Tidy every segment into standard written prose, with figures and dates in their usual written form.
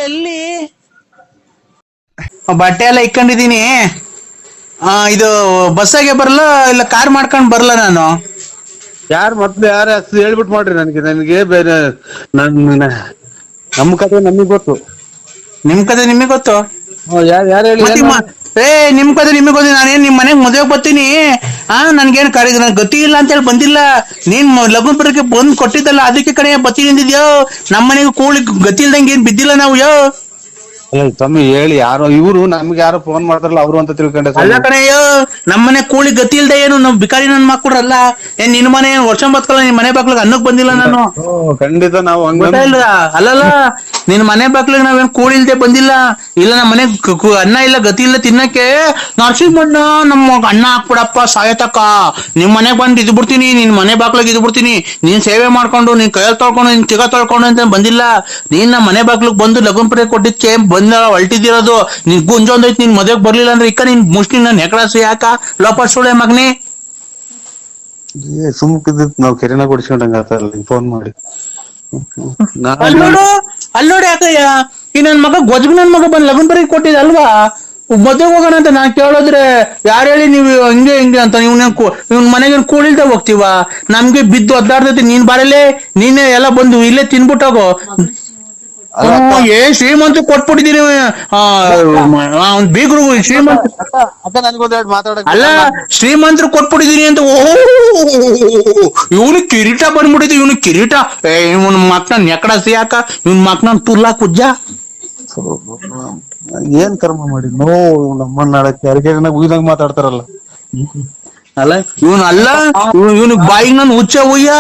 ಎಲ್ಲಿ ಬಟ್ಟೆ ಎಲ್ಲ ಇಕ್ಕೊಂಡಿದೀನಿ. ಇದು ಬಸ್ಸಾಗೆ ಬರಲ್ಲ ಇಲ್ಲ ಕಾರ್ ಮಾಡ್ಕೊಂಡ್ ಬರಲ್ಲ ನಾನು? ಯಾರು ಮೊದ್ಲು ಯಾರ ಹೇಳ್ಬಿಟ್ಟು ಮಾಡ್ರಿ ನನಗೆ ಬೇರೆ ನಮ್ಮ ಕತೆ ನಮಗ್ ಗೊತ್ತು. ನಿಮ್ ಕತೆ ನಿಮಗೆ ಗೊತ್ತು. ಯಾರು ಹೇಳಿ ನಿಮ್ ಕತೆ ನಿಮಗೆ ಗೊತ್ತು. ನಾನೇನ್ ನಿಮ್ ಮನೆಗ್ ಮದ್ವೆಗ್ ಬರ್ತೀನಿ. ನನ್ಗೇನ್ ನನ್ ಗತಿ ಇಲ್ಲ ಅಂತ ಹೇಳಿ ಬಂದಿಲ್ಲ. ನೀನ್ ಲಗ್ನ ಬರಕ್ಕೆ ಬಂದ್ ಕೊಟ್ಟಿದ್ದಲ್ಲ, ಅದಕ್ಕೆ ಕಡೆ ಬತ್ತೀನಿ ಅಂದಿದ್ಯೋ. ನಮ್ ಮನೆಗೆ ಕೂಳಿ ಗತಿ ಇಲ್ದಂಗೆ ಏನ್ ಬಿದ್ದಿಲ್ಲ ನಾವು. ತಮ್ಮಿ ಹೇಳಿ, ಯಾರೋ ಇವ್ರು ನಮ್ಗೆ ಯಾರೋ ಫೋನ್ ಮಾಡ್ತಾರಲ್ಲ ಅವ್ರು ಅಂತ ತಿಳ್ಕೊಂಡೆ. ಅಲ್ಲ ಕಣಯ್ಯೋ, ನಮ್ಮನೆ ಕೂಳಿ ಗತಿ ಇಲ್ದೆ ಏನು ನಾವ್ ಬಿಕಾರಿ ನನ್ ಮಕ್ಕಳ್ರಲ್ಲ. ಏನ್ ನಿನ್ ಮನೆ ವರ್ಷ ಬತ್ಕಲ್ಲ, ನಿನ್ ಮನೆ ಬಾಗ್ಲಿಗೆ ಅನ್ನಕ್ ಬಂದಿಲ್ಲ ನಾನು. ಖಂಡಿತ ನಾವು ಅಲ್ಲಲ್ಲ, ನಿನ್ ಮನೆ ಬಾಗ್ಲಿಗೆ ನಾವೇನ್ ಕೂಳಿ ಇಲ್ದೆ ಬಂದಿಲ್ಲ. ಇಲ್ಲ ನಮ್ಮ ಮನೆ ಅನ್ನ ಇಲ್ಲ ಗತಿ ಇಲ್ಲ ತಿನ್ನಕ್ಕೆ. ನರಸಿಂಹಣ್ಣ ನಮ್ಮ ಅಣ್ಣ ಹಾಕ್ಬಿಡಪ್ಪ ಸಾಯತಕ್ಕ, ನಿಮ್ ಮನೆಗ್ ಬಂದ್ ಇದ್ ಬಿಡ್ತೀನಿ, ನಿನ್ ಮನೆ ಬಾಗ್ಲಿಗೆ ಇದ್ ಬಿಡ್ತೀನಿ, ನೀನ್ ಸೇವೆ ಮಾಡ್ಕೊಂಡು ನೀನ್ ಕೈಯಲ್ಲಿ ತೊಳ್ಕೊಂಡು ನೀನ್ ತಿಗ ತೊಳ್ಕೊಂಡು ಅಂತ ಬಂದಿಲ್ಲ. ನೀನ್ ನಮ್ಮ ಮನೆ ಬಾಗ್ಲಿಗೆ ಬಂದು ಲಗ್ನ ಪರ್ಯ ಕೊಟ್ಟಿದ್ಕೆ ಬಂದ ಹೊಲ್ಟಿದಿರೋದು. ನೀನ್ ಗುಂಜೊಂದೈತಿ, ನಿನ್ ಮದ್ವೆಗ್ ಬರ್ಲಿಲ್ಲ ಅಂದ್ರೆ ಇಕ್ಕ ನಿನ್ ಮುಷ್ಟಿ ನನ್ ಹೆಕಡಾಸಿ ಯಾಕ ಲೋಪ ಸುಳೆ ಮಗನೇ. ಸುಮ್ಕಿದ್ ನಾವ್ ಕೆರೆನ ಕೊಡಿಸ್ಕೊಂಡಂಗ ಫೋನ್ ಮಾಡಿ ಅಲ್ಲೋಡಿ ಯಾಕಯ್ಯ, ಈ ನನ್ ಮಗ ಗೊಜ್ಗ ನನ್ ಮಗ ಬಂದ್ ಲಗ್ನ ಪರ್ಯ ಕೊಟ್ಟಿದ್ ಅಲ್ವಾ, ಮದ್ವೆಗ್ ಹೋಗೋಣ ಅಂತ ನಾನ್ ಕೇಳೋದ್ರೆ ಯಾರು ಹೇಳಿ ನೀವು ಹಿಂಗೆ ಹಿಂಗೆ ಅಂತ. ಇವ್ನ ಮನೆಗೆ ಕೂಳಿಲ್ದೆ ಹೋಗ್ತೀವ, ನಮ್ಗೆ ಬಿದ್ದು ಒದ್ದಾಡ್ತೈತಿ. ನೀನ್ ಬಾರಲ್ಲೇ, ನೀನೇ ಎಲ್ಲ ಬಂದು ಇಲ್ಲೇ ತಿನ್ಬಿಟ್ಟೋಗೋ. ಶ್ರೀಮಂತ ಕೊಟ್ಬಿಟ್ಟಿದೀನಿ. ಬೀಗರು ಶ್ರೀಮಂತ ಅಲ್ಲ, ಶ್ರೀಮಂತರು ಕೊಟ್ಬಿಟ್ಟಿದೀನಿ ಅಂತ. ಇವನು ಕಿರೀಟ ಬಂದ್ಬಿಟ್ಟಿದ್ವಿ. ಇವನು ಕಿರೀಟ ಇವನ್ ಮಕ್ನ ನೆಕಡಸಿ ಯಾಕ, ಇವನ್ ಮಕ್ನ ತುಲ್ಲಾ ಕುಜ್ಜ. ಏನ್ ಕರ್ಮ ಮಾಡಿ ನಮ್ಮನ್ನ ಉಯ್ದಂಗ ಮಾತಾಡ್ತಾರಲ್ಲ. ಅಲ್ಲ ಇವನು ಅಲ್ಲ, ಇವನಿಗೆ ಬಾಯಿಗೆ ನನ್ ಹುಚ್ಚ ಹುಯ್ಯ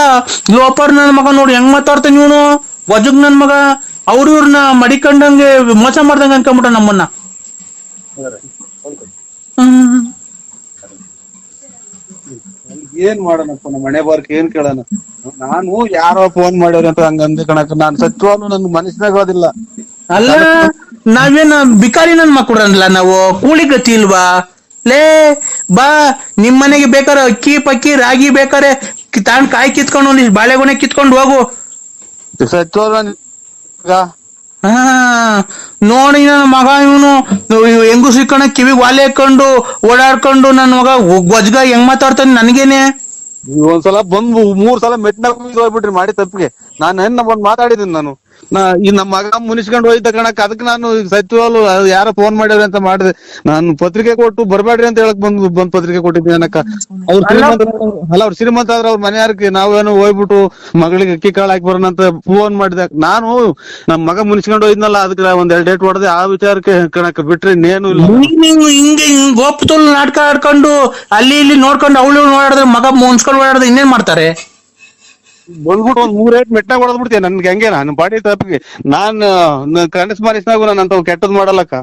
ಲೋಪರ್ ನನ್ ಮಗ ನೋಡಿ ಹೆಂಗ್ ಮಾತಾಡ್ತಾನೆ ಇವನು. ವಜಗ್ ನನ್ ಮಗ ಇವ್ರನ್ನ ಮಡಿಕೊಂಡಂಗೆ ಮೋಸ ಮಾಡ್ದಂಗ ಅನ್ಕೊಂಬಿಟ್ಟ ನಮ್ಮನ್ನ. ಏನ್ ಮಾಡೋಣಪ್ಪ, ನಮ್ಮ ಮನೆ ಬಾರ್ಕ್ ಏನ್ ಕೇಳೋಣ. ನಾನು ಯಾರೋ ಫೋನ್ ಮಾಡ್ಯಾರ ಅಂತ ಹಂಗ ಅಂದೆ ಕಣಕ. ನಾನ್ ಸತ್ವಾಗ್ಲೂ ನನ್ ಮನಸ್ಸಿನಾಗೋದಿಲ್ಲ. ಅಲ್ಲ, ನಾವೇನ್ ಬಿಕಾರಿ ನನ್ ಮಕ್ಕಳಲ್ಲ ನಾವು, ಕೂಲಿ ಗತಿ ಇಲ್ವಾ? ಲೇ ಬಾ, ನಿಮ್ ಮನೆಗೆ ಬೇಕಾರೆ ಅಕ್ಕಿ ಪಕ್ಕಿ ರಾಗಿ ಬೇಕಾರೆ ತಾಂಡ್ ಕಾಯಿ ಕಿತ್ಕೊಂಡು ಒಂದಿಷ್ಟು ಬಾಳೆಗೊನೆ ಕಿತ್ಕೊಂಡು ಹೋಗು. ನೋಡಿ ನನ್ನ ಮಗ ಇವನು ಹೆಂಗು ಸಿಕ್ಕಣ ಕಿವಿಗೆ ವಾಲೆ ಹಾಕೊಂಡು ಓಡಾಡ್ಕೊಂಡು ನನ್ನ ಮಗ ಗೊಜ್ಗ ಹೆಂಗ್ ಮಾತಾಡ್ತಾನೆ ನನ್ಗೇನೆ. ಒಂದ್ಸಲ ಬಂದು 3 ಸಲ ಮೆಟ್ನಾಗ ಹೋಗ್ಬಿಟ್ರಿ ಮಾಡಿ ತಪ್ಪಿಗೆ. ನಾನು ಬಂದ್ ಮಾತಾಡಿದ್ದೀನಿ. ನಾನು ಈ ನಮ್ಮ ಮಗ ಮುನಿಸ್ಕೊಂಡು ಹೋಯ್ತ ಕಣಕ್, ಅದಕ್ಕೆ ನಾನು ಸತ್ಯವಾಗ್ಲು ಯಾರೋ ಫೋನ್ ಮಾಡ್ಯಾರ ಅಂತ ಮಾಡಿದೆ. ನಾನು ಪತ್ರಿಕೆ ಕೊಟ್ಟು ಬರ್ಬೇಡ್ರಿ ಅಂತ ಹೇಳಕ್ ಬಂದ್ ಪತ್ರಿಕೆ ಕೊಟ್ಟಿದ್ದೀನಿ ಅನಕ್ಕ. ಅವ್ರು ಶ್ರೀಮಂತ ಆದ್ರೆ ಅವ್ರ ಮನೆಯಾರಕ್ಕೆ ನಾವೇನೋ ಹೋಗ್ಬಿಟ್ಟು ಮಗಳಿಗೆ ಅಕ್ಕಿ ಕಾಳು ಹಾಕಿ ಬರೋಣ ಅಂತ ಫೋನ್ ಮಾಡಿದೆ. ನಾನು ನಮ್ ಮಗ ಮುನಿಸ್ಕೊಂಡು ಹೋಯ್ನಲ್ಲ, ಅದಕ್ಕೆ ಒಂದ್ 2 ಡೇಟ್ ಹೊಡೆದೆ. ಆ ವಿಚಾರಕ್ಕೆ ಕಣಕ್ ಬಿಟ್ರೆ ಇನ್ನೇನು ಇಲ್ಲ. ಹಿಂಗೆ ಹಿಂಗೆ ಗೋಪ್ತುಲ್ ನಾಟಕ ಆಡ್ಕೊಂಡು ಅಲ್ಲಿ ಇಲ್ಲಿ ನೋಡ್ಕೊಂಡು ಅವಳು ಓಡಾಡಿದ್ರೆ ಮಗ ಮುನ್ಸ್ಕೊಂಡು ಓಡಾಡಿದ್ರೆ ಇನ್ನೇನ್ ಮಾಡ್ತಾರೆ? ಬಂದ್ಬಿಟ್ಟು ಒಂದ್ 3 ಏಟ್ ಮೆಟ್ನಾಗ ಹೊಡೆದ್ಬಿಡ್ತೀನಿ. ನನ್ಗೆ ಹಂಗೆ ನಾನು ಬಾಡಿ ತಪ್ಪಿಗೆ ನಾನು ಕನಸ್ ಮಾರಿಸ್ನಾಗು ನಾನು ಅಂತ ಕೆಟ್ಟದ್ ಮಾಡಲ್ಲಕ್ಕ.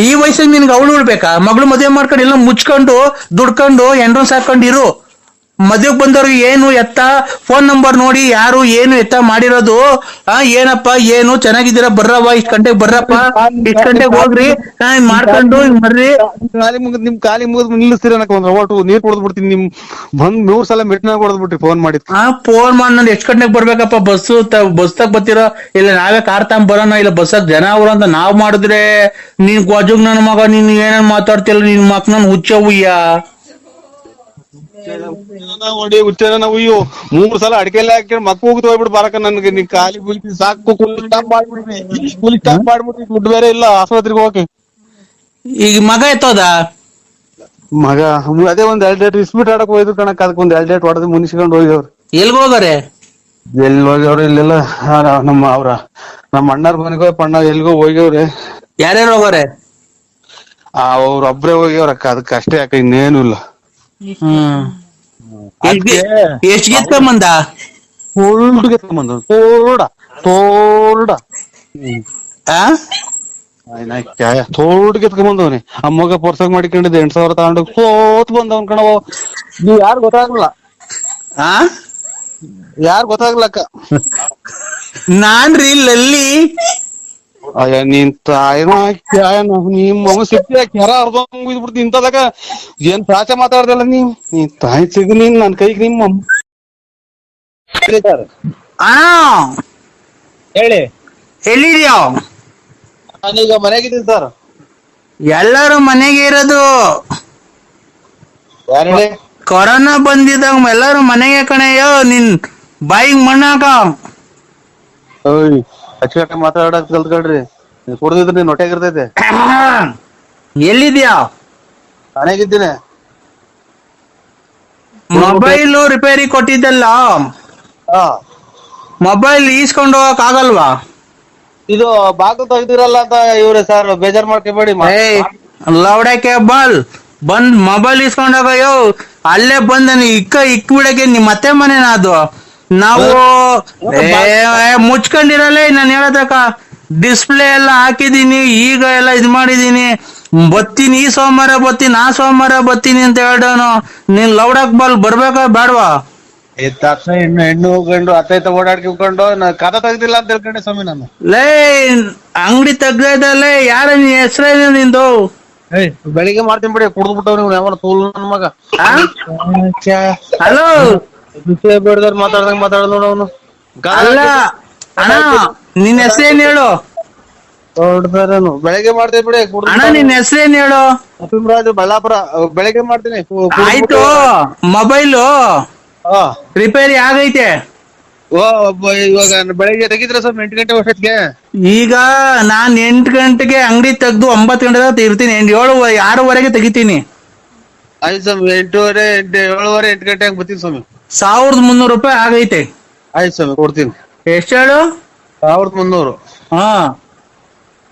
ಈ ವಯಸ್ಸಿಗೆ ನಿನ್ಗೆ ಅವಳು ಉಳ್ಬೇಕಾ? ಮಗಳು ಮದುವೆ ಮಾಡ್ಕೊಂಡು ಎಲ್ಲ ಮುಚ್ಕೊಂಡು ದುಡ್ಕೊಂಡು ಎಂಡ್ರನ್ ಸಾಕೊಂಡಿರು. ಮದುವೆಗೆ ಬಂದವ್ರಿಗೆ ಏನು ಎತ್ತ ಫೋನ್ ನಂಬರ್ ನೋಡಿ ಯಾರು ಏನು ಎತ್ತ ಮಾಡಿರೋದು. ಏನಪ್ಪ ಏನು ಚೆನ್ನಾಗಿದ್ದೀರಾ, ಬರ್ರವ್ವ ಇಷ್ಟ್ ಗಂಟೆಗೆ ಬರ್ರಪ್ಪ, ಇಷ್ಟ್ ಗಂಟೆಗೆ ಹೋಗ್ರಿ ಮಾಡ್ಕೊಂಡು ಬರ್ರಿ. ನಿಮ್ ಕಾಲಿ ಮುಗಿದ್ ನಿಲ್ಲಿಸ್ತೀರ ಒಟ್ಟು ನೀರ್ ಕೊಡ್ದ್ಬಿಡ್ತೀನಿ. ನಿಮ್ ಬಂದ್ 100 ಸಲ ಮೆಟ್ನಾಗ ಹೊಡೆದ್ಬಿಟ್ರಿ ಫೋನ್ ಮಾಡಿ. ಫೋನ್ ಮಾಡಿ ನಾನು ಎಷ್ಟ್ ಗಂಟೆಗೆ ಬರ್ಬೇಕಪ್ಪ, ಬಸ್ತಾಗ ಬರ್ತಿರೋ ಇಲ್ಲ ನಾವೇ ಕಾರ್ ತಗೊಂಡ್ ಬರೋಣ, ಇಲ್ಲ ಬಸ್ಸಾಗ ಜನ ಅವ್ರ ಅಂತ ನಾವ್ ಮಾಡಿದ್ರೆ ನೀನ್ ಗೊಜಗ್ ನನ್ನ ಮಗ ನೀನ್ ಏನೇನ್ ಮಾತಾಡ್ತಿಲ್ಲ. ನಿನ್ ಮಕ್ ನನ್ ಹುಚ್ಚ ಹುಯ್ಯ ಹುಚ್ಚನ ನಾವು 3 ಸಲ ಅಡಿಕೆಲ್ಲ ಹಾಕಿ ಮಕ್ಕ ಹೋಗ್ತು ಹೋಗ್ಬಿಟ್ಟು ಬರಕ. ನನ್ಗೆ ನೀನ್ ಖಾಲಿ ಬುಲ್ತಿ ಸಾಕು ಸ್ಟಾಪ್ ಮಾಡ್ಬಿಟ್ರಿ ದುಡ್ಡು ಬೇರೆ ಇಲ್ಲ ಆಸ್ಪತ್ರೆಗೆ ಹೋಗಕ್ಕೆ. ಈಗ ಮಗ ಎತ್ತೋದ ಮಗ ಅದೇ ಒಂದ್ 2 ಡೇಟ್ ಇಸ್ಬಿಟ್ ಆಡಕ್ ಹೋಯ್ತು ಕಣಕ್. ಅದಕ್ಕೆ ಒಂದ್ 2 ಡೇಟ್ ಹೊಡೆದು ಮುನಿಸ್ಕೊಂಡು ಹೋಗ್ಯವ್ರು. ಎಲ್ಗ ಹೋಗಾರೆ? ಎಲ್ಲಿ ಹೋಗ್ಯವ್ರು ಇಲ್ಲೆಲ್ಲ ನಮ್ಮ ಅಣ್ಣಾರ್ ಮನೆಗೋ ಪಣ್ಣ ಎಲ್ಗೋ ಹೋಗ್ಯವ್ರೆ. ಯಾರ್ಯಾರು ಹೋಗಾರೆ? ಅವ್ರೊಬ್ರೇ ಹೋಗ್ಯವ್ರಕ್ಕ. ಅದಕ್ಕೆ ಅಷ್ಟೇ ಅಕ್ಕ, ಇನ್ನೇನು ಇಲ್ಲ. ಎಷ್ಟ್ ಗೆತ್ಕೊಂಬಂದ? ತೋಲ್ಡ್ ಗೆತ್ಕೊಂಬಂದ. ತೋಲ್ಡ ತೋಲ್ಡ್ ಗೆತ್ಕೊಂಬಂದವ್ನಿ. ಅಮ್ಮಗ ಪರ್ಸಾಗ ಮಾಡಿಕೊಂಡಿದ್ದೆ 8,000 ತಗೊಂಡು ಸೋತ್ ಬಂದವನ್ ಕಣವ. ನೀವ್ ಯಾರು ಗೊತ್ತಾಗ್ಲಿಲ್ಲ. ಯಾರು ಗೊತ್ತಾಗ್ಲಕ್ಕ. ನಾನ್ರಿ ಲಲ್ಲಿ. ಅಯ್ಯ ನೀನ್ ನಿಮ್ಮ ಸಿಕ್ತಿ ಕೆರ ಅರ್ಧಂಗ್ ಇದ್ಬಿಡ್ತಿ ಇಂತದಾಗ. ಏನ್ ಪ್ರಾಚೆ ಮಾತಾಡ್ದಲ್ಲ ನೀನ್ ತಾಯಿ ಸಿಗ ನೀನ್ ನನ್ ಕೈಗೆ ನಿಮ್ಮ ಹೇಳಿ ಎಲ್ಲಿದ್ಯಾ? ನಾನೀಗ ಮನೆಗಿದ್ದೀನಿ ಸರ್. ಎಲ್ಲರೂ ಮನೆಗೆ ಇರೋದು. ಯಾರು ಹೇಳಿ? ಕೊರೋನಾ ಬಂದಿದ್ದಾಗ ಎಲ್ಲರೂ ಮನೆಗೆ ಕಣಯ್ಯೋ. ನಿನ್ ಬಾಯಿಗೆ ಮಣ್ಣಾಕ. ಓಯ್ ಅಚ್ಚುಕಟ್ಟಾಗಿ ಮಾತಾಡಕ್ ಕಲ್ತ್ಕೊಳ್ರಿ. ಕುಡ್ದಿದ್ರೆ ನೀನ್ ಹೊಟ್ಟೆಗಿರ್ತೈತೆ. ಎಲ್ಲಿದ್ಯಾ? ಮನೆಗಿದ್ದೀನಿ. ಮೊಬೈಲು ರಿಪೇರಿ ಕೊಟ್ಟಿದ್ದಲ್ಲ, ಹಾ ಮೊಬೈಲ್ ಈಸ್ಕೊಂಡು ಹೋಗಕ್ ಆಗಲ್ವಾ? ಇದು ಬಾಗಿಲು ತೆಗ್ದಿರಲ್ಲ ಅಂತ ಇವ್ರೆ ಸರ್ ಬೇಜಾರ್ ಮಾಡ್ಕೊಬೇಡಿ. ಏಯ್ ಲೌಡ ಕೇಬಲ್ ಬಂದ್ ಮೊಬೈಲ್ ಇಸ್ಕೊಂಡ್ ಹೋಗಯ್ಯೋ. ಅಲ್ಲೇ ಬಂದ ಇಕ್ಬಿಡಕ್ಕೆ ನಿಮ್ ಮತ್ತೆ ಮನೆನಾ ಅದು? ನಾವು ಮುಚ್ಕೊಂಡಿರಲ್ಲ. ನಾನು ಹೇಳದಕ್ಕ ಡಿಸ್ಪ್ಲೇ ಎಲ್ಲ ಹಾಕಿದೀನಿ, ಈಗ ಎಲ್ಲ ಇದ್ ಮಾಡಿದೀನಿ. ಬತ್ತೀನಿ, ಈ ಸೋಮವಾರ ಬತ್ತೀನಿ, ಆ ಸೋಮವಾರ ಬತ್ತೀನಿ ಅಂತ ಹೇಳೋನು. ನೀನ್ ಲೌಡಕ್ ಬಾಲ್ ಬರ್ಬೇಕಾ ಬೇಡವಾ? ತಕ್ಷಣ ಹೆಣ್ಣು ಗಂಡು ಅತ್ತ ಓಡಾಡ್ಕೊಂಡು ಕಥ ತೆಗ್ದಿಲ್ಲ ಅಂತ ಹೇಳ್ಕೊಂಡೆ ಸ್ವಾಮಿ ನಾನು. ಲೇ ಅಂಗಡಿ ತೆಗ್ದಲ್ಲೇ ಯಾರ ನಿನ್ ಹೆಸರೇನು ನಿಂದು? ಬೆಳಿಗ್ಗೆ ಮಾಡ್ತೀನಿ ಬಿಡಿ. ಕುಡ್ದ್ಬಿಟ್ಟವ್ ನೀವು ಯಾವ ತೂಲ್ ನನ್ ಮಗ. ಹಲೋ ಬೇಡದವ್ರು ಮಾತಾಡ್ದಂಗ್ ಮಾತಾಡ್ ನೋಡವನು. ಅಲ್ಲ ಅಣ್ಣ, ನಿನ್ ಹೆಸರೇನ್ ಹೇಳು? ಬೆಳಿಗ್ಗೆ ಮಾಡ್ತೀನಿ ಬಿಡಿ. ಅಣ್ಣ ನಿನ್ ಹೆಸರೇನ್ ಹೇಳು? ನರಸಿಂಹರಾಜು ಬಳ್ಳಾಪುರ. ಬೆಳಿಗ್ಗೆ ಮಾಡ್ತೀನಿ. ಆಯ್ತು. ಮೊಬೈಲು ಹಾ ರಿಪೇರಿ ಆಗೈತೆ. ಇವಾಗ ಬೆಳಿಗ್ಗೆ ತೆಗಿದ್ರೆ ಸ್ವಲ್ಪ 8 ಗಂಟೆ ವರ್ಷಕ್ಕೆ. ಈಗ ನಾನ್ 8 ಗಂಟೆಗೆ ಅಂಗಡಿ ತೆಗ್ದು 9 ಗಂಟೆ ಇರ್ತೀನಿ. 6:30 ತೆಗಿತೀನಿ. ಆಯ್ತು ಸ್ವಾಮಿ. 8:30 7:30 8 ಗಂಟೆ ಹಂಗ್ ಬರ್ತೀನಿ ಸ್ವಾಮಿ. 1300 ರೂಪಾಯಿ ಆಗೈತೆ. ಆಯ್ತು ಸ್ವಾಮಿ ಕೊಡ್ತೀನಿ. ಎಷ್ಟು ಹೇಳು? 1300. ಹಾ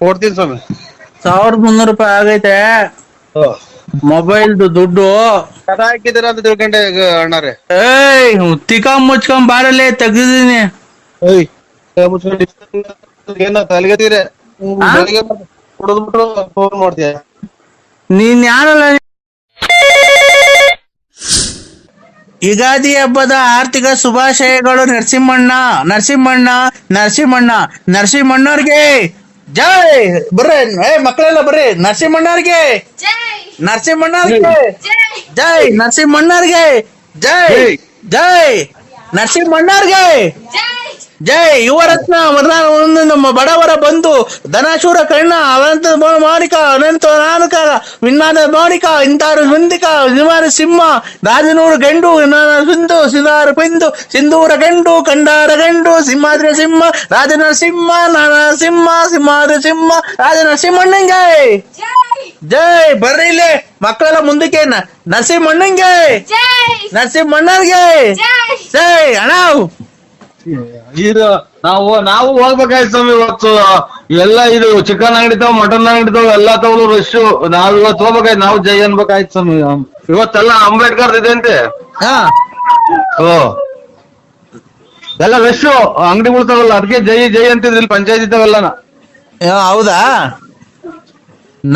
ಕೊಡ್ತೀನಿ ಸ್ವಾಮಿ. 1300 ರೂಪಾಯಿ ಆಗೈತೆ. ಮೊಬೈಲ್ದು ದುಡ್ಡು ಕದ ಹಾಕಿದ್ದೀರಾ ಅಂತ ತಿಳ್ಕೊಂಡೆ ಅಣ್ಣಾರೆ. ಏಯ್ ತಿಕ್ಕ ಮುಚ್ಕೊಂಡ್ ಬಾರಲ್ಲೇ ತೆಗ್ದಿದ್ದೀನಿ. ಏನ ತಲೆಗತ್ತೀರ? ಬೆಳಿಗ್ಗೆ ಕುಡಿದ್ಬಿಟ್ಟು ಫೋನ್ ಮಾಡ್ತೀಯ? ನೀನ್ ಯಾರಲ್ಲ? ಯುಗಾದಿ ಹಬ್ಬದ ಆರ್ಥಿಕ ಶುಭಾಶಯಗಳು. ನರಸಿಂಹಣ್ಣ ನರಸಿಂಹಣ್ಣ ನರಸಿಂಹಣ್ಣ ನರಸಿಂಹಣ್ಣವ್ರಿಗೆ ಜೈ. ಬರ್ರಿ ಮಕ್ಕಳೆಲ್ಲ ಬರ್ರಿ. ನರಸಿಂಹಣ್ಣವ್ರಿಗೆ ನರಸಿಂಹಣ್ಣವ್ರಿಗೆ ಜೈ. ನರಸಿಂಹಣ್ಣವ್ರಿಗೆ ಜೈ. ಜೈ ನರಸಿಂಹಣ್ಣವ್ರಿಗೆ ಜೈ. ಯುವರತ್ನ ನಮ್ಮ ಬಡವರ ಬಂಧು ಧನಶೂರ ಕರ್ಣ ಅನಂತ ಮಾಣಿಕ ಅನಂತ ನಾನುಕ ವಿನ್ನಾದ ಮಾಣಿಕ ಇಂತಾರು ಮುಂದಿಕ ನಿವಾರ ಸಿಂಹ ರಾಜನೂರು ಗಂಡು ಸಿಂಧು ಸಿಂಧಾರ ಪಿಂದು ಸಿಂಧೂರ ಗಂಡು ಕಂಡಾರ ಗಂಡು ಸಿಂಹಾದ್ರಿ ಸಿಂಹ ರಾಜನ ಸಿಂಹ ನಾನ ಸಿಂಹ ಸಿಂಹಾದ್ರಿ ಸಿಂಹ ರಾಜನ ಸಿಂಹಣ್ಣಂಗೆ ಜೈ. ಬರ್ರಿ ಇಲ್ಲಿ ಮಕ್ಕಳೆಲ್ಲ ಮುಂದಕ್ಕೆ. ನರಸಿಂಹಣ್ಣಂಗೆ ನರಸಿಂಹಣ್ಣರ್ಗೆ ಜೈ. ಅಣ್ಣ ಇದು ನಾವು ಹೋಗ್ಬೇಕಾಯ್ತು ಸ್ವಾಮಿ. ಇವತ್ತು ಎಲ್ಲ ಇದು ಚಿಕನ್ ಅಂಗಡಿ ತಾವ್, ಮಟನ್ ಅಂಗಡಿ ತಾವ್ ಎಲ್ಲ ತಗೊಳ್ಳೋ ರಶ್. ನಾವ್ ಇವತ್ತು ಹೋಗ್ಬೇಕಾಯ್ತು. ನಾವು ಜೈ ಅನ್ಬೇಕಾಯ್ತು ಸ್ವಾಮಿ. ಇವತ್ತೆಲ್ಲ ಅಂಬೇಡ್ಕರ್ ಇದೆ ಅಂತೆ. ಓ ಎಲ್ಲ ರಶ್ ಅಂಗಡಿಗಳು ತಾವಲ್ಲ, ಅದಕ್ಕೆ ಜೈ ಜೈ ಅಂತಿದ್ರು ಇಲ್ಲಿ ಪಂಚಾಯತ್ ಇದ್ದಾವೆಲ್ಲನ. ಹೌದಾ?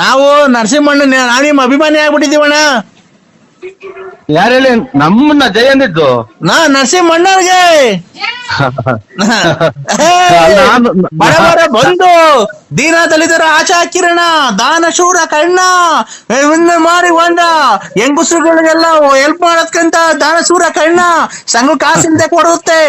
ನಾವು ನರಸಿಂಹಣ್ಣ ನಾವ್ ನಿಮ್ಮ ಅಭಿಮಾನಿ ಆಗ್ಬಿಟ್ಟಿದೀವಣ್ಣ. ಯಾರು ಹೇಳಿ ನಮ್ಮನ್ನ ಜೈ ಅಂದಿದ್ದು? ನರಸಿಂಹಣ್ಣವ್ರಿಗೆ ಬಡವರ ಬಂಧು ದೀನ ದಲಿತರ ಆಶಾ ಕಿರಣ ದಾನಶೂರ ಕರ್ಣ ಮಾಡಿ ಹೊಂಡ ಹೆಂಗಸರುಗಳಿಗೆಲ್ಲ ಹೆಲ್ಪ್ ಮಾಡೋದ್ಕಂತ ದಾನಶೂರ ಕರ್ಣ. ಸಂಘ ಕಾಸಿಲ್ದೆ ಕೊಡುತ್ತೆ,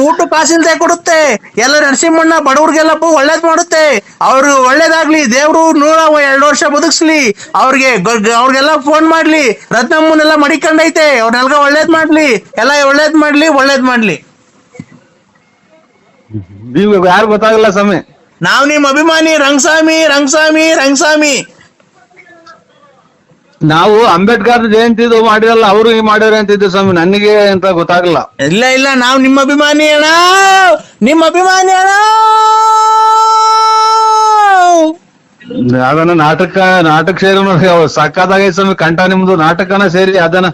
ಊಟ ಕಾಸಿಲ್ದೆ ಕೊಡುತ್ತೆ. ಎಲ್ಲ ನರಸಿಂಹಣ್ಣ ಬಡವ್ರಿಗೆಲ್ಲ ಒಳ್ಳೇದ್ ಮಾಡುತ್ತೆ. ಅವ್ರು ಒಳ್ಳೇದಾಗ್ಲಿ, ದೇವ್ರು 102 ವರ್ಷ ಬದುಕ್ಸ್ಲಿ. ಅವ್ರಿಗೆಲ್ಲ ಫೋನ್ ಮಾಡ್ಲಿ. ರತ್ನಮ್ಮನೆಲ್ಲ ಮಡಿಕೊಂಡೈತೆ, ಅವ್ರನ್ನೆಲ್ಲ ಒಳ್ಳೇದ್ ಮಾಡ್ಲಿ. ಎಲ್ಲ ಒಳ್ಳೇದ್ ಮಾಡ್ಲಿ, ಒಳ್ಳೇದ್ ಮಾಡ್ಲಿ. ನೀವು ಯಾರು ಗೊತ್ತಾಗಲ್ಲ ಸ್ವಾಮಿ. ನಾವ್ ನಿಮ್ ಅಭಿಮಾನಿ ರಂಗಸ್ವಾಮಿ ರಂಗಸ್ವಾಮಿ ರಂಗಸ್ವಾಮಿ. ನಾವು ಅಂಬೇಡ್ಕರ್ ಜಯಂತಿದು ಮಾಡಿರಲ್ಲ, ಅವರು ಮಾಡಿದ್ರೆ ಅಂತಿದ್ದು ಸ್ವಾಮಿ. ನನಗೆ ಅಂತ ಗೊತ್ತಾಗಲ್ಲ. ಇಲ್ಲ ನಾವ್ ನಿಮ್ಮ ಅಭಿಮಾನಿ ಅಣ್ಣ, ನಿಮ್ಮ ಅಭಿಮಾನಿ ಅಣ್ಣ. ಅದನ್ನ ನಾಟಕ ಸೇರಿ ನೋಡಿ ಸಕ್ಕತ್ತಾಗೈತೆ ಸ್ವಾಮಿ. ಕಂಠ ನಿಮ್ದು ನಾಟಕನ ಸೇರಿ ಅದನ್ನ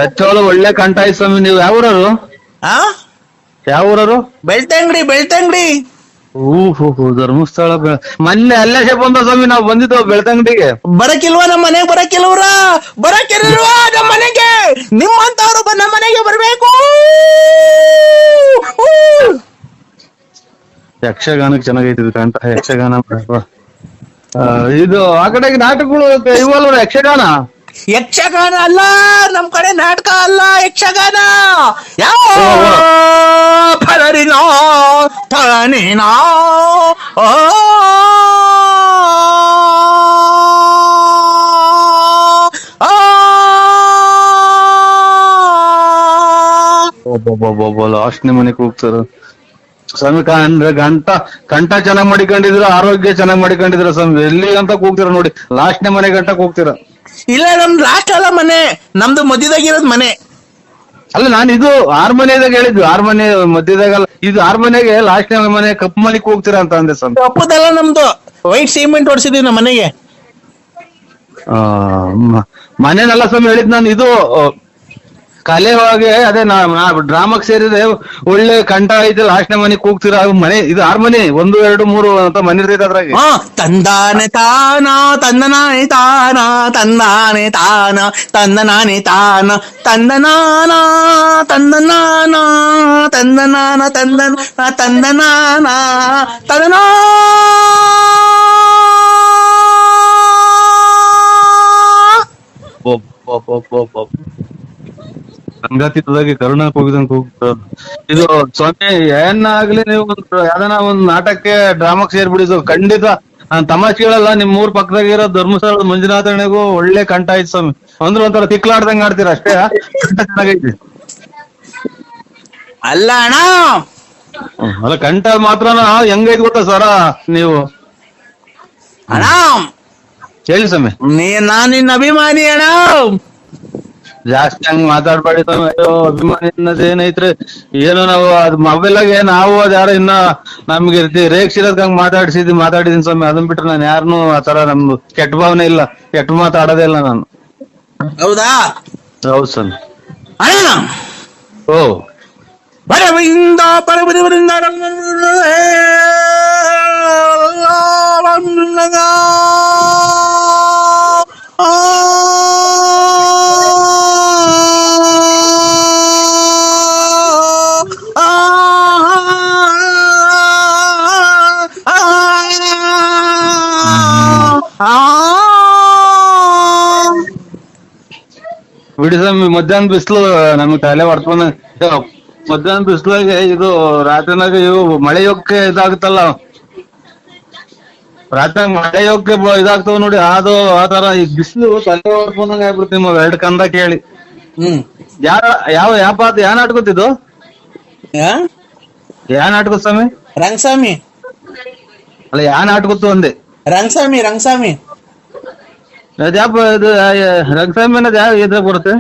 ಹೆಚ್ಚೋಳು ಒಳ್ಳೆ ಕಂಠ ಐತೆ ಸ್ವಾಮಿ. ನೀವು ಯಾವ ಊರರು? ಯಾವ ಊರರು? ಬೆಳ್ತಂಗಡಿ. ಧರ್ಮಸ್ಥಳ ಮೊನ್ನೆ ಅಲ್ಲೇ ಬಂದ ಸ್ವಾಮಿ. ನಾವು ಬಂದಿದ್ದೆವು ಬೆಳ್ತಂಗಡಿಗೆ. ಬರಕಿಲ್ವಾ ನಮ್ಮ ಮನೆಗೆ? ಬರಕಿಲ್ವಾ ನಮ್ಮ ಮನೆಗೆ? ನಿಮ್ಮಂತವ್ರು ನಮ್ಮ ಮನೆಗೆ ಬರ್ಬೇಕು. ಯಕ್ಷಗಾನಕ್ಕೆ ಚೆನ್ನಾಗೈತಿ ಕಂಠ. ಯಕ್ಷಗಾನ ಇದು ಆ ಕಡೆಗೆ ನಾಟಕಗಳು ಇವಲ್ವ? ಯಕ್ಷಗಾನ ಅಲ್ಲ, ನಮ್ ಕಡೆ ನಾಟಕ ಅಲ್ಲ, ಯಕ್ಷಗಾನ. ಯಾವ ಫಲರಿನೋ ತಳನಿನೋ ಲಾಸ್ಟ್ ಮನೆಗೆ ಹೋಗ್ತಾರ ಸ್ವಾಮಿ. ಅಂದ್ರೆ ಕಂಠ ಚೆನ್ನಾಗ್ ಮಾಡಿಕೊಂಡಿದ್ರ, ಆರೋಗ್ಯ ಚೆನ್ನಾಗ್ ಮಾಡಿಕೊಂಡಿದ್ರ ಸ್ವಾಮಿ. ಎಲ್ಲಿ ಅಂತ ಕೂಗ್ತೀರ ನೋಡಿ, ಲಾಸ್ಟ್ನೇ ಮನೆ ಗಂಟ ಕೂಗ್ತೀರ. ಇಲ್ಲ ನಮ್ದು ಲಾಸ್ಟ್ ಅಲ್ಲ ಮನೆ, ನಮ್ದು ಮಧ್ಯದಾಗಿರೋದ್ ಮನೆ. ಅಲ್ಲ ನಾನು ಇದು 6 ಮನೆದಾಗ ಹೇಳಿದ್ದು, 6 ಮನೆ ಮಧ್ಯದಾಗಲ್ಲ, ಇದು 6 ಮನೆಗೆ ಲಾಸ್ಟ್ನೇ ಮನೆ ಕಪ್ಪು ಮನೆಗೆ ಹೋಗ್ತೀರಾ ಅಂತ ಅಂದೆ ಸ್ವಾಮಿ. ಕಪ್ಪದಲ್ಲ ನಮ್ದು, ವೈಟ್ ಸಿಮೆಂಟ್ ಹೊಡ್ಸಿದೀವಿ ನಮ್ಮ ಮನೆಗೆ. ಮನೆನಲ್ಲ ಸ್ವಾಮಿ ಹೇಳಿದ್ ನಾನು, ಇದು ಕಲೆ ಒಳಗೆ ಅದೇ ಡ್ರಾಮಾಕ್ ಸೇರಿದೆ, ಒಳ್ಳೆ ಕಂಠ ಐತೆ, ಲಾಸ್ಟ್ನೇ ಮನೆ ಕೂಗ್ತೀರಾ ಮನೆ. ಇದು 6 ಮನೆ, 1, 2, 3 ಅಂತ ಮನೆ ಇರ್ತೈತೆ ಅದ್ರಾಗೆ. ತಂದಾನೆ ತಾನ ತಂದನಾನೆ ತಾನ ತಂದಾನೆ ತಾನ ತಂದನಾನೆ ತಾನ ತಂದನಾನ ತಂದನಾನ ತಂದನಾನ ತಂದನ ತಂದನಾನ ತಂದನಾ. ಸಂಗಾತಿದಾಗಿ ಕರುಣ ಹೋಗಿದಂಗ ಹೋಗ್ತಾರ. ಇದು ಸ್ವಾಮಿ ಏನಾಗ್ಲಿ, ನೀವು ಯಾವ್ದಾನ ಒಂದ್ ನಾಟಕಕ್ಕೆ ಡ್ರಾಮಾಕ್ ಸೇರ್ಬಿಡಿದು ಖಂಡಿತ ನಾನ್ ತಮಾಷೆ ಹೇಳಲ್ಲ. ನಿಮ್ ಊರ್ ಪಕ್ಕದಾಗಿರೋ ಧರ್ಮಸ್ಥಳದ ಮಂಜುನಾಥನಿಗೂ ಒಳ್ಳೆ ಕಂಠ ಐತಿ ಸ್ವಾಮಿ. ಅಂದ್ರೆ ಒಂಥರ ತಿಕ್ಲಾಡ್ದಂಗ ಆಡ್ತೀರ ಅಷ್ಟೇ, ಕಂಠ ಚೆನ್ನಾಗೈತಿ. ಅಲ್ಲ ಅಣ್ಣ, ಅಲ್ಲ ಕಂಠ ಮಾತ್ರನ ಹೆಂಗೈತಿ ಗೊತ್ತಾ ಸರ ನೀವು. ಅಣ್ಣ ಹೇಳಿ ಸ್ವಾಮಿ. ನಾನ್ ನಿನ್ನ ಅಭಿಮಾನಿ ಅಣ್ಣ. ಜಾಸ್ತಿ ಹಂಗ್ ಮಾತಾಡ್ಬೇಡಿ ಸ್ವಾಮಿ. ಅಯ್ಯೋ ಅಭಿಮಾನಿ ಅನ್ನೋದ್ ಏನೈತ್ರಿ, ಏನೋ ನಾವು ಅದ್ ಮೊಬೈಲಾಗೆ ನಾವು ಅದ್ ಯಾರೋ ಇನ್ನ ನಮ್ಗೆ ರೇಗ್ಸಿರೋದ್ ಹಂಗ್ ಮಾತಾಡಿದೀನಿ ಸ್ವಾಮಿ. ಅದನ್ ಬಿಟ್ರೆ ನಾನು ಯಾರನ್ನು ಆತರ ನಮ್ದು ಕೆಟ್ಟ ಭಾವನೆ ಇಲ್ಲ, ಕೆಟ್ಟ ಮಾತಾಡೋದೇ ಇಲ್ಲ ನಾನು. ಹೌದಾ? ಹೌದು ಸ್ವಾಮಿ. ಅಣ್ಣ ಓ ಬರವಿಂದ ಬರಬರಿಂದ ಬಿಡಿ ಸ್ವಾಮಿ. ಮಧ್ಯಾಹ್ನ ಬಿಸಿಲು ನಮ್ಗೆ ತಲೆ ಹೊಡ್ಕೊಂಡ, ಮಧ್ಯಾಹ್ನ ಬಿಸಿಲಾಗೆ ಇದು ರಾತ್ರಿನಾಗ ಇವು ಮಳೆ ಯೋಗಕ್ಕೆ ಇದಾಗುತ್ತಲ್ಲ, ರಾತ್ರಿ ಮಳೆ ಯೋಗಕ್ಕೆ ಇದಾಗ್ತಾವ ನೋಡಿ, ಅದು ಆತರ. ಈ ಬಿಸಿಲು ತಲೆ ಹೊಡ್ಕೊಂಡಂಗ ಆಗ್ಬಿಡ್ತೀವಿ ನಿಮ್ಮ 2 ಕಂದ ಕೇಳಿ. ಯಾವ ನಾಟಕತ್ತಿದ್ದು? ಯಾ ನಾಟಕ ಸ್ವಾಮಿ? ರಂಗಸ್ವಾಮಿ. ಅಲ್ಲ ಯಾ ನಾಟಕತ್ತು ಅಂದೆ? ರಂಗಸ್ವಾಮಿ. ರಂಗಸ್ವಾಮಿ ಅದ್ಯಾಪ ಇದು ರಂಗಸ್ವಾಮಿ ಅನ್ನೋದು ಯಾವ ಇದ್ರಾಗ ಬರುತ್ತೆ?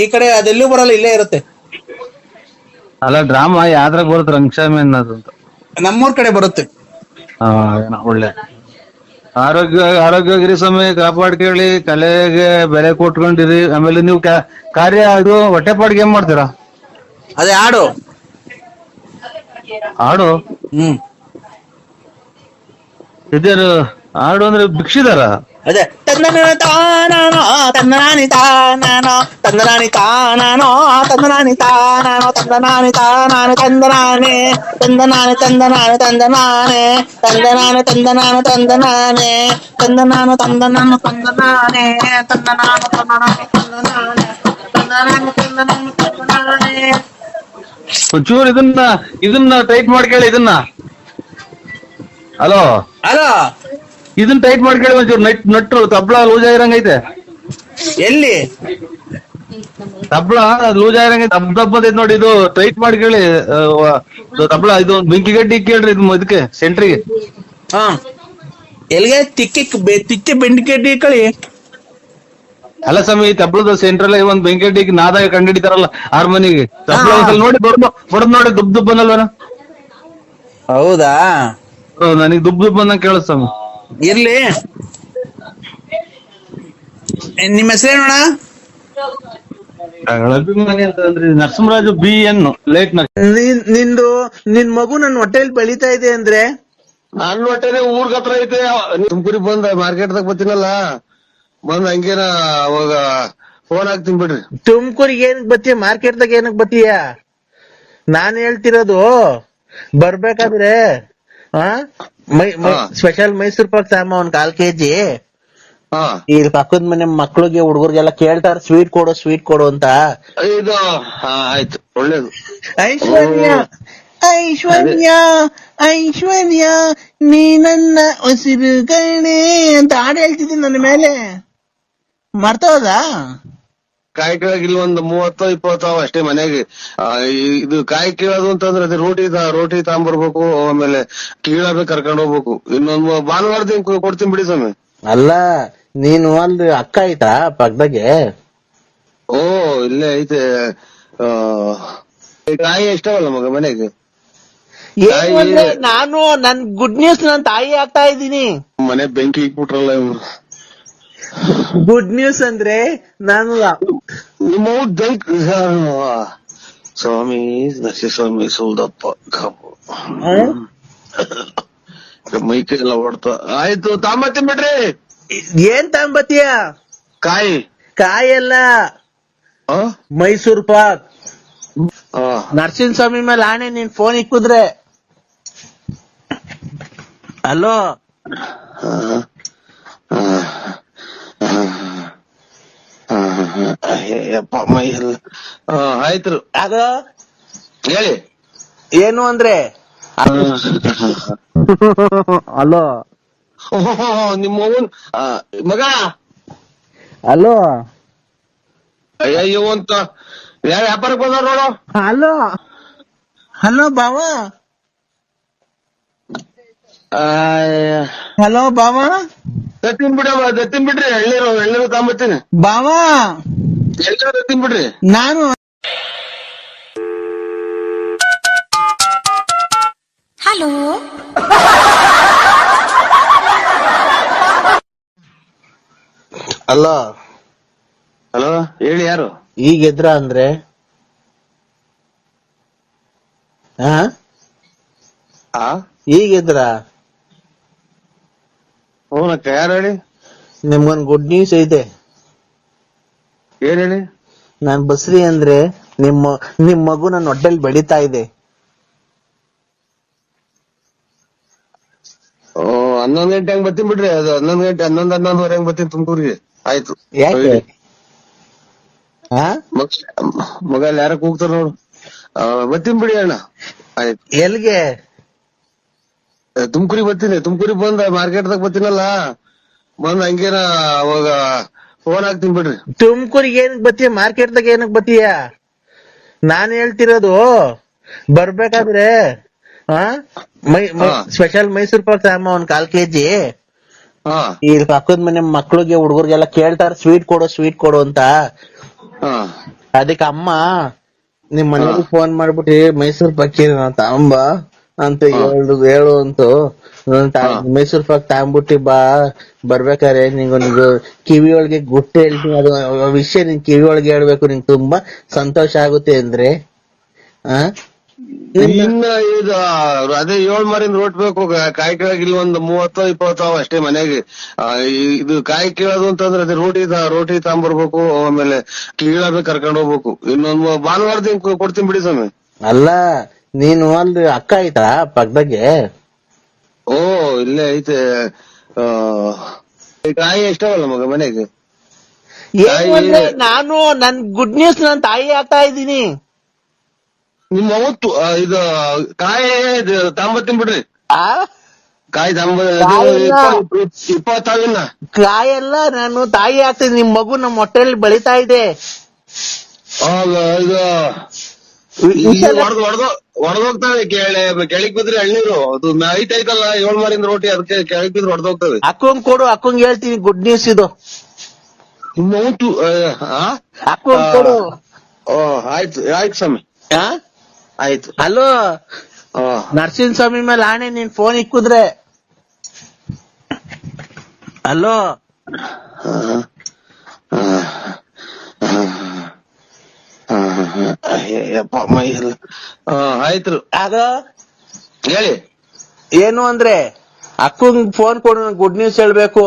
ಈ ಕಡೆ ಅದೆಲ್ಲೂ ಬರಲ್ಲ, ಇಲ್ಲೇ ಇರುತ್ತೆ. ಅಲ್ಲ ಡ್ರಾಮಾ ಯಾವ್ದ್ರಾಗ ಬರುತ್ತೆ ರಂಗಸ್ವಾಮಿ ಅನ್ನೋದು ಅಂತ? ನಮ್ಮೂರ್ ಕಡೆ ಬರುತ್ತೆ. ಒಳ್ಳೆ ಆರೋಗ್ಯವಾಗಿರಿ ಸ್ವಾಮಿ, ಕಾಪಾಡ್ಕೊಳ್ಳಿ, ಕಲೆಗೆ ಬೆಲೆ ಕೊಟ್ಕೊಂಡಿರಿ. ಆಮೇಲೆ ನೀವು ಕಾರ್ಯ ಇದು ಹೊಟ್ಟೆಪಾಡಿಗೆ ಏನ್ ಮಾಡ್ತೀರಾ? ಅದೇ ಹಾಡು. ಹಾಡು ಇದೇನು ಹಾಡು ಅಂದ್ರೆ ಭಿಕ್ಷಿದಾರ? ಅದೇ ತಂದನ ತಾನೋ ತಂದನಾನಿ ತಾನೋ ತಂದನಾನಿ ತಾನೋ ತಂದನಾನಿ ತಾನೋ ತಂದನಾನಿ ತಾನಾನೆ ತಂದನಾನೆ ತಂದನಾನೆ ತಂದನಾನೆ ತಂದನಾನೆ ತಂದನಾನೆ ತಂದನಾನೆ ತಂದನಾನೆ ತಂದನಾನು ತಂದನಾನು ತಂದನಾನೆ ತಂದನಾನು ತಂದನಾನೆ ತಂದನಾನೆ ತಂದನಾನು ತಂದನಾನು ತಂದನಾನೆ. ಒಂಚೂರು ಇದನ್ನ ಟೈಟ್ ಮಾಡ್ಕೊಳ್ಳಿ. ಇದನ್ನ ಹಲೋ ಇದನ್ನ ಟೈಟ್ ಮಾಡ್ಕೊಳ್ಳಿ ಒಂಚೂರು. ನಟ್ರು ತಬ್ಲ ಲೂಸ್ ಆಗಿರಂಗೈತೆ. ಎಲ್ಲಿ ತಬ್ಲ ಲೂಸ್ ಆಗಿರಂಗೈತೆ, ದಬ್ಬದೈತೆ ನೋಡಿ. ಇದು ಟೈಟ್ ಮಾಡ್ಕೊಳ್ಳಿ ತಬ್ಲ. ಇದು ಬೆಂಕಿ ಗಡ್ಡಿ ಕೇಳ್ರಿ ಇದಕ್ಕೆ ಸೆಂಟ್ರಿಗೆ. ಎಲ್ಲಿಗೆ ತಿಕ್ಕಿ ಬೆಂಕಿ ಕಳಿ. ಅಲ್ಲ ಸ್ವಾಮಿ, ತಬ್ಲದ ಸೆಂಟ್ರಲ್ ಒಂದ್ ಬೆಂಕಿ ಗಡ್ಡಿಗೆ ನಾದಾಗ ಕಂಡಿಡಿತಾರಲ್ಲ ಹಾರ್ಮೋನಿಗೆ. ತಬ್ಲ ಒಂದ್ಸಲ ನೋಡಿ ಬಡದ್ ನೋಡಿ ದುಬ್ ದುಬ್ ಅನ್ನಲ್ವನ? ಹೌದಾ? ನನಗೆ ದುಬ್ ದುಬ್ ಅನ್ನಂಗ್ ಕೇಳಿಸ್ತಾಮ. ಇರ್ಲಿ. ನಿಮ್ಮ ಹೆಸರೇನೋಣ? ಅಭಿಮಾನಿ ಅಂತ ಅಂದ್ರೆ ನರಸಿಂಹರಾಜು BN ಲೇಟ್. ನಿನ್ ಮಗು ನನ್ನ ಹೊಟ್ಟೆಲ್ ಬೆಳಿತಾ ಇದೆ ಅಂದ್ರೆ? ನನ್ನ ಹೊಟ್ಟೆನೆ ಊರ್ಗ ಹತ್ರ ಐತೆ. ತುಮಕೂರಿಗೆ ಬಂದ ಮಾರ್ಕೆಟ್ದಾಗ ಬರ್ತೀನಲ್ಲ, ಬಂದ್ ಹಂಗೇನ ಅವಾಗ ಫೋನ್ ಹಾಕ್ತೀನಿ ಬಿಡ್ರಿ. ತುಮಕೂರಿಗೆ ಏನಕ್ ಬತ್ತೀಯ? ಮಾರ್ಕೆಟ್ದಾಗ ಏನಕ್ ಬತ್ತೀಯ? ನಾನ್ ಹೇಳ್ತಿರೋದು ಬರ್ಬೇಕಾದ್ರೆ ಸ್ಪೆಷಲ್ ಮೈಸೂರ್ ಪಾಕ್ ಸಾಮ 1 ಕಾಲ್ kg. ಇಲ್ಲಿ ಪಕ್ಕದ ಮನೆ ಮಕ್ಳಿಗೆ ಹುಡುಗರಿಗೆಲ್ಲ ಕೇಳ್ತಾರ ಸ್ವೀಟ್ ಕೊಡು ಅಂತ. ಇದು ಆಯ್ತು, ಒಳ್ಳೇದು. ಐಶ್ವರ್ಯ ನೀ ನನ್ನ ಉಸಿರು ಕಣೆ ಅಂತ ಹಾಡು ಹೇಳ್ತಿದ್ದೀನಿ ನನ್ನ ಮೇಲೆ. ಮರ್ತೋದಾ? ಕಾಯಿ ಕೀಳಕ್ ಇಲ್ಲಿ ಒಂದು 30-20 ಅಷ್ಟೇ ಮನೆಗೆ. ಇದು ಕಾಯಿ ಕೀಳೋದು ಅಂತಂದ್ರೆ ಅದೇ ರೋಟಿ ತಗೊಂಡ್ಬರ್ಬೇಕು, ಆಮೇಲೆ ಕೀಳಬೇಕು, ಕರ್ಕೊಂಡ್ ಹೋಗ್ಬೇಕು. ಇನ್ನೊಂದು ಭಾನುವಾರದಿಂದ ಕೊಡ್ತೀನಿ ಬಿಡಿ ಸ್ವಾಮಿ. ಅಲ್ಲ ನೀನು ಅಲ್ಲಿ ಅಕ್ಕ ಆಯ್ತಾ ಪಕ್ಕದಾಗೆ? ಓ ಇಲ್ಲೇ ಐತೆ. ಕಾಯಿ ಎಷ್ಟಾವಲ್ಲ ಮಗ ಮನೆಗೆ. ಏನು ಅಂದ್ರೆ ನಾನು ನನ್ ಗುಡ್ ನ್ಯೂಸ್ ನನ್ ತಾಯಿ ಆಗ್ತಾ ಇದ್ದೀನಿ. ಮನೆ ಬೆಂಕಿ ಇಕ್ಬಿಟ್ರಲ್ಲ ಇವ್ರು. ಗುಡ್ ನ್ಯೂಸ್ ಅಂದ್ರೆ ನಾನು ನಿಮ್ಮ ಬೆಂಕಿ ಸ್ವಾಮಿ ನರಸಿಂಹಸ್ವಾಮಿ ಸೋಲ್ದಪ್ಪ ಮೈಕೈ ಎಲ್ಲ ಹೊಡ್ತಾ. ಆಯ್ತು ತಾಂಬತ್ತೀನಿ ಬಿಡ್ರಿ. ಏನ್ ತಗೊಂಬತ್ತೀಯ? ಕಾಯಲ್ಲ, ಮೈಸೂರ್ ಪಾಕ್. ನರಸಿಂಹಸ್ವಾಮಿ ಮೇಲೆ ಆಣೆ, ನೀನ್ ಫೋನ್ ಇಕ್ಕುದ್ರೆ. ಹಲೋ ಮೈ ಎಲ್ಲ ಆಯ್ತು. ಅದು ಹೇಳಿ ಏನು ಅಂದ್ರೆ ಹಲೋ ನಿಮ್ಮ ಮಗ ಹಲೋ ಅಯ್ಯೋ ಅಂತ ಯಾವ ವ್ಯಾಪಾರಕ್ಕೆ ಬಂದ ನೋಡು. ಹಲೋ ಹಲೋ ಬಾವ, ಹಲೋ ಬಾವ, ದತ್ತಿನ್ ಬಿಡ್ರಿ. ಎಳ್ನೀರು ತಗೊಂಬತ್ತೀನಿ ಬಾವ. ಎಳ್ನೀರು ದತ್ತಿನ್ ಬಿಡ್ರಿ. ನಾನು ಹಲೋ ಅಲೋ ಹಲೋ ಹೇಳಿ, ಯಾರು? ಈಗ ಎದ್ರ ಅಂದ್ರೆ ಈಗ ಎದ್ರ? ಹೂನಕ್ಕ, ಯಾರು ಹೇಳಿ? ನಿಮ್ಗೊಂದ್ ಗುಡ್ ನ್ಯೂಸ್ ಐತೆ. ಏನ್ ಹೇಳಿ? ನಾನ್ ಬಸ್ರಿ ಅಂದ್ರೆ ನಿಮ್ ಮಗು ನನ್ನ ಹೊಟ್ಟೆಲ್ ಬೆಳೀತಾ ಇದೆ. ಓ 11 ಗಂಟೆ ಹಂಗ್ ಬರ್ತೀನಿ ಬಿಡ್ರಿ. ಅದು 11 ಗಂಟೆ 11-11:30 ಹಂಗ್ ಬರ್ತೀನಿ ತುಮಕೂರಿಗೆ. ಆಯ್ತು. ಯಾಕೆ? ಮಗ ಅಲ್ಲಿ ಯಾರ ಕೂಗ್ತಾರ ನೋಡು. ಬರ್ತೀನಿ ಬಿಡಿ ಅಣ್ಣ. ಆಯ್ತು. ಎಲ್ಗೆ? ತುಮಕೂರಿಗೆ ಬರ್ತೀನಿ. ತುಮಕೂರಿಗೆ ಬಂದ ಮಾರ್ಕೆಟ್ದಾಗ ಬರ್ತೀನಲ್ಲ, ಬಂದ್ ಹಂಗೇನ ಅವಾಗ ಫೋನ್ ಹಾಕ್ತೀನಿ ಬಿಡ್ರಿ. ತುಮಕೂರಿಗೆ ಏನಕ್ ಬತ್ತೀಯ? ಮಾರ್ಕೆಟ್ದಾಗ ಏನಕ್ ಬತ್ತೀಯ? ನಾನ್ ಹೇಳ್ತಿರೋದು ಬರ್ಬೇಕಾದ್ರೆ ಸ್ಪೆಷಲ್ ಮೈಸೂರ್ ಪಾಕ್ ಸಾಮ 1 ಕಾಲ್ ಕೆಜಿ. ಈ ಪಕ್ಕದ ಮನೆ ಮಕ್ಳಿಗೆ ಹುಡುಗರಿಗೆಲ್ಲ ಕೇಳ್ತಾರ ಸ್ವೀಟ್ ಕೊಡು ಅಂತ. ಅದಕ್ಕೆ ಅಮ್ಮ ನಿಮ್ ಮನೆಗೆ ಫೋನ್ ಮಾಡ್ಬಿಟ್ಟು ಮೈಸೂರ್ ಪಾಕ್ ತಗೊಂಬ ಅಂತ ಹೇಳು ಅಂತು. ಮೈಸೂರ್ ಪಾಕ್ ತಗೊಂಬಿಟ್ಟಿ ಬರ್ಬೇಕಾರೆ ನಿಂಗೊಂದು ಕಿವಿ ಒಳಗೆ ಗುಟ್ಟು ಹೇಳ್ತೀನಿ. ಅದು ವಿಷಯ ನಿನ್ ಕಿವಿ ಒಳಗೆ ಹೇಳ್ಬೇಕು, ನಿಂಗೆ ತುಂಬಾ ಸಂತೋಷ ಆಗುತ್ತೆ ಅಂದ್ರೆ. ಇನ್ನ ಇದು ಅದೇ 7 ಮಾರಿಂದ ರೋಟ್ ಬೇಕು. ಕಾಯಿ ಕೀಳಕ್ ಇಲ್ಲಿ ಒಂದು 30-20 ಅಷ್ಟೇ ಮನೆಗೆ. ಇದು ಕಾಯಿ ಕೀಳೋದು ಅಂತಂದ್ರೆ ಅದೇ ರೋಟಿ ತಗೊಂಡ್ಬರ್ಬೇಕು, ಆಮೇಲೆ ಕೀಳಬೇಕು, ಕರ್ಕೊಂಡ್ ಹೋಗ್ಬೇಕು. ಇನ್ನೊಂದು ಭಾನುವಾರದಿಂದ ಕೊಡ್ತೀನಿ ಬಿಡಿ ಸ್ವಾಮಿ. ಅಲ್ಲ ನೀನು ಅಲ್ಲಿ ಅಕ್ಕ ಆಯ್ತಾ ಪಕ್ಕದಾಗೆ? ಓ ಇಲ್ಲೇ ಐತೆ. ಕಾಯಿ ಎಷ್ಟಾವಲ್ಲ ಮಗ ಮನೆಗೆ. ಏನು ಅಂದ್ರೆ ನಾನು ನನ್ ಗುಡ್ ನ್ಯೂಸ್ ನನ್ ತಾಯಿ ಆಗ್ತಾ ಇದ್ದೀನಿ. ನಿಮ್ಮ ಇದು ಕಾಯಿ ತಗೊಂಬತ್ತೀನಿ ಬಿಡ್ರಿ. ಕಾಯಿ 20 ಕಾಯಲ್ಲ, ನಾನು ತಾಯಿ ಆಗ್ತೀನಿ. ನಿಮ್ ಮಗು ನಮ್ ಹೊಟ್ಟೆಯಲ್ಲಿ ಬೆಳೀತಾ ಇದೆ. ಇದು ಹೊಡೆದೋಗ್ತವೆ. ಕೆಳಗ್ ಬಿದ್ರೆ ಎಳ್ನೀರು ಅದು ಐತಲ್ಲ 7 ಮಾರಿಂದ ರೋಟಿ, ಅದಕ್ಕೆ ಕೆಳಗ್ ಬಿದ್ರೆ ಹೊಡೆದೋಗ್ತವೆ. ಅಕ್ಕಂಗ್ ಕೊಡು, ಅಕ್ಕಂಗ್ ಹೇಳ್ತೀನಿ ಗುಡ್ ನ್ಯೂಸ್ ಇದು. ಅಕ್ಕಂಗ್ ಕೊಡು. ಆಯ್ತು ಸ್ವಾಮಿ, ಆಯ್ತು. ಹಲೋ ನರಸಿಂಹಸ್ವಾಮಿ ಮೇಲೆ ಆಣೆ, ನೀನ್ ಫೋನ್ ಇಕ್ಕುದ್ರೆ. ಹಲೋ ಮೈ ಎಲ್ಲ ಆಯ್ತು. ಅದು ಹೇಳಿ ಏನು ಅಂದ್ರೆ ಅಕ್ಕಂಗ್ ಫೋನ್ ಕೊಡು, ಗುಡ್ ನ್ಯೂಸ್ ಹೇಳ್ಬೇಕು.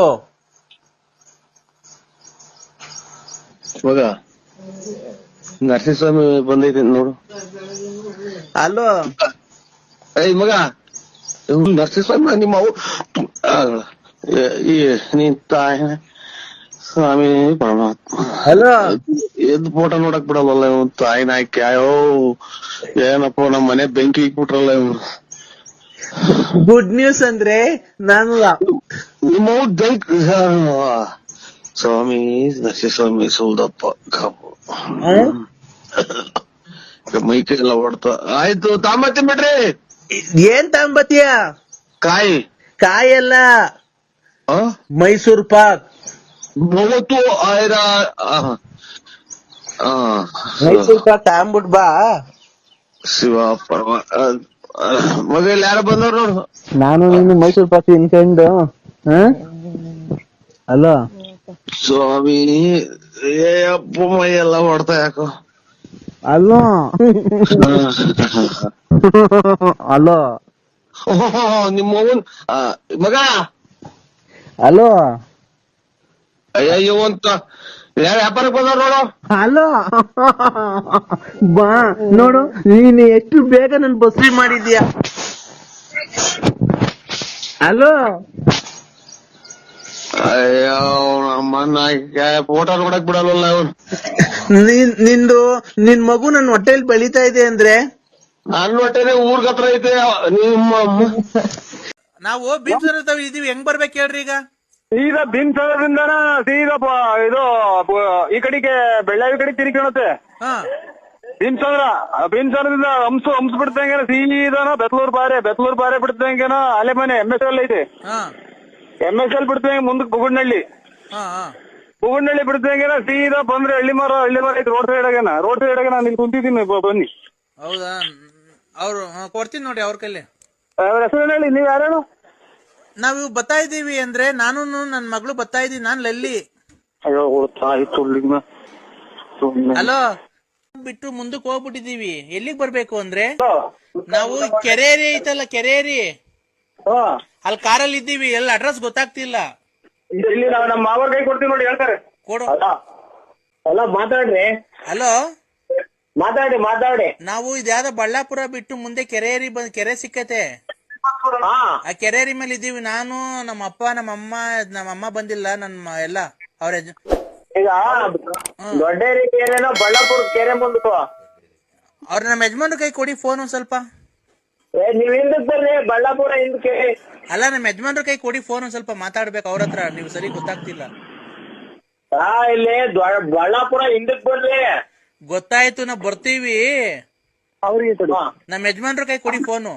ಮಗ ನರಸಿಂಹಸ್ವಾಮಿ ಬಂದೈತಿ ನೋಡು. ಹಲೋ ಮಗ ನರಸಿಂಹಸ್ವಾಮಿ ನಿಮ್ಮ ನೀನ್ ತಾಯಿ ಸ್ವಾಮಿ ಪರಮಾತ್ಮ. ಹಲೋ ಎದ್ ಫೋಟೋ ನೋಡಕ್ ಬಿಡಲ್ಲ ಇವ್ ತಾಯಿ ನಾಯ್ಕೆ. ಅಯ್ಯೋ ಏನಪ್ಪ ನಮ್ ಮನೆ ಬೆಂಕಿ ಇಕ್ಬಿಟ್ರಲ್ಲ ಇವ್ರು. ಗುಡ್ ನ್ಯೂಸ್ ಅಂದ್ರೆ ನಾನು ನಿಮ್ಮ ಬೆಂಕಿ ಸ್ವಾಮಿ ನರಸಿಂಹಸ್ವಾಮಿ ಸೌದಪ್ಪ ಕಾಪು ಮೈಕೈ ಎಲ್ಲ ಹೊಡ್ತ. ಆಯ್ತು ತಾಂಬತ್ತಿ ಬಿಡ್ರಿ. ಏನ್ ತಗೊಂಬತ್ತೀಯ? ಕಾಯಿ ಕಾಯಲ್ಲ, ಮೈಸೂರ್ ಪಾಕ್. ಮೂವತ್ತು ಆಯ್ರ ಮೈಸೂರ್ ಪಾಕ್ ತಗೊಂಬಿಟ್ ಬಾ. ಶಿವ ಪರಮ ಮಗ ಇಲ್ಲಿ ಯಾರ ಬಂದವ್ರು ನೋಡು. ನಾನು ನೀನು ಮೈಸೂರ್ ಪಾಕ್ ತಿನ್ಕೊಂಡು ಅಲೋ ಸ್ವಾಮಿ ಅಪ್ಪ ಮೈ ಎಲ್ಲ ಹೊಡ್ತಾ ಯಾಕೋ. ಅಲ್ಲೋ ಅಲೋ ನಿಮ್ಮ ಮಗ ಅಲೋ ಅಯ್ಯೋ ಅಂತ ಯಾರ ವ್ಯಾಪಾರಕ್ಕೆ ಬಂದವ್ರು ನೋಡು. ಹಲೋ ಬಾ ನೋಡು, ನೀನು ಎಷ್ಟು ಬೇಗ ನನ್ ಬಸ್ರಿ ಮಾಡಿದ್ಯಾ. ಹಲೋ ಅಯ್ಯೋ ನಮ್ಮನ್ನ ಫೋಟೋ ನೋಡಕ್ ಬಿಡಲ್ವಲ್ಲ ಅವನು. ನಿನ್ ಮಗು ನನ್ ಹೊಟ್ಟೆಲ್ ಬೆಳಿತಾ ಇದೆ ಅಂದ್ರೆ ನನ್ನ ಹೊಟ್ಟೆನೆ ಊರ್ಗ್ ಹತ್ರ ಐತೆ. ನಿಮ್ಮ ನಾವು ಭೀಮಸರ ಇದೀವಿ, ಹೆಂಗ್ ಬರ್ಬೇಕು ಹೇಳ್ರಿ ಈಗ? ಸೀದಾ ಭೀಮಸಾಗರದಿಂದನ ಸೀದಾ ಇದು ಈ ಕಡೆಗೆ ಬೆಳ್ಳಾವಿ ಕಡೆಗೆ ತಿರ್ಕೊಳ್ಳುತ್ತೆ. ಭೀಮಸಾಗರದಿಂದ ಹಂಸ ಬಿಡ್ತಂಗೇನ ಸೀದಾನ ಬೆತ್ಲೂರ್ ಬಾರೆ ಬಿಡ್ತಂಗೇನ ಅಲೆಮನೆ MSL ಐತೆ. MSL ಬಿಡ್ತಂಗ ಮುಂದಕ್ಕೆ ಬುಗುಡ್ನಳ್ಳಿ ಬಿಡ್ತಂಗೇನ ಸೀದಾ ಬಂದ್ರೆ ಹಳ್ಳಿ ಮರ ಐತೆ. ರೋಡ್ ಸೈಡ್ ಆಗೇನ ನೀನ್ ಕುಂತಿದ್ದೀನಿ, ಬನ್ನಿ. ಹೌದಾ? ಅವ್ರು ಕೊಡ್ತೀನಿ ನೋಡಿ ಅವ್ರ ಕೈಲಿ. ಅವ್ರ ಹೆಸರು ಹೇಳಿ, ನೀವ್ ಯಾರೇನು? ನಾವ್ ಬರ್ತಾ ಇದೀವಿ ಅಂದ್ರೆ ನಾನು ನನ್ ಮಗಳು ಬರ್ತಾ ಇದೀವಿ. ನಾನ್ ಲಲ್ಲಿ. ಹಲೋ ಬಿಟ್ಟು ಮುಂದಕ್ಕೆ ಹೋಗ್ಬಿಟ್ಟಿದೀವಿ. ಎಲ್ಲಿಗ್ ಬರ್ಬೇಕು ಅಂದ್ರೆ ನಾವು ಕೆರೇರಿ ಐತಲ್ಲ, ಕೆರೇರಿ ಅಲ್ಲಿ ಕಾರಲ್ಲಿ ಇದ್ದೀವಿ. ಎಲ್ಲ ಅಡ್ರೆಸ್ ಗೊತ್ತಾಗ್ತಿಲ್ಲ. ಇಲ್ಲಿ ನಾವು ನಮ್ಮ ಮಾವರ ಕೈ ಕೊಡ್ತೀವಿ ನೋಡಿ, ಹೇಳ್ತಾರೆ. ಕೊಡು. ಅಲ್ಲ ಮಾತಾಡ್ರಿ. ಹಲೋ ಮಾತಾಡಿ. ನಾವು ಇದ್ಯಾವ್ದೋ ಬಳ್ಳಾಪುರ ಬಿಟ್ಟು ಮುಂದೆ ಕೆರೇರಿ ಕೆರೆ ಸಿಕ್ಕತೆ. ಆ ಕೆರೇರಿ ಮೇಲೆ ಇದ್ದೀವಿ. ನಾನು ನಮ್ಮ ಅಪ್ಪ ನಮ್ಮಮ್ಮ ಬಂದಿಲ್ಲ. ನನ್ನ ಎಲ್ಲ ಅವ್ರ ಈಗ ದೊಡ್ಡೇರಿ ಕೆರೆನೋ ಬಳ್ಳಾಪುರ ಕೆರೆ ಮುಂದಕ್ಕೋ. ಅವ್ರ ನಮ್ಮ ಯಜಮಾನ್ರ ಕೈ ಕೊಡಿ ಫೋನ್ ಒಂದ್ ಸ್ವಲ್ಪ. ನೀವ್ ಹಿಂದಕ್ ಬರ್ರಿ, ಬಳ್ಳಾಪುರ ಹಿಂದಕ್ಕೆ. ಅಲ್ಲ, ನಮ್ಮ ಯಜಮಾನ್ರ ಕೈ ಕೊಡಿ ಫೋನ್ ಒಂದ್ ಸ್ವಲ್ಪ ಮಾತಾಡ್ಬೇಕು ಅವ್ರ ಹತ್ರ. ನೀವು ಸರಿ ಗೊತ್ತಾಗ್ತಿಲ್ಲ. ಇಲ್ಲಿ ಬಳ್ಳಾಪುರ ಹಿಂದಕ್ ಬರ್ರಿ. ಗೊತ್ತಾಯ್ತು, ನಾವ್ ಬರ್ತೀವಿ. ಅವ್ರಿಗೆ ನಮ್ಮ ಯಜಮಾನ್ರ ಕೈ ಕೊಡಿ ಫೋನು.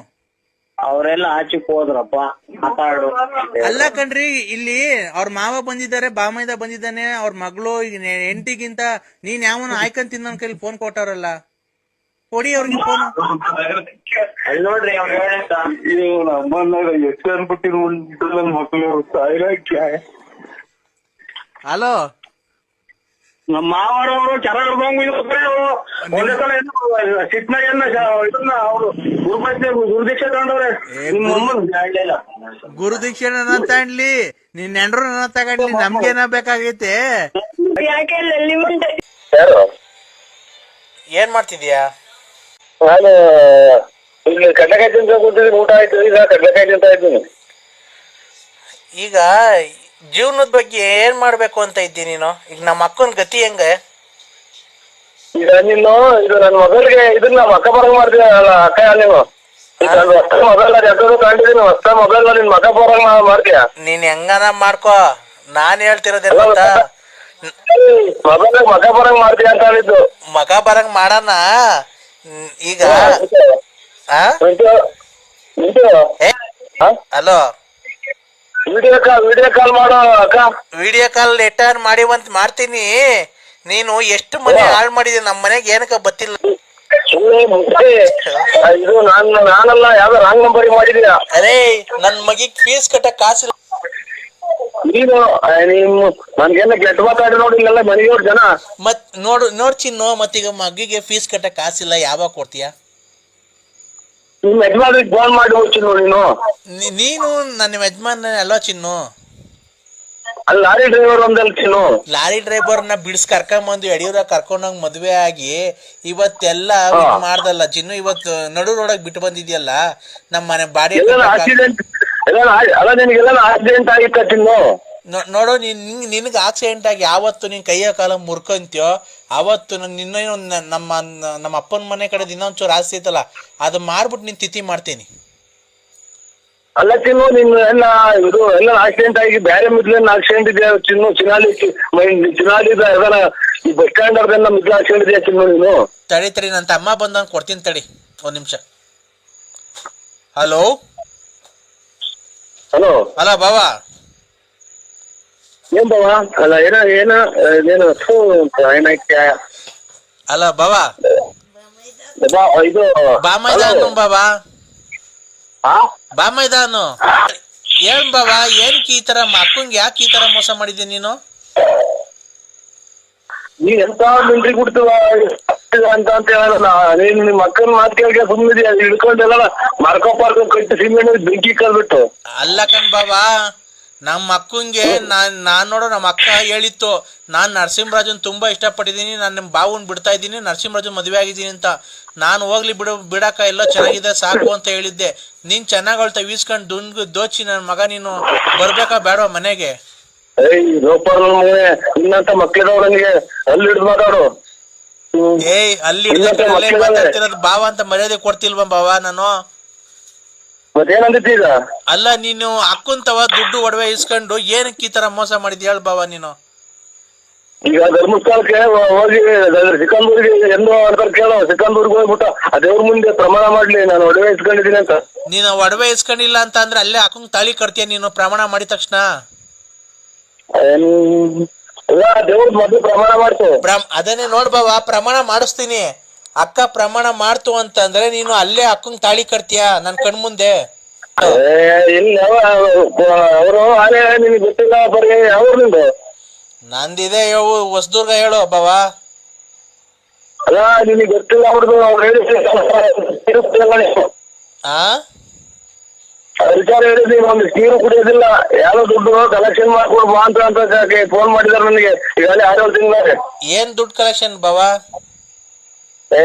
ಅವರೆಲ್ಲ ಆಚೆಕ್ ಹೋದ್ರಪ್ಪ, ಮಾತಾಡು. ಅಲ್ಲ ಕಣ್ರಿ, ಇಲ್ಲಿ ಅವ್ರ ಮಾವ ಬಂದಿದ್ದಾರೆ, ಬಾಮೈದ ಬಂದಿದ್ದಾನೆ, ಅವ್ರ ಮಗಳು ಹೆಂಡತಿಗಿಂತ ನೀನ್ ಯಾವನು ಆಯ್ಕೊಂಡ್ ತಿನ್ನೋನ್ ಕೈಲಿ ಫೋನ್ ಕೊಟ್ಟವ್ರಲ್ಲ, ಕೊಡಿ ಅವ್ರಿಗೆ ಫೋನು. ಅಲ್ಲಿ ನೋಡ್ರಿ ಎಷ್ಟು ಅನ್ಬಿಟ್ಟಿನ ಮಕ್ಕಳು. ಹಲೋ, ನಮ್ಮ ಮಾವರವರು ಚೆನ್ನಾಗಿ ಅವರು ಗುರುದೀಕ್ಷೆ ತಗೊಂಡವ್ರೆ. ಗುರುದೀಕ್ಷೆ ನನ್ನ ತಗೊಂಡ್ಲಿ, ನಿನ್ ನೆಂಡ್ರು ನನ್ನ ತಗೊಂಡ್ಲಿ, ನಮ್ಗೇನ ಬೇಕಾಗೈತೆ? ಏನ್ ಮಾಡ್ತಿದ್ಯಾ? ನಾನು ಇಲ್ಲಿ ಕಡ್ಲೆಕಾಯಿ ತಿಂತ ಕೂತಿದ್ದೀನಿ. ಊಟ ಆಯ್ತು, ಈಗ ಕಡ್ಲೆಕಾಯಿ ತಿಂತ ಇದ್ದೀನಿ. ಈಗ ಜೀವನದ ಬಗ್ಗೆ ಏನ್ ಮಾಡ್ಬೇಕು ಅಂತ ಇದ್ದೀನಿ ನೀನು? ಈಗ ನಮ್ಮ ಅಕ್ಕನ ಗತಿ ಹೆಂಗ? ಈಗ ನೀನು ಇದು ನನ್ನ ಮೊಬೈಲ್ಗೆ ಇದನ್ನ ಮಕ್ಕ ಬರಂಗ್ ಮಾಡ್ತೀಯಲ್ಲ ಅಕ್ಕ. ನೀನು ಹೊಸ ಮೊಬೈಲ್ ಎಷ್ಟೊಂದು ತಗೊಂಡಿದ್ದೀನಿ, ಹೊಸ ಮೊಬೈಲ್ ನಿನ್ ಮಕ್ಕ ಬರಂಗ್ ಮಾಡ್ತೀಯ. ನೀನ್ ಹೆಂಗನ ಮಾಡ್ಕೋ, ನಾನ್ ಹೇಳ್ತಿರೋದೇನ ಗೊತ್ತಾ? ಮೊಬೈಲ್ ಮಕ್ಕ ಬರಂಗ್ ಮಾಡ್ತೀಯ ಅಂತ ಹೇಳಿದ್ದು. ಮಗ ಬರಂಗ್ ಮಾಡೋಣ ಈಗ. ಹಲೋ, ವಿಡಿಯೋ ಕಾಲ್ ಮಾಡು ಅಕ್ಕ. ವಿಡಿಯೋ ಕಾಲ್ ಲೆಟರ್ ಮಾಡಿವಂತ ಮಾಡ್ತೀನಿ. ನೀನು ಎಷ್ಟು ಮನೆ ಹಾಳು ಮಾಡಿದೆ, ನಮ್ಮ ಮನೆಗೆ ಏನಕ್ಕ ಬತ್ತಿಲ್ಲ. ಇದು ನಾನಲ್ಲ, ಯಾವ್ದೋ ರಾಂಗ್ ನಂಬರ್ ಮಾಡಿದೀಯ. ಅರೇ, ನನ್ ಮಗಿಗ್ ಫೀಸ್ ಕಟ್ಟಕ್ ಕಾಸಿಲ್ಲ. ನೀನು ನನ್ಗೇನ ಕೆಟ್ಟ ಮಾತಾಡಿ ನೋಡಿ ಇಲ್ಲೆಲ್ಲ ಮನೆಯವ್ರ ಜನ. ಮತ್ ನೋಡ್ ಚಿನ್ನು, ಮತ್ತೀಗ ಮಗಿಗೆ ಫೀಸ್ ಕಟ್ಟಕ್ ಕಾಸಿಲ್ಲ, ಯಾವಾಗ ಕೊಡ್ತೀಯ? ನಿಮ್ ಯಜಮಾನ್ರಿಗೆ ಫೋನ್ ಮಾಡಿ ಹೋಗ್ತೀನಿ ನೀನು. ನೀನು ನನ್ನ ಯಜಮಾನ್ ಅಲ್ವಾ ಚಿನ್ನು? ಅಲ್ಲಿ ಲಾರಿ ಡ್ರೈವರ್ ಒಂದಲ್ ಚಿನ್ನು. ಲಾರಿ ಡ್ರೈವರ್ನ ಬಿಡ್ಸ್ ಕರ್ಕೊಂಬಂದು ಯಡಿಯೂರಾಗ ಕರ್ಕೊಂಡೋಗ್ ಮದ್ವೆ ಆಗಿ ಇವತ್ತೆಲ್ಲ ಮಾಡ್ದಲ್ಲ ಚಿನ್ನು. ಇವತ್ತು ನಡು ರೋಡಾಗ ಬಿಟ್ಟು ಬಂದಿದ್ಯಲ್ಲ ನಮ್ಮ ಮನೆ ಬಾಡಿ. ಆಕ್ಸಿಡೆಂಟ್ ಆಕ್ಸಿಡೆಂಟ್ ಆಗಿತ್ತ ಚಿನ್ನು. ನೋಡು, ನಿನಗೆ ಆಕ್ಸಿಡೆಂಟ್ ಆಗಿ ಯಾವತ್ತು ನೀನ್ ಕೈಯ ಕಾಲ ಮುರ್ಕೊಂತೀಯೋ ಅವತ್ತು ನಿನ್ನೇನು ನಮ್ಮ ಅಪ್ಪನ ಮನೆ ಕಡೆ ಇನ್ನೊಂಚೂರು ಆಸ್ತಿ ಐತಲ್ಲ, ಅದು ಮಾರ್ಬಿಟ್ಟು ನೀನ್ ತಿಥಿ ಮಾಡ್ತೀನಿ. ಅಲ್ಲ ಚಿನ್ನು ನಿನ್ನ ಎಲ್ಲ ಇದು ಎಲ್ಲ ಆಕ್ಸಿಡೆಂಟ್ ಆಗಿ ಬೇರೆ ಮಿದ್ಲೇನ್ ಆಕ್ಸಿಡೆಂಟ್ ಇದೆಯಾ ಚಿನ್ನು? ಚಿನಾಲಿದ ಯಾವ್ದಾರ ಈ ಬಸ್ ಸ್ಟ್ಯಾಂಡ್ ಅವ್ರದೆಲ್ಲ ಮಿದ್ಲು ಆಕ್ಸಿಡೆಂಟ್ ಇದೆಯಾ ಚಿನ್ನು ನೀನು? ತಡಿ ನನ್ನ ತಮ್ಮ ಬಂದ ಕೊಡ್ತೀನಿ ತಡಿ ಒಂದ್ ನಿಮಿಷ. ಹಲೋ ಹಲೋ ಬಾವ. ಏನ್ ಬಾವ? ಅಲ್ಲ ಏನೋ ಏನಕ್ಕೆ ಅಲ್ಲ ಬಾವ ಇದು ಬಾಮೈದಾನು ಬಾಮೈದಾನು ಏನ್ ಬಾವ, ಏನಕ್ಕೆ ಈ ತರ ಮಕ್ಕಂಗೆ ಯಾಕೆ ಈ ತರ ಮೋಸ ಮಾಡಿದ್ದೀನಿ ನೀನು? ನೀನ್ ಎಂತ ಮಿಲ್ಟ್ರಿ ಕೊಡ್ತೀವ ಅಂತ ಹೇಳಲ್ಲ ನೀನು. ನಿಮ್ ಮಕ್ಕಳ ಮಾತು ಕೇಳಿಗೆ ಸುಮ್ಮನಿದ್ಯಾ? ಹಿಡ್ಕೊಂಡೆಲ್ಲ ಮಾರ್ಕೊಂಡ್ ಕಟ್ಟಿ ಸಿಮೆಂಟ್ ಬೆಂಕಿ ಕಲ್ಬಿಟ್ಟು. ಅಲ್ಲ ಕಣ್ ಬಾವ, ನಮ್ಮ ಅಕ್ಕಂಗೆ ನಾನ್ ನೋಡೋ ನಮ್ಮ ಅಕ್ಕ ಹೇಳಿತ್ತು, ನಾನ್ ನರಸಿಂಹರಾಜನ್ ತುಂಬಾ ಇಷ್ಟಪಟ್ಟಿದ್ದೀನಿ, ನಾನು ನಿಮ್ ಬಾವನ್ ಬಿಡ್ತಾ ಇದ್ದೀನಿ, ನರಸಿಂಹರಾಜನ್ ಮದುವೆ ಆಗಿದ್ದೀನಿ ಅಂತ. ನಾನು ಹೋಗ್ಲಿ ಬಿಡಕ್ಕ ಎಲ್ಲ ಚೆನ್ನಾಗಿದೆ ಸಾಕು ಅಂತ ಹೇಳಿದ್ದೆ. ನೀನ್ ಚೆನ್ನಾಗ್ ಹೇಳ್ತಾ ವೀಸ್ಕೊಂಡ್ ದೋಚಿ ನನ್ ಮಗ, ನೀನು ಬರ್ಬೇಕಾ ಬೇಡ ಮನೆಗೆ? ಇನ್ನಂತ ಮಕ್ಳಿದವ್ರು ನನಗೆ ಅಲ್ಲಿ ಹಿಡಿದು ಮಾತಾಡು. ಅಲ್ಲಿ ಮಾತಾಡ್ತಿರೋದು ಬಾವ ಅಂತ ಮರ್ಯಾದೆ ಕೊಡ್ತಿಲ್ವಾ ಬಾವ ನಾನು? ಮತ್ತೇನಂದಿತ್ತು ಈಗ? ಅಲ್ಲ ನೀನು ಅಕ್ಕಂತವ ದುಡ್ಡು ಒಡವೆ ಇಸ್ಕೊಂಡು ಏನಕ್ಕೆ ಈ ತರ ಮೋಸ ಮಾಡಿದ್ಯ ಹೇಳ್ ಬಾವ ನೀನು? ಈಗ ಧರ್ಮಸ್ಥಳಕ್ಕೆ ಹೋಗಿ ಸಿಕಂದೂರಿಗೆ ಎಂದು ಅಂತ ಕೇಳೋ, ಸಿಕಂದೂರ್ಗೆ ಹೋಗ್ಬಿಟ್ಟು ದೇವ್ರ ಮುಂದೆ ಪ್ರಮಾಣ ಮಾಡ್ಲಿ ನಾನು ಒಡವೆ ಇಸ್ಕೊಂಡಿದ್ದೀನಿ ಅಂತ. ನೀನು ಒಡವೆ ಇಸ್ಕೊಂಡಿಲ್ಲ ಅಂತ ಅಂದ್ರೆ ಅಲ್ಲೇ ಅಕ್ಕಂಗ್ ತಾಳಿ ಕಟ್ತೀಯ ನೀನು ಪ್ರಮಾಣ ಮಾಡಿದ ತಕ್ಷಣ? ದೇವ್ರ ಮೊದ್ಲು ಪ್ರಮಾಣ ಮಾಡ್ತು. ಅದನ್ನೇ ನೋಡ್ಬಾವ, ಪ್ರಮಾಣ ಮಾಡಿಸ್ತೀನಿ. ಅಕ್ಕ ಪ್ರಮಾಣ ಮಾಡ್ತು ಅಂತಂದ್ರೆ ನೀನು ಅಲ್ಲೇ ಅಕ್ಕಂಗ್ ತಾಳಿ ಕಟ್ತೀಯ ನನ್ ಕಣ್ ಮುಂದೆ? ಇಲ್ಲ ಅವರು ಆಲೆ ನಿನಗೆ ಗೊತ್ತಿಲ್ಲ ಬರೀ ಅವ್ರು ನಿಂದು ನಂದಿದೆ ಹೊಸದುರ್ಗ ಹೇಳು ಬಾವ. ಅಲ್ಲ ನಿನಗೆ ಗೊತ್ತಿಲ್ಲ ಅವ್ರದ್ದು ಅವ್ರು ಹೇಳಿ ವಿಚಾರ ಹೇಳಿದ್ವಿ. ಒಂದು ನೀರು ಕುಡಿಯೋದಿಲ್ಲ, ಯಾರೋ ದುಡ್ಡು ಕಲೆಕ್ಷನ್ ಮಾಡ್ಕೊಡ್ ಬಾ ಅಂತ ಫೋನ್ ಮಾಡಿದಾರೆ ನನಗೆ ಈಗಾಗಲೇ 6 ತಿಂಗಳಾಗ. ಏನ್ ದುಡ್ಡು ಕಲೆಕ್ಷನ್ ಬಾವ?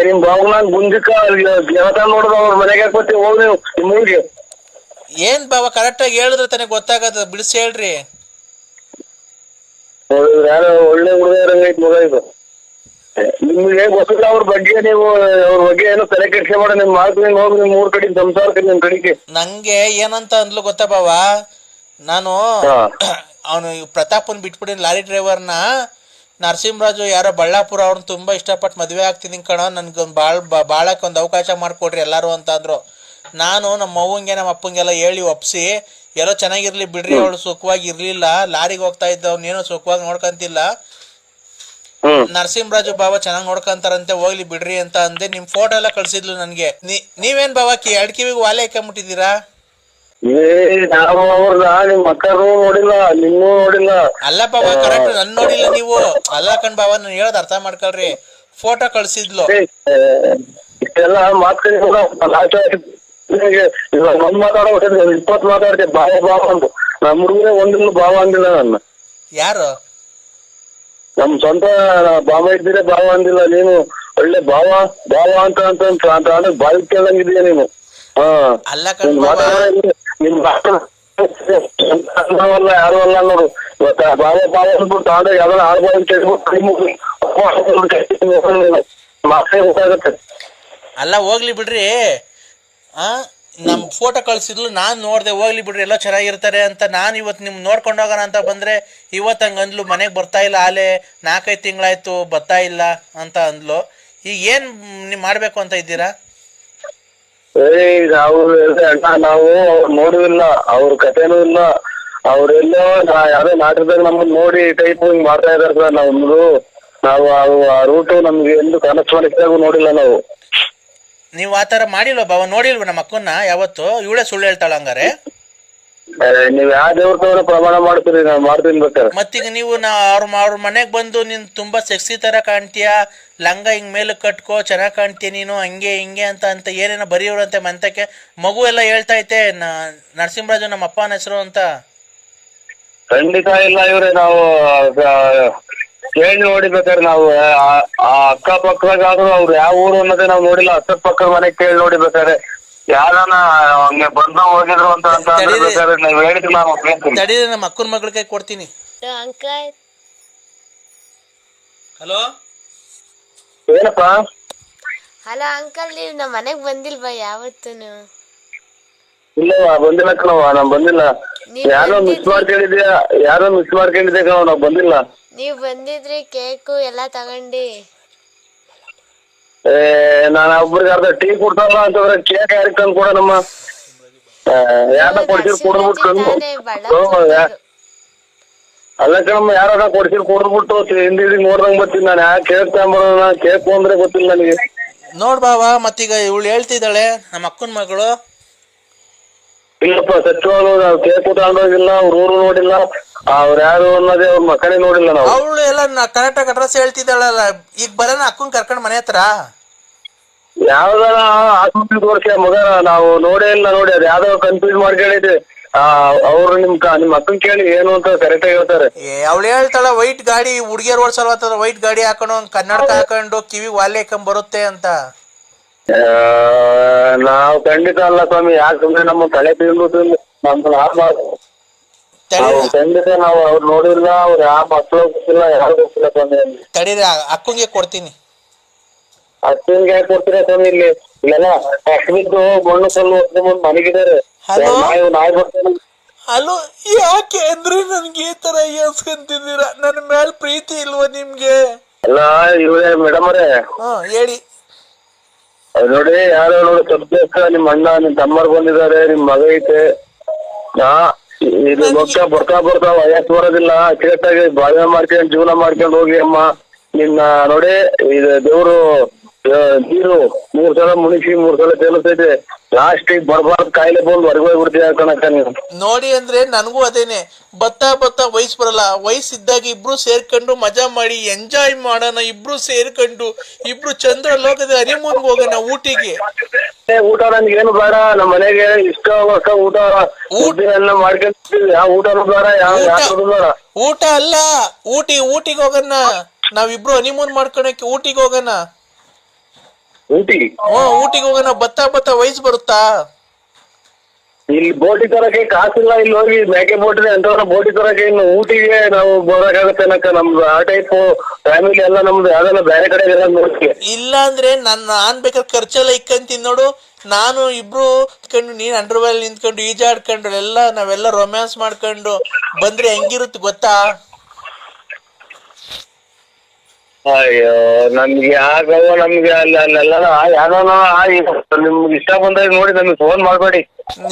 ನಿಮ್ ಬಾವು ನಾನ್ ಗುಂಜಕ್ಕ ಕೆಲಸ ನೋಡಿದ ಅವ್ರ ಮನೆಗೆ ಹಾಕ್ಬತ್ತಿ ಹೋಗಿ ನೀವು ನಿಮ್ಮ ಊರಿಗೆ. ಏನ್ ಬಾವ ಕರೆಕ್ಟ್ ಆಗಿ ಹೇಳಿದ್ರೆ ತಾನೆ ಗೊತ್ತಾಗದ, ಬಿಡಿಸಿ ಹೇಳ್ರಿ. ಯಾರೋ ಒಳ್ಳೆ ಹುಡುಗರಂಗೈತ್ ಮಗ ಇದು. ನಿಮ್ಗೆ ಗೊತ್ತಿಲ್ಲ ಅವ್ರ ಬಗ್ಗೆ, ನೀವು ಅವ್ರ ಬಗ್ಗೆ ಏನೋ ತಲೆ ಕೆಡ್ಸೆ ಮಾಡ ನಿಮ್ ಮಾತು ನಿಮ್ ಹೋಗಿ ನಿಮ್ ಊರ್ ಕಡೆ ಸಂಸಾರಕ್ಕೆ ನಿಮ್ ಕಡೆಗೆ. ನಂಗೆ ಏನಂತ ಅಂದ್ಲು ಗೊತ್ತಾ ಬಾವ, ನಾನು ಅವನು ಪ್ರತಾಪನ್ ಬಿಟ್ಬಿಟ್ಟಿನ ಲಾರಿ ಡ್ರೈವರ್ನ ನರಸಿಂಹರಾಜು ಯಾರೋ ಬಳ್ಳಾಪುರ ಅವ್ರನ್ನ ತುಂಬಾ ಇಷ್ಟಪಟ್ಟು ಮದ್ವೆ ಆಗ್ತೀನಿ ಕಣ, ನನ್ಗೊಂದ್ ಬಾಳಕ್ಕೆ ಒಂದ್ ಅವಕಾಶ ಮಾಡ್ಕೊಡ್ರಿ ಎಲ್ಲಾರು ಅಂತ ಅಂದ್ರು. ನಾನು ನಮ್ಮ ಅವ್ವಂಗೆ ನಮ್ಮ ಅಪ್ಪಂಗೆಲ್ಲ ಹೇಳಿ ಒಪ್ಸಿ ಎಲ್ಲೋ ಚೆನ್ನಾಗಿರ್ಲಿ ಬಿಡ್ರಿ, ಅವಳು ಸುಖವಾಗಿ ಇರ್ಲಿಲ್ಲ, ಲಾರಿಗೆ ಹೋಗ್ತಾ ಇದ್ದ ಅವ್ನೇನೋ ಸುಖವಾಗಿ ನೋಡ್ಕಂತಿಲ್ಲ, ನರಸಿಂಹರಾಜು ಬಾವ ಚೆನ್ನಾಗ್ ನೋಡ್ಕಂತಾರಂತೆ ಹೋಗ್ಲಿ ಬಿಡ್ರಿ ಅಂತ ಅಂದೆ. ನಿಮ್ ಫೋಟೋ ಎಲ್ಲ ಕಳ್ಸಿದ್ಲು ನನ್ಗೆ. ನೀವೇನ್ ಬಾವ ಎಡ್ಕಿವಿಗೆ ವಾಲೆ ಹಾಕೊಂಬಿಟ್ಟಿದ್ದೀರಾ? ನಿಮ್ ಮಕ್ಕಳು ನೋಡಿಲ್ಲ, ನಿನ್ನೂ ನೋಡಿಲ್ಲ. ಅಲ್ಲ ಬಾವ ಕರೆಕ್ಟ್ ನನ್ ನೋಡಿಲ್ಲ ನೀವು. ಅಲ್ಲ ಕಣ್ ಬಾವ ನಾನು ಹೇಳೋದ್ ಅರ್ಥ ಮಾಡ್ಕೊಳ್ರಿ. ಫೋಟೋ ಕಳ್ಸಿದ್ಲು. ಇಷ್ಟೆಲ್ಲ ಒಂದ್ ಮಾತಾಡೋ 20 ಮಾತಾಡ್ತೆ ಬಾವ ಬಾವ ಅಂತ. ನಮ್ಮ ಹುಡುಗರೇ ಒಂದಿನ ಬಾವ ಅಂದಿಲ್ಲ ನನ್ನ. ಯಾರು? ನಮ್ ಸ್ವಂತ ಬಾವ ಇದ್ದೀರ ಬಾವ ಅಂದಿಲ್ಲ. ನೀನು ಒಳ್ಳೆ ಬಾವ ಬಾವ ಅಂತ ಬಾಯಿ ಕೇಳಂಗಿದೀಯ ನೀನು. ಅಲ್ಲ ನಿಮ್ ಯಾರು ಅಲ್ಲ ನೋಡು. ಇವತ್ತ ಬಾವ ಬಾವ ಅಂದ್ಬಿಟ್ಟು ತಾಂಡ ಯಾವ್ದಾರ ಗೊತ್ತಾಗತ್ತೆ. ಅಲ್ಲ ಹೋಗ್ಲಿ ಬಿಡ್ರಿ. ನಮ್ ಫೋಟೋ ಕಳ್ಸಿದ್ಲು, ನಾನ್ ನೋಡ್ದೆ ಹೋಗ್ಲಿ ಬಿಡ್ರಿ ಎಲ್ಲ ಚೆನ್ನಾಗಿರ್ತಾರೆ ಅಂತ. ನಾನ್ ಇವತ್ ನಿಮ್ ನೋಡ್ಕೊಂಡ್ ಹೋಗೋಣ ಅಂತ ಬಂದ್ರೆ ಇವತ್ ಹಂಗ ಅಂದ್ಲು, ಮನೆಗ್ ಬರ್ತಾ ಇಲ್ಲ ಆಲೆ 4-5 ತಿಂಗಳಾಯ್ತು ಬರ್ತಾ ಇಲ್ಲ ಅಂತ ಅಂದ್ಲು. ಈಗ ಏನ್ ನೀವ್ ಮಾಡ್ಬೇಕು ಅಂತ ಇದ್ದೀರಾ? ನಾವು ನೋಡುವಿಲ್ಲ, ಅವ್ರ ಕಥೆನೂ ಇಲ್ಲ. ಅವ್ರೆಲ್ಲೋ ಯಾವ್ದೋ ನಾಟಕದಾಗ ನಮ್ಮನ್ನ ನೋಡಿ ಟೈಪ್ ಹಿಂಗ್ ಮಾಡ್ತಾ ಇದಾರೆ ಸರ್. ನಾವು ಆ ರೂಟು ನಮ್ಗೆ ಎಂದು ಕನಸು ಮಾಡಿದಾಗ ನೋಡಿಲ್ಲ ನಾವು. ನೀವ್ ಆತರ ಮಾಡಿಲ್ವ ಬಾವ? ನೋಡಿಲ್ವ ನಮ್ಮ ಅಕ್ಕನ್ನ ಯಾವತ್ತು? ಇವಳೇ ಸುಳ್ಳು ಹೇಳ್ತಾಳ ಹಂಗಾರೆ? ನೀವ್ ಯಾವ ದೇವ್ರ ಪ್ರಮಾಣ ಮಾಡ್ತೀರಿ? ನಾವ್ ಮಾಡ್ತೀನಿ ಬೇಕಾರೆ. ಮತ್ತೀಗ ನೀವು ಅವ್ರ ಮನೆಗ್ ಬಂದು ನೀನ್ ತುಂಬಾ ಸೆಕ್ಸಿ ತರ ಕಾಣ್ತೀಯ, ಲಂಗ ಹಿಂಗ್ ಮೇಲೆ ಕಟ್ಕೋ ಚೆನ್ನಾಗ್ ಕಾಣ್ತೀಯ ನೀನು, ಹಂಗೆ ಹಿಂಗೆ ಅಂತ ಏನೇನೋ ಬರೆಯೋರಂತೆ ಮಂತಕ್ಕೆ. ಮಗು ಎಲ್ಲ ಹೇಳ್ತಾ ಐತೆ ನರಸಿಂಹರಾಜು ನಮ್ಮ ಅಪ್ಪನ ಹೆಸರು ಅಂತ. ಖಂಡಿತ ಇಲ್ಲ ಇವ್ರೆ, ನಾವು ಕೇಳಿ ನೋಡಿಬೇಕಾದ್ರೆ ನಾವು ಆ ಅಕ್ಕಪಕ್ಕದಾಗಾದ್ರೂ ಅವ್ರು ಯಾವ ಊರು ಅನ್ನೋದೇ ನಾವು ನೋಡಿಲ್ಲ. ಅಕ್ಕಪಕ್ಕದ ಮನೆಗ್ ಕೇಳಿ ನೋಡಿಬೇಕಾದ್ರೆ ಯಾರನ್ನ ಹಂಗೆ ಬಂದು ಹೋಗಿದ್ರು ಅಂತ ಬೇಕಾದ್ರೆ ನಾವ್ ಹೇಳಿದ್ವಿ. ನಾವು ತಡೀರಿ ನಮ್ಮ ಅಕ್ಕನ ಮಗಳ ಕೈ ಕೊಡ್ತೀನಿ. ಹಲೋ ಏನಪ್ಪ? ಹಲೋ ಅಂಕಲ್, ನೀವು ನಮ್ಮ ಮನೆಗ್ ಬಂದಿಲ್ವಾ ಯಾವತ್ತೂನು? ಇಲ್ಲ ಬಂದಿಲ್ಲ ಕಣವ, ನಾವ್ ಬಂದಿಲ್ಲ. ಯಾರೋ ಮಿಸ್ ಮಾಡ್ಕೊಂಡಿದ್ದೆ ಕಣವ, ನಾವ್ ಬಂದಿಲ್ಲ. ನೀವ್ ಬಂದಿದ್ರಿ ಕೇಕು ಎಲ್ಲಾ ತಗೊಂಡಿ. ನಾನು ಒಬ್ರಿಗೆ ಅರ್ಧ ಟೀ ಕೊಡ್ತಾರಲ್ಲ ಅಂತಂದ್ರೆ ಕೇಕ್ ಯಾರಿಗೆ ತಂದು ಕೊಡ ನಮ್ಮ ಯಾರ ಕೊಡ್ಸಿರ್ ಕೊಡ್ಬಿಟ್ಟು ಅಲ್ಲ ಕಣಮ್ಮ, ಯಾರ ಕೊಡ್ಸಿರ್ ಕೊಡ್ಬಿಟ್ಟು ಹಿಂದಿ ನೋಡ್ದಂಗ್ ಬರ್ತೀನಿ ನಾನು. ಯಾಕೆ ಕೇಕ್ ತಗೊಂಬರೋಣ, ಕೇಕ್ ಅಂದ್ರೆ ಗೊತ್ತಿಲ್ಲ ನನಗೆ. ನೋಡ್ ಬಾವ, ಮತ್ತೀಗ ಇವಳು ಹೇಳ್ತಿದ್ದಾಳೆ ನಮ್ಮ ಅಕ್ಕನ ಮಗಳು. ಇಲ್ಲಪ್ಪ ಸತ್ಯವಾಗ್ಲು ನಾವು ಕೇಕ್ ತಗೊಂಡೋಗಿಲ್ಲ, ಅವ್ರ ಊರು ನೋಡಿಲ್ಲ, ಅವ್ರ ಯಾರು ಅನ್ನೋದೇ ಅವ್ರ ಮಕ್ಕಳೇ ನೋಡಿಲ್ಲ ನಾವು. ಅವಳು ಎಲ್ಲ ಕರೆಕ್ಟಾಗಿ ಅಡ್ರೆಸ್ ಹೇಳ್ತಿದ್ದಾಳಲ್ಲ, ಈಗ ಬರೋಣ ಅಕ್ಕನ್ ಕರ್ಕೊಂಡ್ ಮನೆ ಹತ್ರ. ಯಾವ್ದಾರ ಆಸ್ಪತ್ರೆ ತೋರ್ಸಿ ಮಗ, ನಾವು ನೋಡೇ ಇಲ್ಲ ನೋಡಿ. ಅದ್ ಯಾವ್ದೋ ಕನ್ಫ್ಯೂಸ್ ಮಾಡ್ಕೊಂಡಿದ್ದೆ. ಅವ್ರು ನಿಮ್ ಅಕ್ಕನ್ ಕೇಳಿ ಏನು ಅಂತ ಕರೆಕ್ಟ್ ಆಗಿ ಹೇಳ್ತಾರೆ. ಅವಳು ಹೇಳ್ತಾಳ ವೈಟ್ ಗಾಡಿ ಹುಡುಗಿಯರ್ ಓಡ್ಸಲ್ವ, ವೈಟ್ ಗಾಡಿ ಹಾಕೊಂಡು ಕನ್ನಡಕ ಹಾಕೊಂಡು ಕಿವಿ ವಾಲೆ ಹಾಕೊಂಡ್ ಬರುತ್ತೆ ಅಂತ. ನಾವ್ ಖಂಡಿತ ಅಲ್ಲ ಸ್ವಾಮಿ, ಯಾಕೆ ಸುಮ್ನೆ ನಮ್ಮ ತಲೆ ತಿಂದು ನಮ್ದು ಖಂಡಿತ ನಾವು ಅವ್ರು ನೋಡಿಲ್ಲ, ಅವ್ರು ಯಾವ ಮಕ್ಳು ಗೊತ್ತಿಲ್ಲ, ಯಾರು ಗೊತ್ತಿಲ್ಲ ಸ್ವಾಮಿ. ತಡೀರಿ, ಅಕ್ಕಂಗೆ ಕೊಡ್ತೀನಿ. ಅಕ್ಕಂಗೆ ಯಾಕೆ ಕೊಡ್ತೀರಾ ಸ್ವಾಮಿ? ಇಲ್ಲಿ ಇಲ್ಲೆಲ್ಲ ಬಿದ್ದು ಮಣ್ಣು ಕಲ್ಲು ಮುಂದ್ ಮನೆಗಿದ್ದಾರೆ. ನಾಯಿ ಬರ್ತೇನೆ. ಹಲೋ, ಯಾಕೆ ಅಂದ್ರೆ ನನ್ಗೆ ಈ ತರ ಎಸ್ಕೊಂತಿದ್ದೀರಾ? ನನ್ನ ಮೇಲೆ ಪ್ರೀತಿ ಇಲ್ವಾ ನಿಮ್ಗೆ? ಅಲ್ಲ ಇವ್ರೆ ಮೇಡಮ್ ಅವರೇ, ಹೇಳಿ. ನೋಡಿ ಯಾರೋ ನೋಡಿ ಸಬ್ಜೆಕ್ಟ್ ನಿಮ್ ಅಣ್ಣ ನಿಮ್ ತಮ್ಮರ್ ಬಂದಿದ್ದಾರೆ, ನಿಮ್ ಮಗ ಐತೆ. ಇದು ಮಕ್ಕ ಬರ್ತಾ ವಯಸ್ಸು ಬರೋದಿಲ್ಲ. ಕೇಟಾಗಿ ಬಾಳ್ವೆ ಮಾಡ್ಕೊಂಡು ಜೀವನ ಮಾಡ್ಕೊಂಡು ಹೋಗಿ ಅಮ್ಮ. ನಿನ್ನ ನೋಡಿ ಇದು ದೇವ್ರು ನೀರು 3 ಸಲ ಮುಣಿಸಿ 3 ಸಲ ತೇಲಿಸೈತೆ. ಲಾಸ್ಟ್ ಬರ್ಬಾರ್ದು ಕಾಯಿಲೆ ಬಂದು ಹೊರಗೆ ಬಿಡ್ತೀವಿ ಕಣಕ್ಕ ನೀವು. ನೋಡಿ ಅಂದ್ರೆ ನನಗೂ ಅದೇನೆ, ಬತ್ತಾ ವಯಸ್ಸು ಬರಲ್ಲ. ವಯಸ್ಸಿದ್ದಾಗ ಇಬ್ರು ಸೇರ್ಕೊಂಡು ಮಜಾ ಮಾಡಿ ಎಂಜಾಯ್ ಮಾಡೋಣ. ಇಬ್ರು ಸೇರ್ಕೊಂಡು ಇಬ್ರು ಚಂದ್ರ ಲೋಕದ ಹನಿಮೂನ್ಗೆ ಹೋಗೋಣ ಊಟಿಗೆ. ಊಟ ನನ್ಗೆ ಏನು ಬೇಡ, ನಮ್ಮ ಮನೆಗೆ ಇಷ್ಟ ಊಟ ಎಲ್ಲ ಮಾಡ್ಕೊಂತೀವಿ. ಯಾವ ಊಟನೂ ಬೇಡ, ಯಾವ ಬೇಡ. ಊಟ ಅಲ್ಲ, ಊಟಿಗೆ ಹೋಗೋಣ. ನಾವಿಬ್ರು ಹನಿಮೂನ್ ಮಾಡ್ಕೊಳಕ್ಕೆ ಊಟಿಗೆ ಹೋಗೋಣ. ಊಟಿಗೆ ಹೋಗೋಣ. ಬತ್ತಾ ವಯಸ್ಸು ಬರುತ್ತಾ? ಇಲ್ಲಿ ಬೋಟಿ ತರಕ್ಕೆ ಕಾಸಿಲ್ಲ. ಇಲ್ಲಿ ಹೋಗಿ ಮೇಕೆ ಬೋಟಿದೆ ಅಂತ ಬೋಟಿ ತರಕ್ಕೆ. ಇನ್ನು ಊಟಿಗೆ ನಾವು ಬರೋಕಾಗತ್ತೆ ಅನ್ನಕ್ಕ ನಮ್ದು ಆ ಟೈಪ್ ಫ್ಯಾಮಿಲಿ ಎಲ್ಲ ನಮ್ದು ಯಾವ್ದೆಲ್ಲ ಬೇರೆ ಕಡೆ ನೋಡಿ. ಇಲ್ಲ ಅಂದ್ರೆ ನಾನ್ ಬೇಕಾದ್ರೆ ಖರ್ಚೆಲ್ಲ ಇಕ್ಕಂತೀನಿ ನೋಡು. ನಾನು ಇಬ್ರು ನೀನ್ ಅಂಡರ್ವೇಲ್ ನಿಂತ್ಕೊಂಡು ಈಜಾಡ್ಕೊಂಡು ನಾವೆಲ್ಲ ರೊಮ್ಯಾನ್ಸ್ ಮಾಡ್ಕೊಂಡು ಬಂದ್ರೆ ಹೆಂಗಿರುತ್ತೆ ಗೊತ್ತಾ? ಅಯ್ಯೋ ನಮ್ಗೆ ಆಗವ, ನಮ್ಗೆ ಅಲ್ಲೆಲ್ಲ ಯಾರೋ ನಿಮ್ಗೆ ಇಷ್ಟ ಬಂದಾಗ ನೋಡಿ ನಮ್ಗೆ ಫೋನ್ ಮಾಡ್ಬೇಡಿ.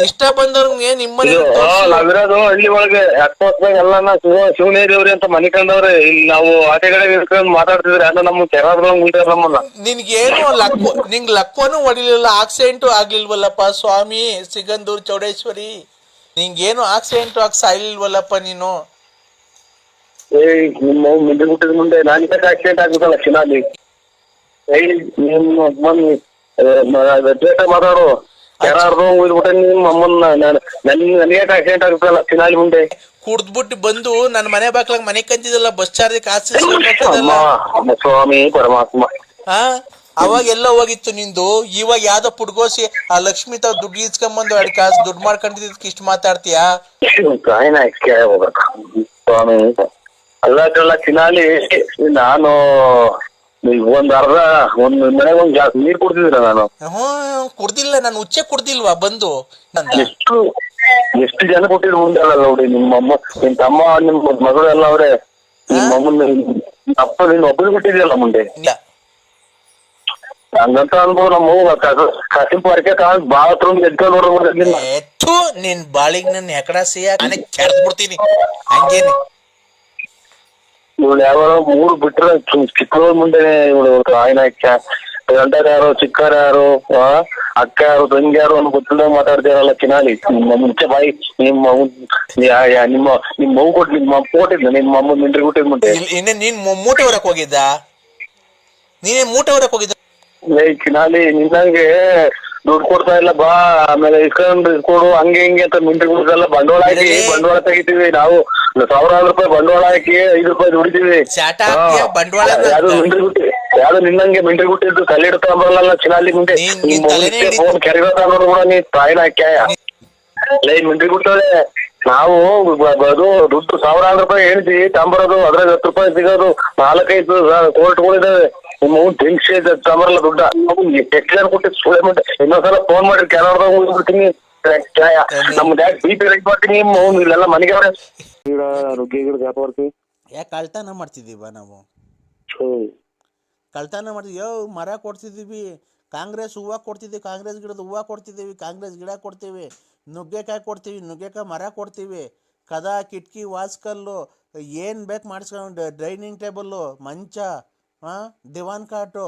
ಇಷ್ಟ ಬಂದವ್ರಿಗೆ ನಿಮ್ಮನೆ ನಾವಿರೋದು ಹಳ್ಳಿ ಒಳಗೆ. ಅಕ್ಕಪಕ್ಕ ಎಲ್ಲ ಶಿವನೇ ದೇವ್ರಿ ಅಂತ ಮನೆ ಕಂಡವ್ರೆ. ಇಲ್ಲಿ ನಾವು ಆಟೆ ಕಡೆ ಇರ್ಕೊಂಡು ಮಾತಾಡ್ತಿದ್ರೆ ಯಾರೋ ನಮ್ಗೆ ಕೆರಾಡ್ದಂಗ್ ಉಂಟಾರ ನಮ್ಮನ್ನ. ನಿನ್ಗೇನು ನಿಂಗ್ ಲಕ್ವನು ಹೊಡಿಲಿಲ್ಲ, ಆಕ್ಸಿಡೆಂಟು ಆಗ್ಲಿಲ್ವಲ್ಲಪ್ಪ ಸ್ವಾಮಿ ಸಿಗಂದೂರ್ ಚೌಡೇಶ್ವರಿ. ನಿಂಗೇನು ಆಕ್ಸಿಡೆಂಟು ಸಾಯ್ಲಿಲ್ವಲ್ಲಪ್ಪ ನೀನು. ನಿಮ್ಮ ಮುಂದೆ ಹುಟ್ಟಿದ ಮುಂದೆ ನಾನು ಆಕ್ಸಿಡೆಂಟ್ ಆಗ್ಬೇಕಲ್ಲ ಚಿನಾಲಿ. ಮಾತಾಡು ಯಾರು ಹೋಗ್ಬಿಟ್ಟೆ ನಿಮ್ಮ ಅಮ್ಮನ್ನ. ನನಗೆ ಆಕ್ಸಿಡೆಂಟ್ ಆಗುತ್ತಲ್ಲ ಚಿನಾಲಿ ಮುಂದೆ. ಕುಡ್ದ್ಬಿಟ್ಟು ಬಂದು ನನ್ನ ಮನೆ ಬಾಕ್ಲಾಗ ಮನೆ ಕಂತಿದಲ್ಲ, ಬಸ್ ಚಾರ್ಜ್ ಕಾಸು ಸ್ವಾಮಿ ಪರಮಾತ್ಮ. ಅವಾಗ ಎಲ್ಲ ಹೋಗಿತ್ತು ನಿಂದು. ಇವಾಗ ಯಾವ್ದೋ ಪುಡ್ಗೋಸಿ ಆ ಲಕ್ಷ್ಮಿ ತಾವ್ ದುಡ್ಡು ಇಸ್ಕೊಂಬಂದು 2 ಕಾಸು ದುಡ್ಡು ಮಾಡ್ಕೊಂಡಿದ್ದಕ್ಕೆ ಇಷ್ಟು ಮಾತಾಡ್ತೀಯಾ? ಸ್ವಾಮಿ ಅಲ್ಲ ಚಿನಾಲಿ, ನಾನು ಒಂದ್ ಮನೆಗೆ ಒಂದ್ ಗ್ಲಾಸ್ ನೀರ್ ಕುಡ್ತಿದ್ರ ನಾನು. ಕುಡ್ದಿಲ್ಲ, ನಾನು ಹುಚ್ಚೆ ಕುಡ್ದಿಲ್ವಾ ಬಂದು? ಎಷ್ಟು ಜನ ಕೊಟ್ಟಿದ್ರು ಮುಂದೆ ಅಲ್ಲ ನೋಡಿ. ನಿಮ್ಮಮ್ಮ ನಿಮ್ ತಮ್ಮ ನಿಮ್ ಮಗಳು ಎಲ್ಲ ಅವ್ರೆ. ನಿಮ್ಮಮ್ಮನ ಅಪ್ಪ ನಿನ್ ಒಬ್ಬರು ಕೊಟ್ಟಿದ್ಯಲ್ಲ ಮುಂದೆ. ಹಂಗಂತ ಅನ್ಬೋದು. ನಮ್ಮ ಕಸಿಂಪ ಅರ್ಕೆ ಬಾತ್ರೂಮ್ ಎದ್ಕೊಂಡು ನೋಡ್ಬೋದು. ನಿನ್ ಬಾಳಿಗೆ ನನ್ನ ಎಕಡ ಸಿಯ ಕೆಡ್ದ್ ಬಿಡ್ತೀನಿ ಹಂಗೇನೆ. ಇವಳು ಯಾವ 3 ಬಿಟ್ರೆ ಚಿಕ್ಕವ್ರ ಮುಂದೆನೆ ಇವಳು ಆಯ್ನ ಗಂಡರ ಯಾರು, ಚಿಕ್ಕರ ಯಾರು, ಅಕ್ಕ ಯಾರು, ತಂಗಿ ಯಾರು ಅನ್ನೋ ಗೊತ್ತಿಲ್ಲ ಮಾತಾಡ್ತೀರಲ್ಲ ಚಿನಾಲಿ. ನಿಮ್ಮ ಮುಂಚೆ ಬಾಯಿ ನಿಮ್ಮ ಮಗು ಕೊಟ್ಟು ನಿಮ್ಮ ಅಪ್ಪ ಕೊಟ್ಟಿದ್ದ, ನಿಮ್ಮ ಅಮ್ಮ ಮಿಂಟ್ರಿ ಕೊಟ್ಟಿದ್ ಮುಂದೆ. ನೀನ್ ಮೂಟೆ ಹೊರಕ್ ಹೋಗಿದ್ದ? ನೀನೇ ಮೂಟೆ ಹೊರಕ್ ಹೋಗಿದ್ದ? ಚಿನಾಲಿ ನಿನ್ನಂಗೆ ದುಡ್ಡು ಕೊಡ್ತಾ ಇಲ್ಲ ಬಾ, ಆಮೇಲೆ ಇಸ್ಕೊಡು ಹಂಗೆ ಹಿಂಗೆ ಅಂತ ಮಿಂಟ್ರಿ ಕೊಡ್ತಲ್ಲ. ಬಂಡವಾಳ ಹಾಕಿ ಬಂಡವಾಳ ತೆಗಿತೀವಿ ನಾವು. 1000 ರೂಪಾಯಿ ಬಂಡವಾಳ ಹಾಕಿ 5 ರೂಪಾಯಿ ದುಡಿತೀವಿ. ಯಾವ್ದು ಮಿಂಟ್ರಿ ಗುಟ್ಟಿ, ಯಾವ್ದು ನಿನ್ನಂಗೆ ಮಿಂಟ್ರಿ ಗುಟ್ಟಿದ್ದು ಕಲ್ಲಿಡ ತಗೊಂಬರಲ್ಲ ಚಿನಾಲಿ ಮುಂದೆ. ಕೆರೆಗೆ ತಗೊಂಡು ಕೂಡ ನೀ ತಾಯಿನ ಹಾಕ್ಯಾಯ ಮಿಂಟ್ರಿ ಗುಟ್ಟದೆ. ನಾವು ಅದು ದುಡ್ಡು 1000 ರೂಪಾಯಿ ಎಣಿಸಿ ತಗೊಂಬರೋದು, ಅದ್ರಾಗ 10 ರೂಪಾಯಿ ಸಿಗೋದು. 4-5 ಕೋರ್ಟ್ಗಳಿದಾವೆ. ನಿಮ್ಮ ತಿಂಗ್ಸಿ ತಗೊಂಬರಲ್ಲ ದುಡ್ಡ. ಎಷ್ಟು ಜನ ಕೊಟ್ಟಿದ್ದು ಸುಳೆ ಮುಂದೆ. ಇನ್ನೊಂದ್ಸಲ ಫೋನ್ ಮಾಡಿ ಕೆರಾಡ್ದಾಗ ಹೋಗ್ಬಿಡ್ತೀನಿ. ನಮ್ದು ಯಾಕೆ ಬಿ ಪಿ ರೈಟ್ ಮಾಡ್ತೀನಿ ಇಲ್ಲೆಲ್ಲ ಮನೆಗೆ ಅವ್ರೆ ಗಿಡ ನುಗ್ಗೆ ಗಿಡ ವ್ಯಾಪಾರ ಯಾಕೆ ಕಳ್ತನ ಮಾಡ್ತಿದ್ದೀವ ನಾವು? ಕಳ್ತನ ಮಾಡ್ತೀವಿ. ಮರ ಕೊಡ್ತಿದ್ದೀವಿ, ಕಾಂಗ್ರೆಸ್ ಹೂವು ಕೊಡ್ತಿದ್ದೀವಿ, ಕಾಂಗ್ರೆಸ್ ಗಿಡದ ಹೂವು ಕೊಡ್ತಿದ್ದೀವಿ, ಕಾಂಗ್ರೆಸ್ ಗಿಡ ಕೊಡ್ತೀವಿ, ನುಗ್ಗೆಕಾಯಿ ಕೊಡ್ತೀವಿ, ನುಗ್ಗೆಕಾಯಿ ಮರ ಕೊಡ್ತೀವಿ, ಕದ ಕಿಟಕಿ ವಾಸ್ಕಲ್ಲು ಏನು ಬೇಕು ಮಾಡಿಸ್ಕೊಂಡು, ಡೈನಿಂಗ್ ಟೇಬಲ್ಲು, ಮಂಚ, ದಿವಾನ್ ಕಾಟು,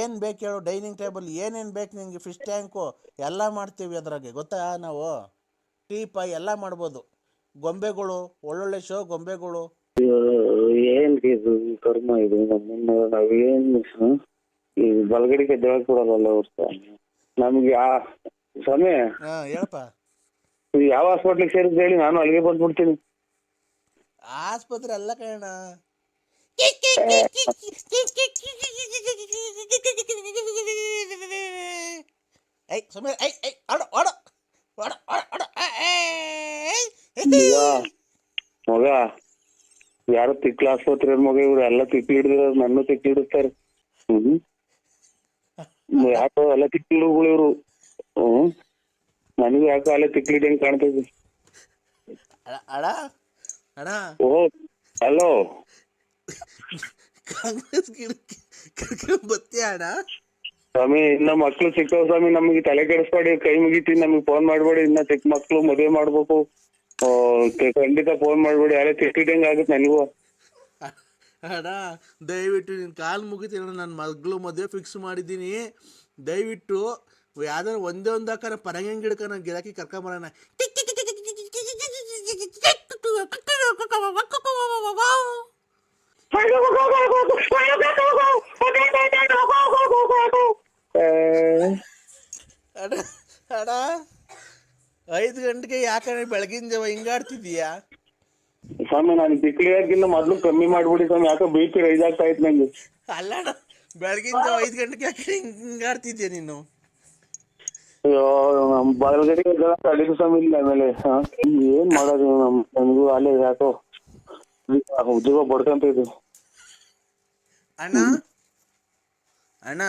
ಏನು ಬೇಕು ಹೇಳು, ಡೈನಿಂಗ್ ಟೇಬಲ್ ಏನೇನು ಬೇಕು ನಿಮಗೆ, ಫಿಶ್ ಟ್ಯಾಂಕು ಎಲ್ಲ ಮಾಡ್ತೀವಿ ಅದ್ರಾಗೆ, ಗೊತ್ತಾ? ನಾವು ಟೀಪಾಯ್ ಎಲ್ಲ ಮಾಡ್ಬೋದು. ಗೊಂಬೆಗಳು, ಒಳ್ಳೊಳ್ಳೆ ಶೋ ಗೊಂಬೆಗಳು. ಏನ್ ಇದು ಕರ್ಮ ಇದು ನಮ್ಮನ್ನ ನಾವೇನ್ ಈ ಬಲಗಡಿಗೆ ದೇವ ಕೊಡಲ್ಲ ಅವ್ರ ನಮ್ಗೆ ಆ ಸಮಯ ಹೇಳಪ್ಪ, ಯಾವ ಹಾಸ್ಪಿಟ್ಲಿಗೆ ಸೇರಿದ್ ಹೇಳಿ, ನಾನು ಅಲ್ಲಿಗೆ ಬಂದ್ಬಿಡ್ತೀನಿ. ಆಸ್ಪತ್ರೆ ಅಲ್ಲ ಕಣ, ಮಗ ಯಾರು ತಿಕ್ಲ ಆಸ್ಪತ್ರೆ ಮಗ, ಇವ್ರು ಎಲ್ಲ ತಿಕ್ಲಿ ಹಿಡಿದಿರ, ನನ್ನ ತಿಕ್ಲಿ ಹಿಡಿಸ್ತಾರೆ. ಯಾಕೋ ಎಲ್ಲ ತಿಕ್ಲಿಗಳು ಇವ್ರು. ನನಗೂ ಯಾಕೋ ಅಲ್ಲೇ ತಿಕ್ಲಿ ಹಿಡಿಯಂಗ್ ಕಾಣ್ತೈತಿ. ಓ ಹಲೋ, ಕಾಂಗ್ರೆಸ್ ಬತ್ತೀಯ ಅಣ್ಣ? ಸ್ವಾಮಿ ಇನ್ನ ಮಕ್ಳು ಸಿಕ್ಕವ್ ಸ್ವಾಮಿ, ನಮ್ಗೆ ತಲೆ ಕೆಡಿಸ್ಬೇಡಿ, ಕೈ ಮುಗಿತೀನಿ, ನಮ್ಗೆ ಫೋನ್ ಮಾಡ್ಬೇಡಿ. ಇನ್ನ ಚಿಕ್ಕ ಮಕ್ಳು ಮದುವೆ ಮಾಡ್ಬೇಕು, ಖಂಡಿತ ಫೋನ್ ಮಾಡ್ಬೇಡಿ. ಅಲ್ಲೇ ತಿಕ್ಕಿದಂಗ ಆಗುತ್ತೆ ನನಗೂ. ಅಣ್ಣ ದಯವಿಟ್ಟು ನಿನ್ನ ಕಾಲು ಮುಗಿತೀನಿ, ನನ್ನ ಮಗಳು ಮದುವೆ ಫಿಕ್ಸ್ ಮಾಡಿದ್ದೀನಿ. ದಯವಿಟ್ಟು ಯಾವ್ದಾರು ಒಂದೇ ಒಂದು ಹಾಕಾರ ಪರಂಗಿ ಗಿಡಕ ನಾನು ಗಿರಾಕಿ ಕರ್ಕೊಂಬರೋಣ. ಅಣ್ಣ ಅಣ್ಣ 5 ಗಂಟೆಗೆ ಯಾಕಂದ್ರೆ ಬೆಳಗಿನ ಜಾವ ಹಿಂಗಾಡ್ತಿದೀಯಾ? ಸ್ವಾಮಿ ನಾನು ತಿಕ್ಲಿಯಾಗಿನ್ನ ಮೊದ್ಲು ಕಮ್ಮಿ ಮಾಡ್ಬಿಡಿ ಸ್ವಾಮಿ, ಯಾಕೋ ಬಿ ಪಿ ರೈಸ್ ಆಗ್ತಾ ಇತ್ತು ನಂಗೆ. ಅಲ್ಲ ಅಣ್ಣ, ಬೆಳಗಿನ ಜಾವ 5 ಗಂಟೆಗೆ ಯಾಕೆ ಹಿಂಗಾಡ್ತಿದ್ಯಾ ನೀನು? ಅಯ್ಯೋ ನಮ್ ಬಲಗಡೆ ತಡೀತು ಸ್ವಾಮಿ. ಇಲ್ಲ ಆಮೇಲೆ ಏನ್ ಮಾಡೋದು, ನಮ್ಗೂ ಅಲ್ಲೇ ಯಾಕೋ ಉದ್ಯೋಗ ಬಡ್ಕಂತ ಇದು. ಅಣ್ಣ ಅಣ್ಣ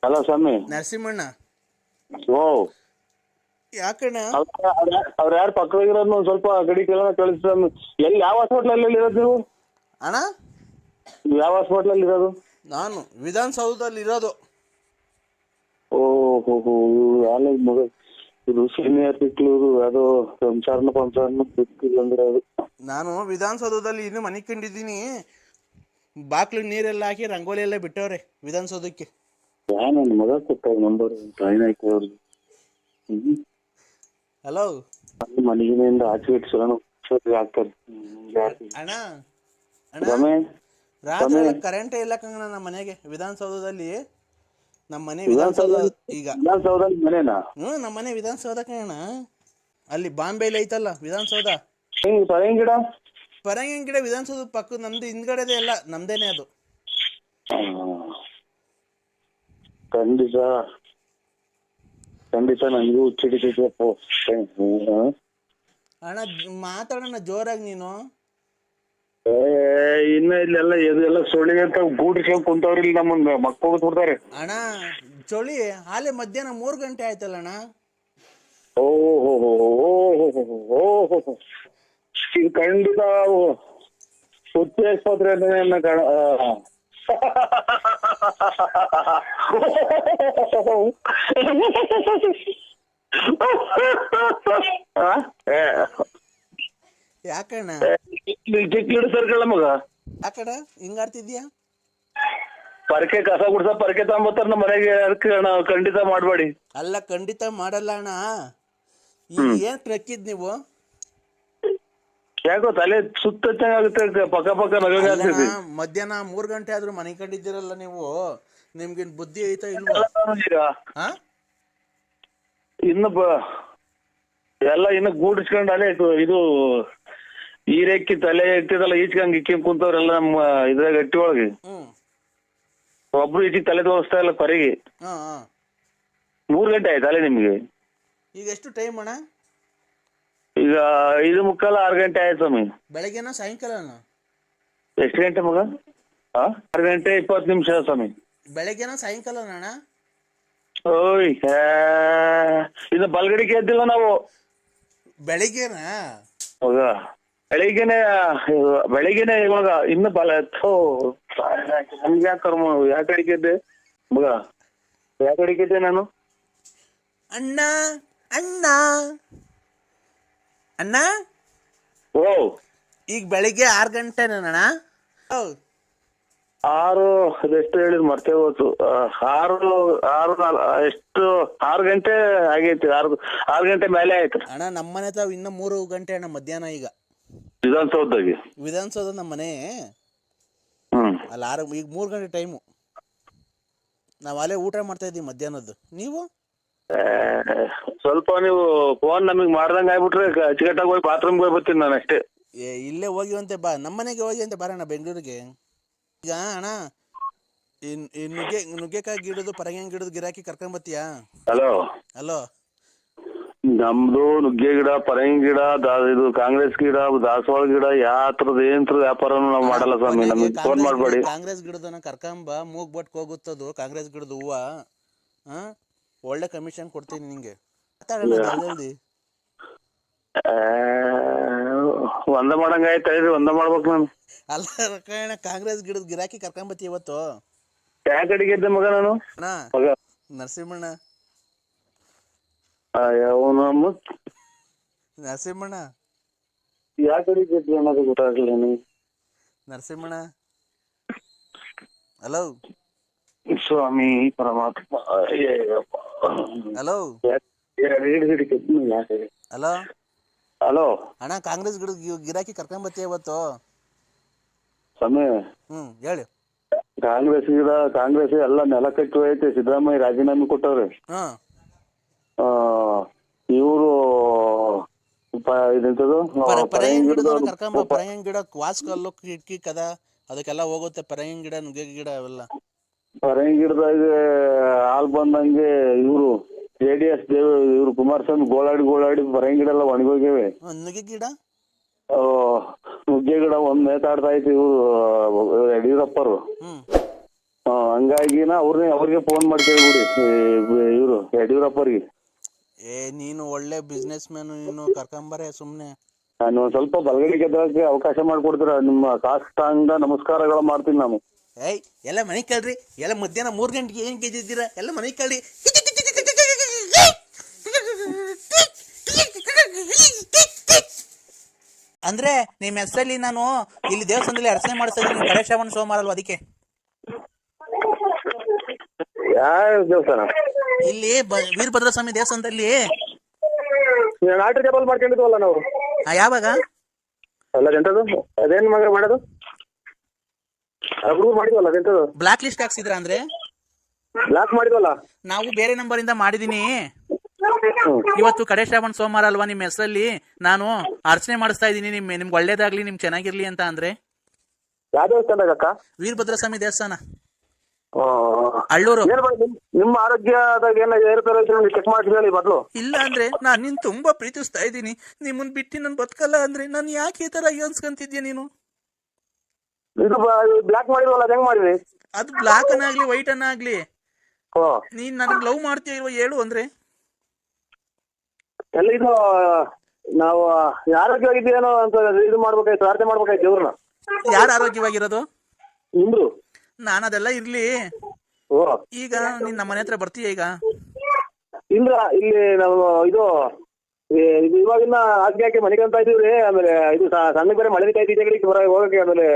ಅಲ್ಲ ಸ್ವಾಮಿ, ನರಸಿಂಹಣ್ಣ ಓ ಯಾಕಣ್ಣ? ಅವ್ರ ಯಾರು ಪಕ್ಕದಾಗಿರೋದು ಒಂದ್ ಸ್ವಲ್ಪ ಗಡಿ ಕೆಲ ಕಳಿಸ್. ಎಲ್ಲಿ ಯಾವ ಹಾಸ್ಪಿಟ್ಲಲ್ಲಿ ಇರೋದು ನೀವು? ಅಣ್ಣ ಯಾವ ಹಾಸ್ಪಿಟ್ಲಲ್ಲಿ ಇರೋದು? ನಾನು ವಿಧಾನಸೌಧದಲ್ಲಿ ಇರೋದು. ಓಹೋ ಯಾಲ ಮಗ, ಇದು ಸೀನಿಯರ್ ಸಿಕ್ಲೂರು ಅದು ಸಂಸಾರನ ಸಿಕ್ಕಿಲ್ಲ ಅದು. ನಾನು ವಿಧಾನಸೌಧದಲ್ಲಿ ಇನ್ನು ಮನೆ ಕಂಡಿದ್ದೀನಿ. ಬಾಕ್ಲು ನೀರೆಲ್ಲ ಹಾಕಿ ರಂಗೋಲಿ ಎಲ್ಲ ಬಿಟ್ಟವ್ರೆ ವಿಧಾನಸೌಧಕ್ಕೆ. ನನ್ನ ಮಗ ಕೊಟ್ಟ ನಂಬರ್ ಟ್ರೈನ್ ಅವ್ರಿಗೆ. ಹಲೋ, ಮನೆಗಿನಿಂದ ಆಚೆ ಇಟ್ಸೋಣ ಆಗ್ತಾರೆ. ಅಣ್ಣ ಅಣ್ಣ ರಾತ್ರಿ ಎಲ್ಲ ಕರೆಂಟೇ ಇಲ್ಲ ಕಂಗಣ ನಮ್ಮ ಮನೆಗೆ. ವಿಧಾನಸೌಧದಲ್ಲಿ ನಮ್ಮ ಮನೆ ವಿಧಾನಸೌಧ ಈಗ ವಿಧಾನಸೌಧದಲ್ಲಿ ಮನೆನಾ? ನಮ್ಮ ಮನೆ ವಿಧಾನಸೌಧ ಕಣ. ಅಲ್ಲಿ ಬಾಂಬೆಲಿ ಐತಲ್ಲ ವಿಧಾನಸೌಧ. ಪರಂಗಿ ಗಿಡ? ಪರಂಗಿ ಗಿಡ ವಿಧಾನಸೌಧ ಪಕ್ಕ ನಮ್ದು ಹಿಂದ್ಗಡೆದೆ, ಎಲ್ಲ ನಮ್ದೇನೆ ಅದು. ಖಂಡಿತ ಖಂಡಿತ ನನಗೂ ಹುಚ್ಚಿಡಿತೈತಪ್ಪ. ಅಣ್ಣ ಮಾತಾಡೋಣ ಜೋರಾಗಿ ನೀನು. ಇನ್ನ ಇಲ್ಲೆಲ್ಲ ಇದೆಲ್ಲ ಸೊಳ್ಳಿಗೆ ಅಂತ ಗೂಡಿಸ್ಕೊಂಡ್ ಕುಂತವ್ರಿ, ಇಲ್ಲಿ ನಮ್ಮನ್ನ ಮಕ್ಕಳು ಬಿಡ್ತಾರೆ. ಅಣ್ಣ ಚಳಿ ಹಾಲೆ ಮಧ್ಯಾಹ್ನ 3 ಗಂಟೆ ಆಯ್ತಲ್ಲ ಅಣ್ಣ. ಓಹೋ ಇದು ಖಂಡಿತ ಹುಚ್ಚಿ ಆಸ್ಪತ್ರೆ ಕಾಣ. ಯಾಕಣ್ಣ ಸರ್ಕಳ ಮಗ, ಯಾಕಣ್ಣ ಹಿಂಗಾಡ್ತಿದ್ಯಾ? ಪರಕೆ ಕಸ ಗುಡ್ಸ ಪರಕೆ ತಗೊಂಬತ್ತಾರ ನಮ್ಮ ಮನೆಗೆ, ಅದಕ್ಕೆ ಖಂಡಿತ ಮಾಡ್ಬೇಡಿ. ಅಲ್ಲ ಖಂಡಿತ ಮಾಡಲ್ಲ ಅಣ್ಣ. ಈಗ ಏನ್ ನಕ್ಕಿದ್ ನೀವು? ಯಾಕೋ ತಲೆ ಸುತ್ತಾಗುತ್ತೆ, ಪಕ್ಕ ಪಕ್ಕ ನಗ. ಮಧ್ಯಾಹ್ನ 3 ಗಂಟೆ ಆದ್ರೂ ಮನೆ ಕಂಡಿದ್ದೀರಲ್ಲ ನೀವು, ನಿಮ್ಗೇನ್ ಬುದ್ಧಿ ಐತಾ ಇಲ್ವಾ? ಇನ್ನು ಎಲ್ಲ ಇನ್ನು ಗೂಡಿಸ್ಕೊಂಡ್ ಅಲ್ಲೇ ಇದು ಈರೆಕ್ಕಿ ತಲೆ ಇರ್ತಿದಲ್ಲ ಈಚ್ಕಂಗ್ ಇಕ್ಕಿಂಗ್ ಕುಂತವ್ರೆಲ್ಲ ನಮ್ಮ ಇದ್ರ ಗಟ್ಟಿ ಒಳಗೆ. ಒಬ್ರು ಈಚಿಗೆ ತಲೆ ತೋರಿಸ್ತಾ ಇಲ್ಲ ಪರಿಗೆ. 3 ಗಂಟೆ ಆಯ್ತು ಅಲ್ಲೇ ನಿಮ್ಗೆ. ಈಗ ಎಷ್ಟು ಟೈಮ್ ಅಣ್ಣ? ಈಗ 5:45 6 ಗಂಟೆ ಆಯ್ತು ಸ್ವಾಮಿ. ಬೆಳಗ್ಗೆನ ಸಾಯಂಕಾಲನ? ಎಷ್ಟು ಗಂಟೆ ಮಗ? 6 ಗಂಟೆ 20 ನಿಮಿಷ ಸ್ವಾಮಿ. ಬೆಳಗ್ಗೆನ ಸಾಯಂಕಾಲನ ಅಣ್ಣ? ಓಯ್ ಇನ್ನು ಬಲ್ಗಡಿಗೆ ಎದ್ದಿಲ್ಲ ನಾವು. ಬೆಳಿಗ್ಗೆನಾ? ಹೌದಾ? ಬೆಳಿಗ್ಗೆನೆ ಇವಾಗ ಇನ್ನು ನಮ್ಗೆ ಯಾಕೆ ಕರ್ಮ, ಯಾಕೆ ಅಡಿಕೆದ್ದೆ ಮಗ, ಯಾಕೆ ಅಡಿಕೆದ್ದೆ ನಾನು? ಅಣ್ಣ ಅಣ್ಣ ಅಣ್ಣ, ಓ ಈಗ ಬೆಳಿಗ್ಗೆ 6 ಗಂಟೆನಣ್ಣ? 6 ಅದೆಷ್ಟು ಹೇಳಿದ್ ಮರ್ತೇ ಹೋಯ್ತು. 6 ಗಂಟೆ ಆಗೈತಿ. 6 ಗಂಟೆ ಮೇಲೆ ಆಯ್ತು ಅಣ್ಣ. ನಮ್ಮನೆ ತಾವ್ ಇನ್ನ 3 ಗಂಟೆ ಅಣ್ಣ, ಮಧ್ಯಾಹ್ನ. ಈಗ ವಿಧಾನಸೌಧದಾಗೆ ವಿಧಾನಸೌಧ ನಮ್ಮ ಮನೆ ಅಲ್ಲಿ ಈಗ 3 ಗಂಟೆ ಟೈಮು. ನಾವ್ ಅಲ್ಲೇ ಊಟ ಮಾಡ್ತಾ ಇದೀವಿ ಮಧ್ಯಾಹ್ನದ್ದು. ನೀವು ಸ್ವಲ್ಪ ನೀವು ಫೋನ್ ನಮಗ್ ಮಾಡ್ದಂಗ ಆಗ್ಬಿಟ್ರೆ ಅಚ್ಚುಕಟ್ಟಾಗಿ ಹೋಗಿ ಬಾತ್ರೂಮ್ಗೆ ಹೋಗಿ ಬರ್ತೀನಿ ನಾನು ಅಷ್ಟೇ. ಇಲ್ಲೇ ಹೋಗಿವಂತೆ ಬಾ, ನಮ್ಮನೆಗೆ ಹೋಗಿವಂತೆ ಬಾರಣ್ಣ ಬೆಂಗಳೂರಿಗೆ. ಈಗ ಅಣ್ಣ ಈ ನುಗ್ಗೆಕಾಯಿ ಗಿಡದು ಪರಂಗಿ ಗಿಡದ ಗಿರಾಕಿ ಕರ್ಕೊಂಡ್ ಬತ್ತೀಯಾ? ಹಲೋ, ನಮ್ದು ನುಗ್ಗೆ ಗಿಡ, ಪರಂಗಿ ಗಿಡ, ಇದು ಕಾಂಗ್ರೆಸ್ ಗಿಡ, ದಾಸವಾಳ ಗಿಡ, ಯಾತ್ರದ ಏನ್ರ ವ್ಯಾಪಾರನು ನಾವು ಮಾಡಲ್ಲ ಸ್ವಾಮಿ. ನಮಗ್ ಫೋನ್ ಮಾಡ್ಬೇಡಿ. ಕಾಂಗ್ರೆಸ್ ಗಿಡದನ್ನ ಕರ್ಕೊಂಬ, ಮೂಗ್ ಬಟ್ ಹೋಗುತ್ತದು ಕಾಂಗ್ರೆಸ್ ಗಿಡದ ಹೂವ. ಒಳ್ಳೆ ಕಮಿಷನ್ ಕೊಡ್ತೀನಿ ನಿಂಗೆ. ಜಲ್ದಿ ಒಂದ ಮಾಡಂಗ ಆಯ್ತಾ? ಒಂದ ಮಾಡ್ಬೇಕು ನಾನು. ಅಲ್ಲ ಕಾಂಗ್ರೆಸ್ ಗಿಡದ ಗಿರಾಕಿ ಕರ್ಕೊಂಬತ್ತಿ ಇವತ್ತು. ಯಾಕೆ ಅಡಿಗೆ ಇದ್ದೆ ಮಗ ನಾನು? ಮಗ ನರಸಿಂಹಣ್ಣ, ನರಸಿಂಹಣ್ಣ ಯಾಕೆ ಅಡಿಗೆ ಇದ್ದೆ ಅನ್ನೋದು ಗೊತ್ತಾಗ್ಲಿಲ್ಲ ನನಗೆ. ನರಸಿಂಹಣ್ಣ, ಹಲೋ ಸ್ವಾಮಿ ಪರಮಾತ್ಮ. ಹಲೋ ಹಲೋ ಹಲೋ ಅಣ್ಣ, ಕಾಂಗ್ರೆಸ್ ಗಿಡದ ಗಿರಾಕಿ ಕರ್ಕೊಂಬತ್ತಿ ಇವತ್ತು. ಸ್ವಾಮಿ ಹೇಳಿ. ಕಾಂಗ್ರೆಸ್ ಎಲ್ಲ ನೆಲ ಕಟ್ಟಿ ಐತೆ. ಸಿದ್ದರಾಮಯ್ಯ ರಾಜೀನಾಮೆ ಕೊಟ್ಟವ್ರೆ. ಇವರು ಇದೆಂತದು ಪರಂಗಿ ಗಿಡ ವಾಸ್ಕಲ್ಲು ಕಿಟಕಿ ಕದ ಅದಕ್ಕೆಲ್ಲ ಹೋಗುತ್ತೆ. ಪರಂಗಿ ಗಿಡ, ನುಗ್ಗೆ ಗಿಡ ಅವೆಲ್ಲ. ಪರಂಗಿ ಗಿಡದಾಗ ಹಾಲ್ ಬಂದಂಗೆ ಇವರು JDS ಇವ್ರು ಕುಮಾರಸ್ವಾಮಿ ಗೋಳಾಡಿ ಪರಂಗಿ ಗಿಡ ಎಲ್ಲ ಒಣಗೋಗ್ಯವೆ. ನುಗ್ಗೆ ಗಿಡ ಒಂದ್ ನೇತಾಡ್ತಾ ಐತಿ ಇವ್ರು ಯಡಿಯೂರಪ್ಪರು. ಹಂಗಾಗಿನ ಅವ್ರಿಗೆ ಫೋನ್ ಮಾಡಿ ಕೇಳ್ಬಿಡಿ ಇವ್ರು ಯಡಿಯೂರಪ್ಪರಿಗೆ. ನೀನು ಒಳ್ಳೆ ಬಿಸ್ನೆಸ್ ಮ್ಯಾನ್, ನೀನು ಕರ್ಕೊಂಬರೇ ಸುಮ್ನೆ. ನಾನು ಸ್ವಲ್ಪ ಬಲಗಡೆ ಗೆದ್ದಕ್ಕೆ ಅವಕಾಶ ಮಾಡ್ಕೊಡ್ತೀರ? ನಿಮ್ಮ ಸಾಷ್ಟಾಂಗ ನಮಸ್ಕಾರಗಳು ಮಾಡ್ತೀನಿ ನಾನು. ಎಲ್ಲ ಮನೆ ಕೇಳ್ರಿ. ಎಲ್ಲ ಮಧ್ಯಾಹ್ನ 3 ಗಂಟೆಗೆ ಏನ್ ಗೆದ್ದಿದ್ದೀರಾ? ಎಲ್ಲ ಮನೆ ಕೇಳ್ರಿ. ಅಂದ್ರೆ ನಿಮ್ ಹೆಸರಲ್ಲಿ ನಾನು ಇಲ್ಲಿ ದೇವಸ್ಥಾನದಲ್ಲಿ ಅರ್ಚನೆ ಮಾಡಿಸ್ತಾ ಇದ್ದೀನಿ. ಕಡೆ ಶ್ರಾವಣ ಸೋಮವಾರ ಅಲ್ವಾ, ಅದಕ್ಕೆ. ಯಾವ ದೇವಸ್ಥಾನ? ಇಲ್ಲಿ ವೀರಭದ್ರ ಸ್ವಾಮಿ ದೇವಸ್ಥಾನದಲ್ಲಿ. ಆರ್ಡರ್ ಕೇಬಲ್ ಮಾಡ್ಕೊಂಡಿದ್ವಲ್ಲ ನಾವು. ಯಾವಾಗ? ಅಲ್ಲ ಎಂತದು, ಅದೇನ್ ಮಗ ಮಾಡೋದು? ಅಪ್ರೂವ್ ಮಾಡಿದ್ವಲ್ಲ, ಅದೆಂತದು? ಬ್ಲಾಕ್ ಲಿಸ್ಟ್ ಹಾಕ್ಸಿದ್ರ? ಅಂದ್ರೆ ಬ್ಲಾಕ್ ಮಾಡಿದ್ವಲ್ಲ ನಾವು. ಬೇರೆ ನಂಬರ್ ಇಂದ ಮಾಡಿದೀನಿ. ಇವತ್ತು ಕಡೆ ಶ್ರಾವಣ ಸೋಮವಾರ ಅಲ್ವಾ, ನಿಮ್ ಹೆಸರಲ್ಲಿ ನಾನು ಅರ್ಚನೆ ಮಾಡಿಸ್ತಾ ಇದ್ದೀನಿ. ನಿಮ್ಗೆ ಒಳ್ಳೇದಾಗ್ಲಿ, ನಿಮ್ಗೆ ಚೆನ್ನಾಗಿರ್ಲಿ ಅಂತ. ಅಂದ್ರೆ ಯಾವ ದೇವಸ್ಥಾನ? ವೀರಭದ್ರ ಸ್ವಾಮಿ ದೇವಸ್ಥಾನ, ಅಳ್ಳೂರು. ನಿಮ್ಮ ಆರೋಗ್ಯದಾಗ ಏನ ಚೆಕ್ ಮಾಡಿ ಮೊದಲು. ಇಲ್ಲ ಅಂದ್ರೆ ನಾನ್ ನಿನ್ ತುಂಬಾ ಪ್ರೀತಿಸ್ತಾ ಇದ್ದೀನಿ. ನಿಮ್ಮನ್ ಬಿಟ್ಟು ನನ್ ಬದುಕಲ್ಲ. ಅಂದ್ರೆ ನಾನು ಯಾಕೆ ಈ ತರ ಅನ್ಸ್ಕೊಂತಿದ್ಯಾ ನೀನು? ಇದು ಬ್ಲಾಕ್ ಮಾಡಿದ್ವಲ್ಲ, ಹೆಂಗ್ ಮಾಡಿದ್ರಿ? ಅದು ಬ್ಲಾಕ್ ಅನ್ನಾಗ್ಲಿ ವೈಟ್ ಅನ್ನಾಗ್ಲಿ, ನೀನ್ ನನಗ್ ಲವ್ ಮಾಡ್ತೀಯ ಇಲ್ವಾ ಹೇಳು. ಅಂದ್ರೆ ಎಲ್ಲ ಇದು ನಾವು ಆರೋಗ್ಯವಾಗಿದ್ದೇನೋ ಅಂತ ಇದು ಮಾಡ್ಬೇಕಾಯ್ತು, ಪ್ರಾರ್ಥನೆ ಮಾಡ್ಬೇಕಾಯ್ತು ಇವ್ರನ್ನ. ಯಾರು ಆರೋಗ್ಯವಾಗಿರೋದು? ನಿಮ್ದು. ನಾನು ಅದೆಲ್ಲ ಇರ್ಲಿ. ಈಗ ನೀನ್ ನಮ್ಮ ಮನೆ ಹತ್ರ ಬರ್ತೀಯ ಈಗ? ಇಲ್ಲ, ಇಲ್ಲಿ ನಾವು ಇದು ಇವಾಗಿನ ಹಾಸಿಗೆ ಹಾಕಿ ಮನೆಗಂತ ಇದೀವ್ರಿ. ಆಮೇಲೆ ಇದು ಸಣ್ಣ ಬೇರೆ ಮಳೆ ಕಾಯ್ತಿದ್ದೆ ಹೊರಗೆ ಹೋಗಕ್ಕೆ. ಆಮೇಲೆ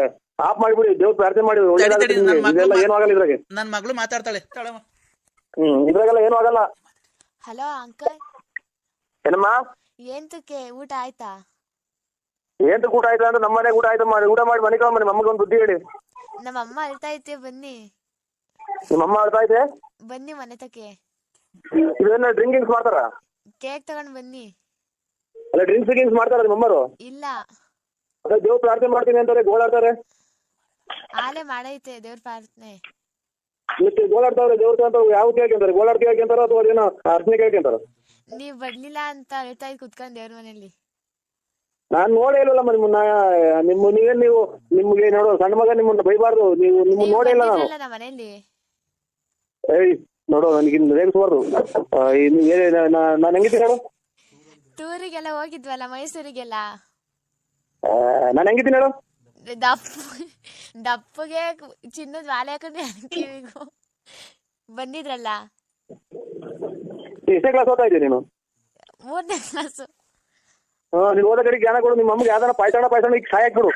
ಆಫ್ ಮಾಡ್ಬಿಡಿ, ದೇವ್ರ ಪ್ರಾರ್ಥನೆ ಮಾಡಿ. ಏನು ಆಗಲ್ಲ ಇದ್ರಾಗೆ. ನನ್ ಮಗಳು ಮಾತಾಡ್ತಾಳೆ. ಇದ್ರಾಗೆಲ್ಲ ಏನು ಆಗಲ್ಲ. Hello uncle. ಏನಮ್ಮ? ಏಂತಕ್ಕೆ ಊಟ ಆಯ್ತಾ? ಏಂತ ಊಟ ಆಯ್ತಾ ಅಂದ್ರೆ ನಮ್ಮ ಮನೆಗೆ ಊಟ ಆಯ್ತಾ ಮಾಡಿ ಊಟ ಮಾಡಿ ಮನೆಗೆ ಮನೆ ನಮಗೆ ಒಂದು ಬುದ್ಧಿ ಹೇಳಿ. ನಮ್ಮ ಅಮ್ಮ ಅಳ್ತಾ ಐತೆ, ಬನ್ನಿ. ನಿಮ್ಮಮ್ಮ ಅಳ್ತಾ ಐತೆ? ಬನ್ನಿ ಮನೆ ತಕ್ಕೆ. ಇದೇನ ಡ್ರಿಂಕಿಂಗ್ಸ್ ಮಾಡ್ತಾರ? ಕೇಕ್ ತಗೊಂಡ್ ಬನ್ನಿ. ಅಲ್ಲ ಡ್ರಿಂಕ್ಸ್ ಮಾಡ್ತಾರ ನಿಮ್ಮಮ್ಮರು? ಇಲ್ಲ. ಅದೇ ದೇವ್ರ ಪ್ರಾರ್ಥನೆ ಮಾಡ್ತೀನಿ ಅಂತಾರೆ, ಗೋಳಾಡ್ತಾರೆ. ಆಲೆ ಮಾಡೈತೆ ದೇವ್ರ ಪ್ರಾರ್ಥನೆ. ಮತ್ತೆ ಗೋಳಾಡ್ತಾವ್ರೆ ದೇವ್ರ ಅಂತ ಯಾವ ಕೇಳ್ಕೊಂತಾರೆ? ಗೋಳಾಡ್ತಿ ಕೇಳ್ಕೊಂತಾರ ಅಥವಾ ಅದೇನೋ ಅರ್ಚನೆ ಕೇಳ್ಕೊಂತಾರ? ನೀವ್ ಬರ್ಲಿಲ್ಲ ಅಂತ ಹೇಳ್ತಾ ಇದ್ ಕುತ್ಕೊಂಡ್ ದೇವ್ರ ಮನೇಲಿ. ನಾನ್ ನೋಡೇ ಇಲ್ಲಮ್ಮ ನಿಮ್ಮನ್ನ. ನೀವೇನ್ ನೀವು ನಿಮ್ಗೆ ನೋಡೋ ಸಣ್ಣ ಮಗ ನಿಮ್ಮನ್ನ ಬೈಬಾರ್ದು. ನೀವು ನಿಮ್ಮನ್ನ ನೋಡೇ ಇಲ್ಲ ನಾನು. ಮನೇಲಿ ಏಯ್ ನೋಡು ನನಗೆ ರೇಗಿಸಬಾರ್ದು. ನಾನು ಹೆಂಗಿದ್ದೀನಿ ಹೇಳು? ಟೂರಿಗೆಲ್ಲ ಹೋಗಿದ್ವಲ್ಲ ಮೈಸೂರಿಗೆಲ್ಲ. ನಾನು ಹೆಂಗಿದ್ದೀನಿ ಹೇಳು? ದಪ್ಪಗೆ ಚಿನ್ನದ ವಾಲೆ ಹಾಕೊಂಡು ಕಿವಿಗೂ ಬಂದಿದ್ರಲ್ಲ. ಎಷ್ಟೇ ಕ್ಲಾಸ್ ಓದ್ತಾ ಇದ್ದೀನಿ ನೀನು? 3ನೇ ಕ್ಲಾಸು. ನೀನು ಓದೋ ಕಡೆ ಜ್ಞಾನ ಕೊಡು. ನಿಮ್ಮ ಅಮ್ಮಗೆ ಯಾವ್ದಾರ ಪಾಯ್ಸಣ ಈಗ ಸಹಾಯ ಬಿಡು.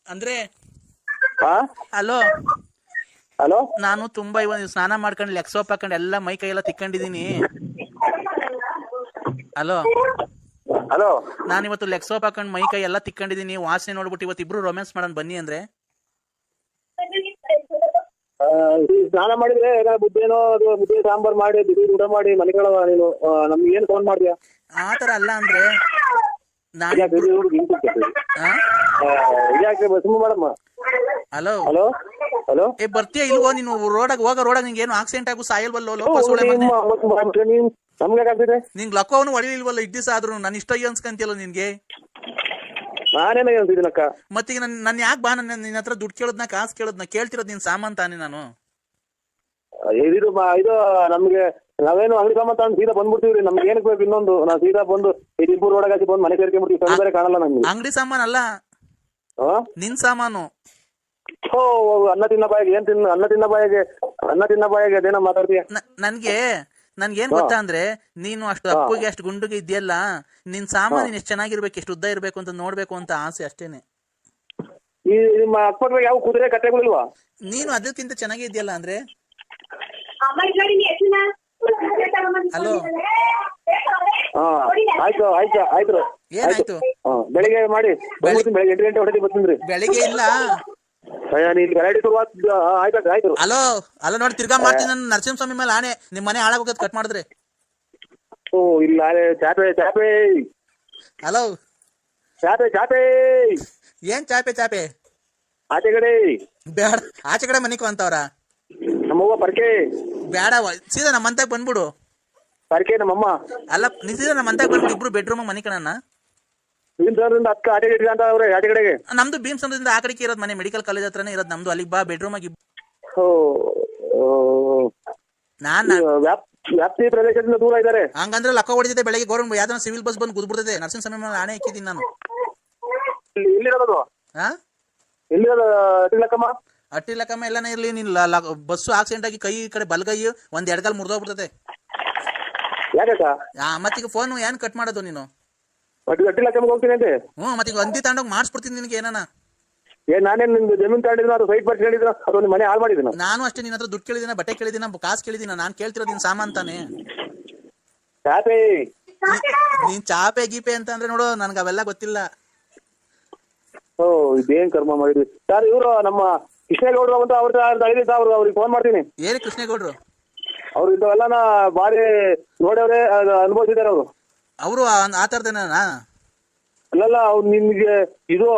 ಅಂದ್ರೆ ಹಲೋ ಹಲೋ, ನಾನು ತುಂಬಾ ಇವತ್ತು ಸ್ನಾನ ಮಾಡ್ಕೊಂಡು ಲೆಗ್ ಸೋಪ್ ಹಾಕೊಂಡು ಎಲ್ಲ ಮೈ ಕೈ ಎಲ್ಲ ತಿಕ್ಕೊಂಡಿದೀನಿ. ಹಲೋ ಹಲೋ, ನಾನು ಇವತ್ತು ಲೆಗ್ ಸೋಪ್ ಹಾಕೊಂಡು ಮೈ ಕೈ ಎಲ್ಲ ತಿಕ್ಕೊಂಡಿದೀನಿ. ವಾಸನೆ ನೋಡ್ಬಿಟ್ಟು ಇವತ್ತು ಇಬ್ರು ರೊಮ್ಯಾನ್ಸ್ ಮಾಡೋಣ ಬನ್ನಿ ಅಂದ್ರೆ. ಸ್ನಾನ ಮಾಡಿದ್ರೆ ಬುದ್ಧಿ ಏನೋ ಅದು ಮುದ್ದೆ ಸಾಂಬಾರ್ ಮಾಡಿ ಬಿಸಿ ಊಟ ಮಾಡಿ ಮನೆಗಳ ನೀನು ನಮ್ಗೆ ಏನು ಫೋನ್ ಮಾಡ್ತೀಯಾ? ಆತರ ಅಲ್ಲ ಅಂದ್ರೆ ಸುಮ್ಮ ಮಾಡಮ್ಮ. ಹಲೋ ಹಲೋ ಹಲೋ, ಬರ್ತೀಯ ಇಲ್ವೋ ನೀನು? ರೋಡಾಗ ನಿಂಗೆ ಏನು ಆಕ್ಸಿಡೆಂಟ್ ಆಗು ಸಾಯಲ್ವಲ್ಲೋ? ನಮ್ಗೆ ಆಗ್ತಿದೆ. ನಿಂಗ್ ಲಕ್ಕವನು ಹೊಡಿಲಿಲ್ವಲ್ಲ ಇಡ್ ದಿವಸ ಆದ್ರೂ? ನಾನು ಇಷ್ಟ ಅನ್ಸ್ಕಂತಿಯಲ್ಲ ನಿನ್ಗೆ. ನಾನೇನ ಹೇಳ್ತಿದ್ದೀನಕ್ಕ. ಮತ್ತೀಗ ನನ್ ಯಾಕೆ ಬಾ ನಿನ್ನ ಹತ್ರ ದುಡ್ಡು ಕೇಳದ್ನ ಕಾಸು ಕೇಳದ್ನ ಕೇಳ್ತಿರೋದ್ ನಿನ್ ಸಾಮಾನ್ ತಾನೆ ನಾನು. ಇದು ನಮ್ಗೆ ನಾವೇನು ಅಂಗಡಿ ಸಾಮಾನ್ ತಗೊಂಡು ಸೀದಾ ಬಂದ್ಬಿಡ್ತೀವ್ರಿ. ನಮ್ಗೆ ಏನಕ್ಕೆ ಬೇಕು ಇನ್ನೊಂದು? ನಾವು ಸೀದಾ ಬಂದು ಇಬ್ಬರು ರೋಡಾಗ ಹಾಕಿ ಬಂದು ಮನೆ ಸೇರ್ಕೊಂಡ್ಬಿಡ್ತೀವಿ. ಸರಿ ಬೇರೆ ಕಾಣಲ್ಲ ನಮ್ಗೆ. ಅಂಗಡಿ ಸಾಮಾನ್ ಅಲ್ಲ, ನಿನ್ ಸಾಮಾನು. ಅನ್ನ ತಿನ್ನ ಬಾಯಿಗೆ ಅದೇನೋ ಮಾತಾಡ್ತೀಯ. ನನ್ಗೇನ್ ಗೊತ್ತಾ ಅಂದ್ರೆ, ನೀನು ಅಷ್ಟು ಅಪ್ಪುಗೆ ಅಷ್ಟು ಗುಂಡುಗೆ ಇದೆಯಲ್ಲ, ನಿನ್ ಸಾಮಾನು ಎಷ್ಟು ಚೆನ್ನಾಗಿರ್ಬೇಕು, ಎಷ್ಟು ಉದ್ದ ಇರ್ಬೇಕು ಅಂತ ನೋಡ್ಬೇಕು ಅಂತ ಆಸೆ ಅಷ್ಟೇನೆ. ಈ ನಿಮ್ಮ ಅಕ್ಕಪಕ್ಕ ಯಾವ ಕುದುರೆ ಕಟ್ಟೆಗಳಿಲ್ವಾ? ನೀನು ಅದಕ್ಕಿಂತ ಚೆನ್ನಾಗಿ ಇದೆಯಲ್ಲ ಅಂದ್ರೆ. ಹಲೋ, ಆಯ್ತು ಏನಾಯ್ತು? ಬೆಳಿಗ್ಗೆ ಮಾಡಿ. ಬೆಳಿಗ್ಗೆ 8 ಗಂಟೆ ಹೊಡೆದಿ ಬರ್ತೀನಿ. ಬೆಳಿಗ್ಗೆ ಇಲ್ಲ, ಆಯ್ತು. ಹಲೋ ನೋಡಿ, ತಿರ್ಗಾ ಮಾಡ್ತೀನಿ ನಾನು. ನರಸಿಂಹಸ್ವಾಮಿ ಮೇಲೆ ಆಣೆ, ನಿಮ್ ಮನೆ ಹಾಳಾಗೋದ್ ಕಟ್ ಮಾಡಿದ್ರೆ. ಇಲ್ಲ ಚಾಪೆ. ಹಲೋ, ಚಾಪೆ ಏನ್ ಚಾಪೆ? ಆಚೆ ಕಡೆ ಬೇಡ, ಆಚೆ ಕಡೆ ಮನಿಕೋ ಅಂತವ್ರ. ನಮ್ಮವ್ವ ಪರ್ಕೆ ಬೇಡ, ಸೀದಾ ನಮ್ಮ ಮಂತಾಗ ಬಂದ್ಬಿಡು. ಪರ್ಕೆ ನಮ್ಮಮ್ಮ ಅಲ್ಲ, ನೀ ಸೀದಾ ನಮ್ಮ ಮಂತಾಗ ಬಂದ್ಬಿಡು. ಇಬ್ರು ಬೆಡ್ರೂಮ್ ಮನಿ ಕಣ. ಅಕ್ಕ ಆಚೆ ಕಡೆ ಅಂತ ಅವ್ರೆ. ಆಚೆ ಕಡೆಗೆ ನಮ್ದು ಭೀಮ್ ಸಮುದ್ರದಿಂದ ಆ ಕಡೆಗೆ ಇರೋದು ಮನೆ, ಮೆಡಿಕಲ್ ಕಾಲೇಜ್ ಹತ್ರನೇ ಇರೋದು ನಮ್ದು. ಅಲ್ಲಿಗೆ ಬಾ, ಬೆಡ್ರೂಮ್ ಆಗಿ. ವ್ಯಾಪ್ತಿ ಪ್ರದೇಶದಿಂದ ದೂರ ಇದ್ದಾರೆ. ಹಂಗಂದ್ರೆ ಲಕ್ಕ ಹೊಡಿದಿದೆ. ಬೆಳಗ್ಗೆ ಗೌರ್ಮೆಂಟ್ ಯಾವ್ದೋ ಸಿವಿಲ್ ಬಸ್ ಬಂದು ಗುದ್ಬಿಡ್ತದೆ. ನರಸಿಂಹಸ್ವಾಮಿ ಮೇಲೆ ಆಣೆ ಹಾಕಿದ್ದೀನಿ ನಾನು. ಎಲ್ಲಿರೋದು? ಅಟ್ಟಿಲಕ್ಕಮ್ಮ? ಅಟ್ಟಿಲಕ್ಕಮ್ಮ ಎಲ್ಲಾನೇ ಇರ್ಲಿ, ನೀನ್ ಬಸ್ಸು ಆಕ್ಸಿಡೆಂಟ್ ಆಗಿ ಕೈ ಕಡೆ ಬಲ್ಗೈ ಒಂದ್ 2 ಕಾಲು ಮುರಿದೋಗ್ಬಿಡ್ತದೆ. ಮತ್ತೀಗ ಫೋನ್ ಏನ್ ಕಟ್ ಮಾಡೋದು ನೀನು? ಅಟ್ಟಿಲಕ್ಕಮ್ಮ ಹೋಗ್ತೀನಿ ಅಂತೆ. ಮತ್ತೀಗ ಅಂದಿ ತಗೊಂಡೋಗಿ ಮಾಡಿಸ್ಬಿಡ್ತೀನಿ ನಿನ್ಗೆ ಏನಾನ. ನಾನೇನ್ ನಿಮ್ದು ಜಮೀನ್ ತಗೊಂಡಿದ್ರು ಅದು ಸೈಟ್ ಬರ್ಕೊಂಡಿದ್ರು ಅದು ನಿಮ್ಮ ಮನೆ ಹಾಳು ಮಾಡಿದ್ರು. ನಾನು ಅಷ್ಟೇ ನಿನ್ನ ಹತ್ರ ದುಡ್ಡು ಕೇಳಿದಿನ, ಬಟ್ಟೆ ಕೇಳಿದಿನ, ಕಾಸು ಕೇಳಿದಿನ. ನಾನ್ ಕೇಳ್ತಿರೋದು ನಿನ್ ಸಾಮಾನ್ ತಾನೆ. ನೀನ್ ಚಾಪೆ ಗೀಪೆ ಅಂತ ಅಂದ್ರೆ ನೋಡು, ನನ್ಗೆ ಅವೆಲ್ಲ ಗೊತ್ತಿಲ್ಲ. ಇದೇನ್ ಕರ್ಮ ಮಾಡಿದ್ವಿ ಸರ್. ಇವರು ನಮ್ಮ ಕೃಷ್ಣೇಗೌಡರು ಅಂತ ಅವ್ರಿಗೆ ಫೋನ್ ಮಾಡ್ತೀನಿ. ಏನೇ ಕೃಷ್ಣೇಗೌಡರು? ಅವ್ರು ಇಂಥವೆಲ್ಲ ಬಾರಿ ನೋಡವ್ರೆ, ಅನುಭವಿಸಿದಾರೆ ಅವರು. ಅವರು ಆತರದೇನ? ಅಲ್ಲಲ್ಲ, ಅವ್ರು ನಿಮ್ಗೆ ಇದು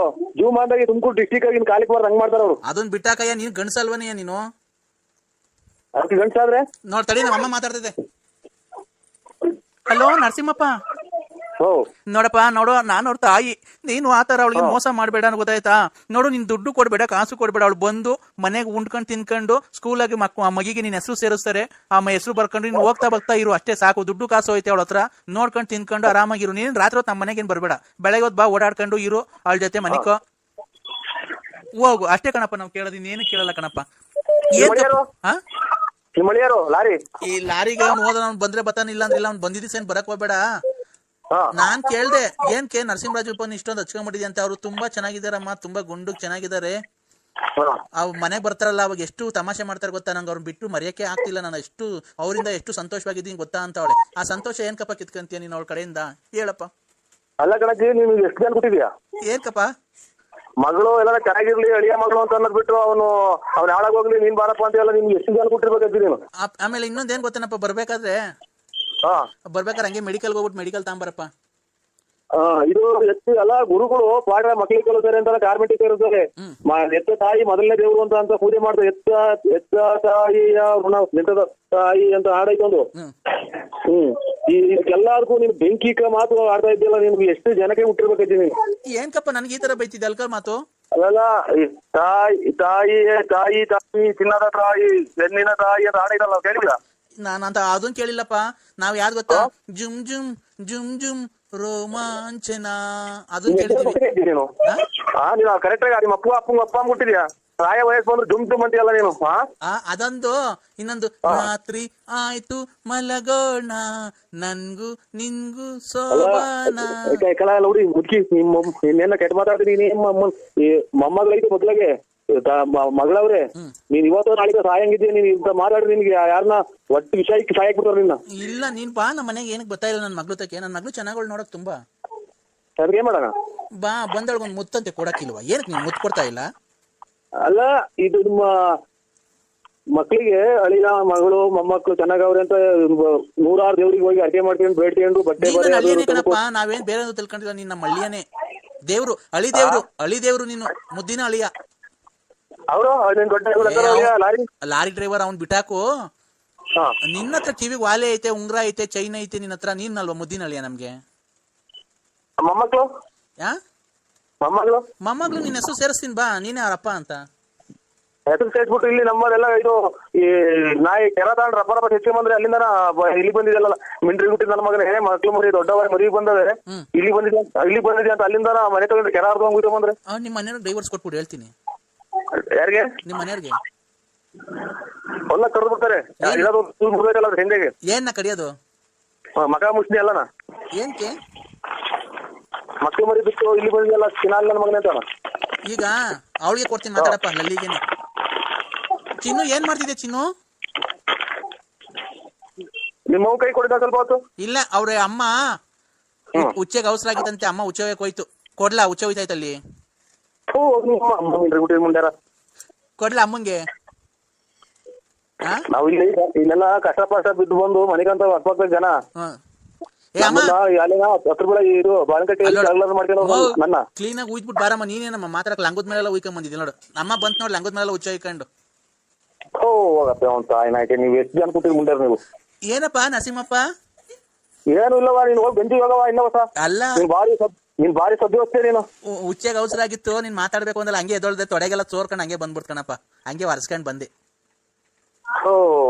ಜೂಮ್ ಅಂದಾಗಿ ತುಮಕೂರು ಡಿಸ್ಟಿಕ್ ಆಗಿ ಕಾಲಿಕ್ ಬಾರ್ದು ಹಂಗ್ ಮಾಡ್ತಾರ ಅವ್ರು. ಅದನ್ನ ಬಿಟ್ಟಾಕಯ್ಯ, ನೀನ್ ಗಂಡ್ಸಲ್ವನೇ ನೀನು? ಅದಕ್ಕೆ ಗಂಡ್ಸಾದ್ರೆ ನೋಡ್ತಡಿ, ನಮ್ಮ ಅಮ್ಮ ಮಾತಾಡ್ತದೆ. ಹಲೋ ನರಸಿಂಹಪ್ಪ. ನೋಡಪ್ಪ, ನೋಡು, ನಾನು ಅವ್ರ ತಾಯಿ. ನೀನು ಆತರ ಅವಳಿಗೆ ಮೋಸ ಮಾಡ್ಬೇಡ ಅಂತ ಗೊತ್ತಾಯ್ತಾ? ನೋಡು, ನಿನ್ ದುಡ್ಡು ಕೊಡ್ಬೇಡ, ಕಾಸು ಕೊಡ್ಬೇಡ. ಅವಳು ಬಂದು ಮನೆಗೆ ಉಂಡ್ಕೊಂಡು ತಿನ್ಕೊಂಡು ಸ್ಕೂಲಾಗಿ ಮಗಿಗೆ ನಿನ್ ಹೆಸರು ಸೇರಿಸ್ತಾರೆ. ಆ ಹೆಸರು ಬರ್ಕೊಂಡು ನೀನು ಹೋಗ್ತಾ ಇರು, ಅಷ್ಟೇ ಸಾಕು. ದುಡ್ಡು ಕಾಸು ಹೋಯ್ತೆ ಅವಳ ಹತ್ರ. ನೋಡ್ಕೊಂಡು ತಿನ್ಕೊಂಡು ಆರಾಮಾಗಿರು. ನೀನ್ ರಾತ್ರಿ ಹೊತ್ತು ನಮ್ಮ ಮನೆಗೇನ್ ಬರ್ಬೇಡ. ಬೆಳಗ್ಗೆ ಹೊತ್ತು ಬಾ, ಓಡಾಡ್ಕೊಂಡು ಇರು ಅವಳ ಜೊತೆ ಮನಿಕೋ ಹೋಗು. ಅಷ್ಟೇ ಕಣಪ್ಪ ನಾವು ಕೇಳೋದು, ಇನ್ನೇನು ಕೇಳಲ್ಲ ಕಣಪ್ಪ. ಈ ಲಾರಿಗೆ ಅವ್ನು ಹೋದ ಬಂದ್ರೆ ಬತ್ತಾನ, ಇಲ್ಲ ಅಂದ್ರೆ ಇಲ್ಲ. ಅವ್ನು ಬಂದಿದ್ದೀಸೇನ್ ಬರಕ್ ಹೋಗ್ಬೇಡ. ನಾನ್ ಕೇಳ್ದೆ, ಏನ್ಕೆ ನರಸಿಂಹರಾಜಪ್ಪನ ಇಷ್ಟೊಂದು ಹಚ್ಕೊಂಡ್ಬಿಟ್ಟಿದೆ ಅಂತ. ಅವ್ರು ತುಂಬಾ ಚೆನ್ನಾಗಿದಾರಮ್ಮ, ತುಂಬಾ ಗುಂಡು ಚೆನ್ನಾಗಿದ್ದಾರೆ. ಅವ್ ಮನೆಗ್ ಬರ್ತಾರಲ್ಲ, ಅವಾಗ ಎಷ್ಟು ತಮಾಷೆ ಮಾಡ್ತಾರೆ ಗೊತ್ತಾ? ನಂಗೆ ಅವ್ರನ್ನ ಬಿಟ್ಟು ಮರೆಯಕ್ಕೆ ಆಗ್ತಿಲ್ಲ. ನಾನು ಅವರಿಂದ ಎಷ್ಟು ಸಂತೋಷವಾಗಿದ್ದೀನಿ ಗೊತ್ತಾ ಅಂತ ಅವಳೆ. ಆ ಸಂತೋಷ ಏನ್ಕಪ್ಪ ಕಿತ್ಕಂತೀಯ ನೀನ್ ಅವಳ ಕಡೆಯಿಂದ? ಹೇಳಪ್ಪ. ಅಲ್ಲ ಕಣಕ್ಕೆ, ನಿಮ್ಗೆ ಎಷ್ಟು ಜನ ಕೊಟ್ಟಿದ್ಯಾ? ಏನ್ಕಪ್ಪ? ಮಗಳು ಎಲ್ಲ ಚೆನ್ನಾಗಿರ್ಲಿ, ಅಳಿಯ ಮಗಳು ಅಂತ ಅನ್ನೋದ್ ಬಿಟ್ಟು ಅವ್ನ ಹಾಳಾಗೋಗ್ಲಿ, ನೀನ್ ಬಾರಪ್ಪ ಅಂತ ಎಲ್ಲ ನಿಮ್ಗೆ ಎಷ್ಟು ಜನ ಕೊಟ್ಟಿರ್ಬೇಕು ನೀನು? ಆಮೇಲೆ ಇನ್ನೊಂದೇನ್ ಗೊತ್ತೇನಪ್ಪ, ಬರ್ಬೇಕಾದ್ರೆ ಹಂಗೆ ಮೆಡಿಕಲ್ ಹೋಗ್ಬಿಟ್ಟು ಮೆಡಿಕಲ್ ತಗೊಂಬರಪ್ಪ. ಇದು ಎತ್ತು ಎಲ್ಲ ಗುರುಗಳು ಪಾಠ ಮಕ್ಳಿಗೆ ಕಲಿಸ್ತಾರೆ ಅಂತ ಗಾರ್ಮೆಂಟ್ ಸೇರಿಸ್ತಾರೆ. ಎತ್ತ ತಾಯಿ ಮೊದಲನೇ ದೇವ್ರು ಅಂತ ಪೂಜೆ ಮಾಡ್ತಾರೆ. ಎತ್ತ ತಾಯಿಯ ಋಣ ನೆತ್ತದ ತಾಯಿ ಅಂತ ಹಾಡೈತೊಂದು. ಎಲ್ಲಾರ್ಗು ನೀನ್ ಬೆಂಕಿ ಮಾತು ಆಡ್ತಾ ಇದ್ದಿಲ್ಲ. ನಿಮ್ಗೆ ಎಷ್ಟು ಜನಕ್ಕೆ ಹುಟ್ಟಿರ್ಬೇಕಿದ್ದೀನಿ. ಏನ್ಕಪ್ಪ ನನ್ಗೆ ಈ ತರ ಬೈತಿದ್ದೆ ಅಲ್ಕ ಮಾತು? ಅಲ್ಲಲ್ಲ ಈ ತಾಯಿ ಚಿನ್ನದ ತಾಯಿ ಬೆನ್ನಿನ ತಾಯಿ ಅಂತ ಹಾಡು ಇದಲ್ಲ ಕೇಳಿಲ್ಲ? ನಾನಂತ ಅದನ್ ಕೇಳಿಲ್ಲಪ್ಪ. ನಾವ್ ಯಾವ್ದು ಗೊತ್ತಾ, ಜುಮ್ ಜುಮ್ ಜುಮ್ ಜುಮ್ ರೋಮಾಂಚನ ಅದನ್ ಕೇಳಿದೀವಿ. ನೀನು ನೀನು ಕರೆಕ್ಟ್ ಆಗಿ ನಿಮ್ಮ ಅಪ್ಪ ಮುಟ್ಟಿದ್ಯಾ? ಪ್ರಾಯ ವಯಸ್ಸು ಬಂದ್ರೆ ಜುಮ್ ಅಂತೀಯಲ್ಲ ನೀನು. ಅದೊಂದು. ಇನ್ನೊಂದು, ರಾತ್ರಿ ಆಯ್ತು ಮಲಗೋಣ ನನ್ಗೂ ನಿನ್ಗೂ ಸೋಬಾನ. ನೋಡಿ ಮುದುಕಿ ನಿನ್ನೆಲ್ಲ ಕೆಟ್ಟ ಮಾತಾಡ್ತೀನಿ. ಮೊಮ್ಮಗಳೈತಿ ಮಗ್ಳಿಗೆ ಮಗಳವ್ರೆ, ನೀನ್ ಇವತ್ತು ನಾಳೆಗೆ ಸಾಯಂಗಿದ್ದೀಯ. ನೀನ್ ಇಂತ ಮಾತಾಡ್ರಿ, ನಿನ್ಗೆ ಯಾರನ್ನ ಒಟ್ಟು ವಿಷಯಕ್ಕೆ ಸಾಯಕ್ ಬಿಡ್ತಾರ ನಿನ್ನ. ಇಲ್ಲ ನೀನ್ ಬಾ ನಮ್ಮ ಮನೆಗೆ. ಏನಕ್ಕೆ ಗೊತ್ತಾ ಇಲ್ಲ ನನ್ ಮಗ್ಳು ತಕ್ಕೆ. ನನ್ ಮಗ್ಳು ಚೆನ್ನಾಗಳು ನೋಡಕ್ ತುಂಬಾ. ಅದ್ರಿಗೆ ಏನ್ ಮಾಡೋಣ? ಬಾ, ಬಂದೊಳಗ್ ಒಂದ್ ಮುತ್ತಂತೆ ಕೊಡಕ್ಕಿಲ್ವಾ? ಏನಕ್ಕೆ ನೀನ್ ಮುತ್ತು ಕೊಡ್ತಾ ಇಲ್ಲ? ಅಲ್ಲ, ಇದು ನಿಮ್ಮ ಮಕ್ಳಿಗೆ ಅಳಿನ ಮಗಳು ಮೊಮ್ಮಕ್ಳು ಚೆನ್ನಾಗವ್ರೆ ಅಂತ 100 ದೇವ್ರಿಗೆ ಹೋಗಿ ಅರ್ಕೆ ಮಾಡ್ಕೊಂಡು ಬೇಡ್ಕೊಂಡು ಬಟ್ಟೆ ನಾವೇನ್ ಬೇರೆ ತಿಳ್ಕೊಂಡಿಲ್ಲ. ನೀನ್ ನಮ್ಮ ಹಳ್ಳಿಯನೇ ದೇವ್ರು, ಅಳಿ ದೇವ್ರು ನೀನು, ಮುದ್ದಿನ ಅಳಿಯ. ಅವರು ಲಾರಿ ಡ್ರೈವರ್ ಅವ್ನ್ ಬಿಟ್ಟಾಕು. ನಿನ್ನ ಹತ್ರ ಕಿವಿಗೆ ವಾಲೆ ಐತೆ, ಉಂಗ್ರ ಐತೆ, ಚೈನ್ ಐತೆ ನಿನ್ನ ಹತ್ರ. ನೀನ್ ಅಲ್ವಾ ಮುದ್ದಿನ ಅಳಿಯ ನಮ್ಗೆ? ಮೊಮ್ಮಕ್ಳು ಮೊಮ್ಮಗಳು ನಿನ್ನ ಹೆಸರು ಸೇರಿಸ್ತೀನಿ ಬಾ. ನೀನೇ ಅವರಪ್ಪ ಅಂತ ಹೆಸರು ಸೇರಿಸ್ಬಿಟ್ಟು ಇಲ್ಲಿ ನಮ್ಮದೆಲ್ಲ ಇದು ಈ ನಾಯಿ ಕೆರ ತಗೊಂಡ್ ರಬ್ಬ ಹೆಚ್ಚು ಬಂದ್ರೆ ಅಲ್ಲಿಂದ ಇಲ್ಲಿ ಬಂದಿದೆಲ್ಲ ಮಿಂಟ್ರಿ ಬಿಟ್ಟಿದ್ ನನ್ನ ಮಗನೇ. ಮಕ್ಳು ಮರಿ ದೊಡ್ಡವ ಮರಿ ಬಂದವೆ, ಇಲ್ಲಿ ಬಂದಿದೆ ಅಂತ ಅಲ್ಲಿಂದ ಮನೆ ತಗೊಂಡ್ರೆ ಕೆರ ಅರ್ಧ ಹೋಗ್ಬಿಟ್ಟು ಬಂದ್ರೆ ನಿಮ್ ಮನೆಯವ್ರಿಗೆ ಡೈವರ್ಸ್ ಕೊಟ್ಬಿಟ್ಟು ಹೇಳ್ತೀನಿ. ಯಾರಿಗೆ? ನಿಮ್ ಮನೆಯವ್ರಿಗೆ ಹೊಲ ಕಡ್ದು ಬಿಡ್ತಾರೆ. ಹಿಂದೆಗೆ ಏನ್ನ ಕಡಿಯೋದು? ಮಕ ಮುಚ್ನಿ ಅಲ್ಲನ ಏನ್ಕೆ? ಮಕ್ಳು ಮರಿ ಬಿಟ್ಟು ಇಲ್ಲಿ ಬಂದಿದೆಲ್ಲ ಚಿನ್ನ ನನ್ನ ಮಗನೇ ಅಂತ. ಈಗ ಅವಳಿಗೆ ಕೊಡ್ತೀನಿ, ಮಾತಾಡಪ್ಪ. ಲಲ್ಲಿಗೆನೆ. ಚಿನ್ನು ಏನ್ ಮಾಡ್ತಿದ್ದೆ ಚಿನ್ನು? ನಿಮ್ಮ ಕೈ ಕೊಡಿದ ಸ್ವಲ್ಪ ಹೊತ್ತು. ಇಲ್ಲ, ಅವ್ರ ಅಮ್ಮ ಉಚ್ಚೆಗೆ ಅವಸರ ಆಗಿತ್ತಂತೆ. ಅಮ್ಮ ಉಚ್ಚೆ ಹೋಯ್ತು. ಕೊಡ್ಲಾ? ಉಚ್ಚೆ ಹೋಯ್ತಾಯ್ತಲ್ಲಿ. ಕೊಡ್ಲಾ ಅಮ್ಮಂಗೆ? ನಾವು ಇಲ್ಲೆಲ್ಲ ಕಷ್ಟ ಬಿದ್ದು ಬಂದು ಮನೆಗಂತ ಅಕ್ಕಪಕ್ಕ ಜನ ಕ್ಲೀನ್ ಆಗಿ ಉಯ್ದ್ಬಿಟ್ಟು ಬಾರಮ್ಮ. ನೀನೇನಮ್ಮ ಮಾತಾಡಕ್ ಲಂಗದ ಮೇಲೆಲ್ಲ ಉಯ್ಕೊಂಡ್ ಬಂದಿದ್ದೆ ನೋಡು. ಅಮ್ಮ ಬಂತ್ ನೋಡಿ ಲಂಗದ ಮೇಲೆಲ್ಲ ಉಚ್ಚ ಇಕ್ಕೊಂಡು. ನೀವ್ ಎಷ್ಟು ಜನ ಕೂತಿರಿ ಮುಂದೆ ನೀವು? ಏನಪ್ಪಾ ನರಸಿಂಹಪ್ಪ? ಏನು ಇಲ್ಲವಾ, ನೀನ್ ಹೋಗಿ ಬೆಂಚಿ ಹೋಗವಾ ಇನ್ನವ ಅಲ್ಲ, ನೀನ್ ಬಾರಿ ಸದ್ಯ ಹೋಗ್ತೇ ನೀನು. ಉಚ್ಚೆಗೆ ಅವಸರ ಆಗಿತ್ತು, ನೀನ್ ಮಾತಾಡ್ಬೇಕು ಅಂದ್ರೆ ಹಂಗೆ ಎದೊಳ್ದೆ ತೊಡೆಗೆಲ್ಲ ಚೋರ್ಕೊಂಡು ಹಂಗೆ ಬಂದ್ಬಿಡ್ಕಣಪ್ಪ. ಹಂಗೆ ಒರೆಸ್ಕೊಂಡ್ ಬಂದೆ.